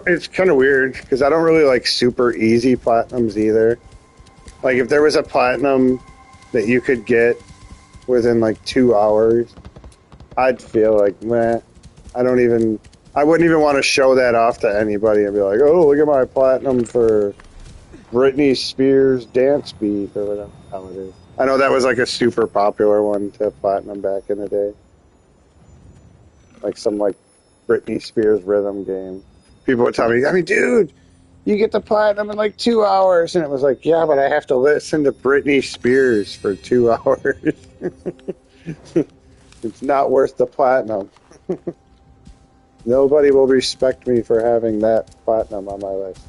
It's kind of weird because I don't really like super easy platinums either. Like, if there was a platinum that you could get within like 2 hours, I'd feel like, meh. I wouldn't even want to show that off to anybody and be like, oh, look at my platinum for Britney Spears Dance Beat or whatever the hell it is. I know that was like a super popular one to platinum back in the day. Like some like Britney Spears rhythm game. People would tell me, I mean, dude, you get the platinum in like 2 hours. And it was like, yeah, but I have to listen to Britney Spears for 2 hours. It's not worth the platinum. Nobody will respect me for having that platinum on my list.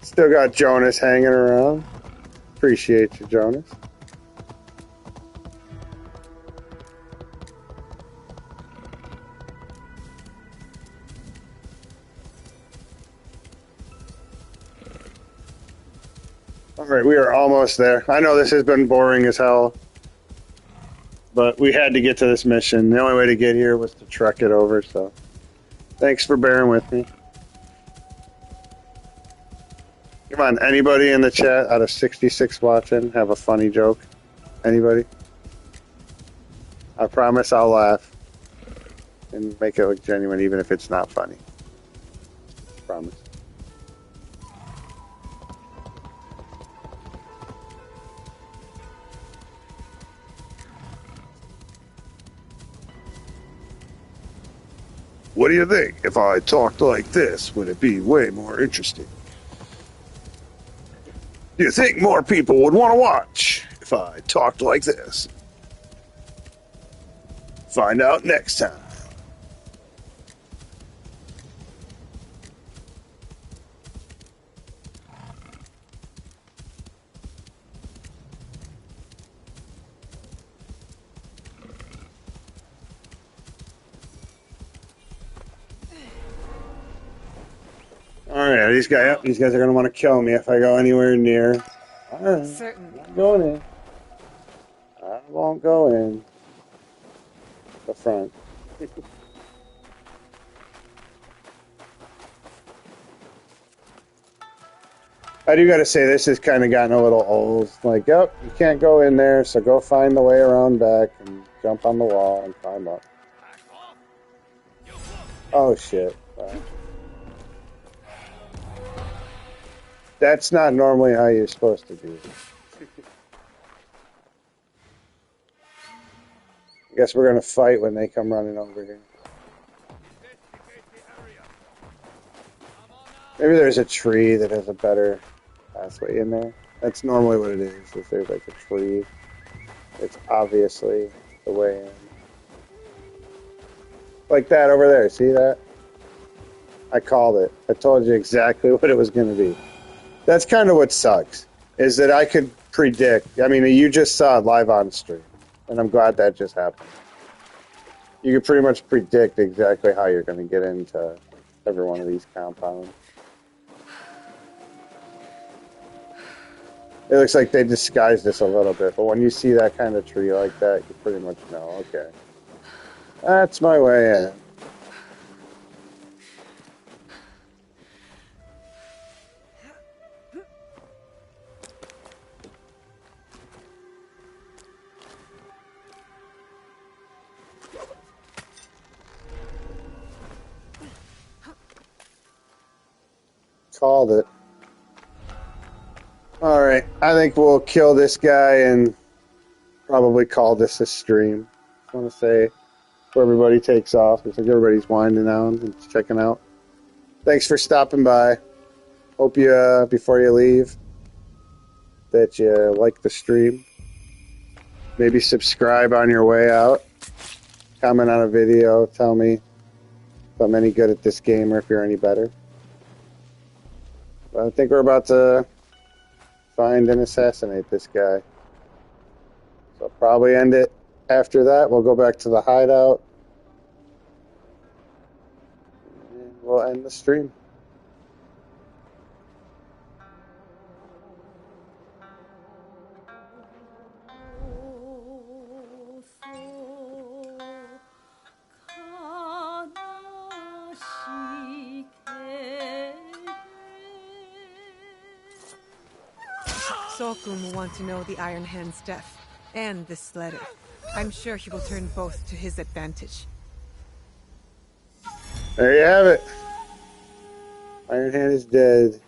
Still got Jonas hanging around. Appreciate you, Jonas. Alright, we are almost there. I know this has been boring as hell, but we had to get to this mission. The only way to get here was to truck it over, so thanks for bearing with me. Come on, anybody in the chat out of 66 watching have a funny joke? Anybody? I promise I'll laugh and make it look genuine even if it's not funny. Promise. What do you think? If I talked like this, would it be way more interesting? Do you think more people would want to watch if I talked like this? Find out next time. Alright, these guys are going to want to kill me if I go anywhere near. Alright, Certainly. I'm going in. I won't go in. The front. I do gotta say, this has kind of gotten a little old. Like, yep, you can't go in there, so go find the way around back and jump on the wall and climb up. Oh, shit. That's not normally how you're supposed to do it. I guess we're gonna fight when they come running over here. Maybe there's a tree that has a better pathway in there. That's normally what it is there's like a tree. It's obviously the way in. Like that over there, see that? I called it. I told you exactly what it was gonna be. That's kind of what sucks, is that I could predict. I mean, you just saw it live on stream, and I'm glad that just happened. You could pretty much predict exactly how you're going to get into every one of these compounds. It looks like they disguised this a little bit, but when you see that kind of tree like that, you pretty much know, okay, that's my way in. Called it. Alright, I think we'll kill this guy and probably call this a stream. I want to say before everybody takes off. Looks like everybody's winding down and checking out. Thanks for stopping by. Hope you, before you leave, that you like the stream. Maybe subscribe on your way out. Comment on a video. Tell me if I'm any good at this game or if you're any better. I think we're about to find and assassinate this guy. So I'll probably end it after that. We'll go back to the hideout. And we'll end the stream. Sorkun will want to know the Iron Hand's death, and this letter. I'm sure he will turn both to his advantage. There you have it. Iron Hand is dead.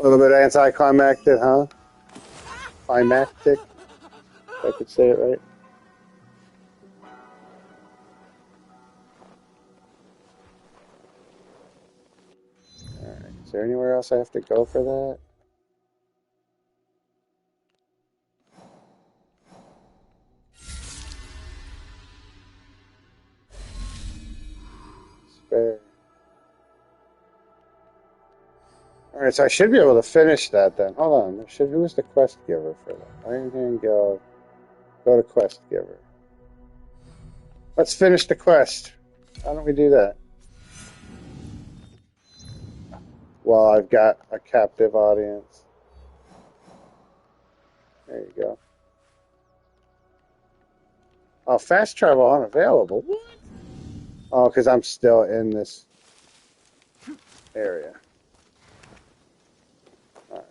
A little bit anticlimactic, huh? Climactic, if I could say it right. Is there anywhere else I have to go for that? Spare. Alright, so I should be able to finish that then. Hold on. Who was the quest giver for that? Iron Hand Guild. Go to quest giver. Let's finish the quest. Why don't we do that? while I've got a captive audience. There you go. Oh, fast travel unavailable. What? Oh, because I'm still in this area. All right.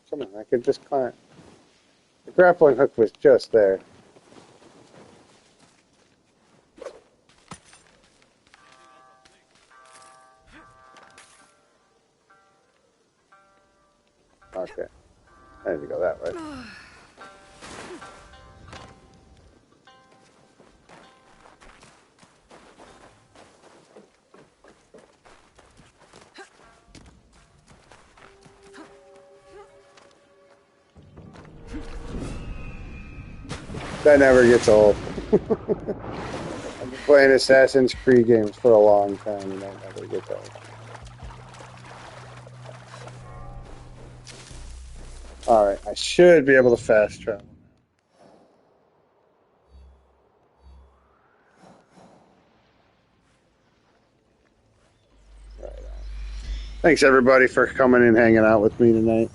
Come on, I could just climb. The grappling hook was just there. Okay. I need to go that way. That never gets old. I've been playing Assassin's Creed games for a long time, and that never gets old. Alright, I should be able to fast travel. Right on. Thanks, everybody, for coming and hanging out with me tonight.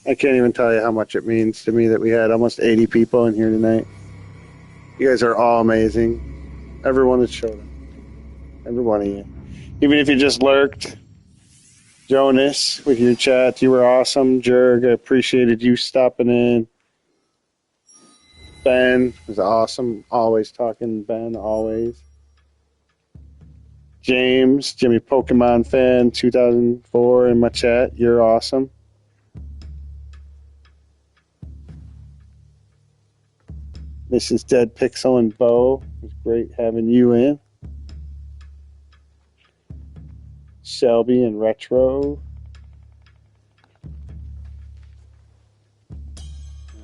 I can't even tell you how much it means to me that we had almost 80 people in here tonight. You guys are all amazing. Everyone that showed up. Every one of you. Even if you just lurked. Jonas, with your chat, you were awesome. Jurg, I appreciated you stopping in. Ben was awesome. Always talking, Ben, always. James, Jimmy Pokemon fan, 2004 in my chat. You're awesome. Mrs. Dead Pixel and Bo, it was great having you in. Shelby and Retro.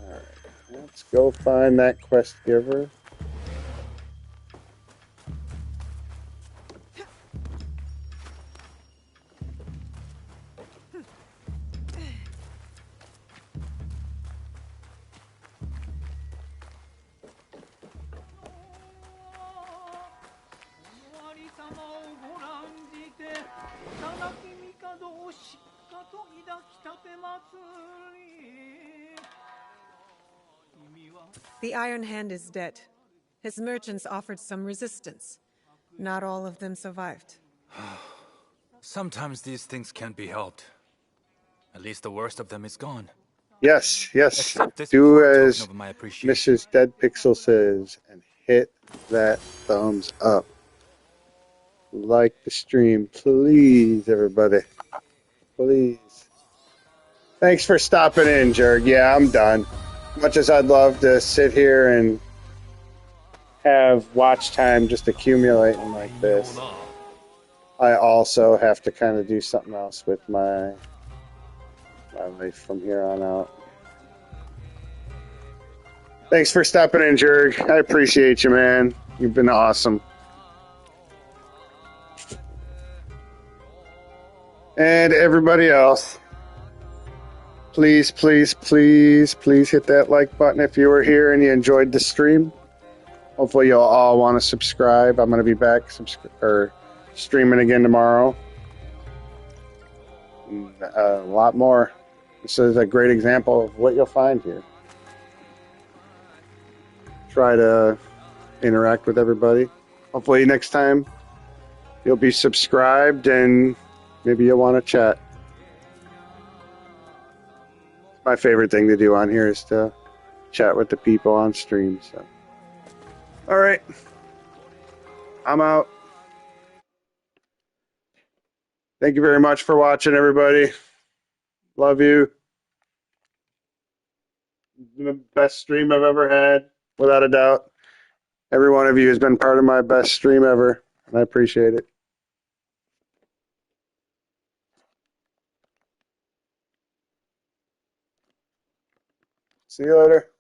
Alright, let's go find that quest giver. The Iron Hand is dead. His merchants offered some resistance. Not all of them survived. Sometimes these things can't be helped. At least the worst of them is gone. Yes, yes. Accept this Do for a as token of my appreciation. Mrs. Dead Pixel says and hit that thumbs up. Like the stream, please, everybody. Please. Thanks for stopping in, Jurg. Yeah, I'm done. Much as I'd love to sit here and have watch time just accumulating like this, I also have to kind of do something else with my life from here on out. Thanks for stopping in, Jurg. I appreciate you, man. You've been awesome. And everybody else, please, please, please, please hit that like button if you were here and you enjoyed the stream. Hopefully you'll all want to subscribe. I'm going to be back streaming again tomorrow. A lot more. This is a great example of what you'll find here. Try to interact with everybody. Hopefully next time you'll be subscribed and maybe you'll want to chat. My favorite thing to do on here is to chat with the people on stream. So, all right, I'm out. Thank you very much for watching, everybody. Love you. The best stream I've ever had, without a doubt. Every one of you has been part of my best stream ever, and I appreciate it. See you later.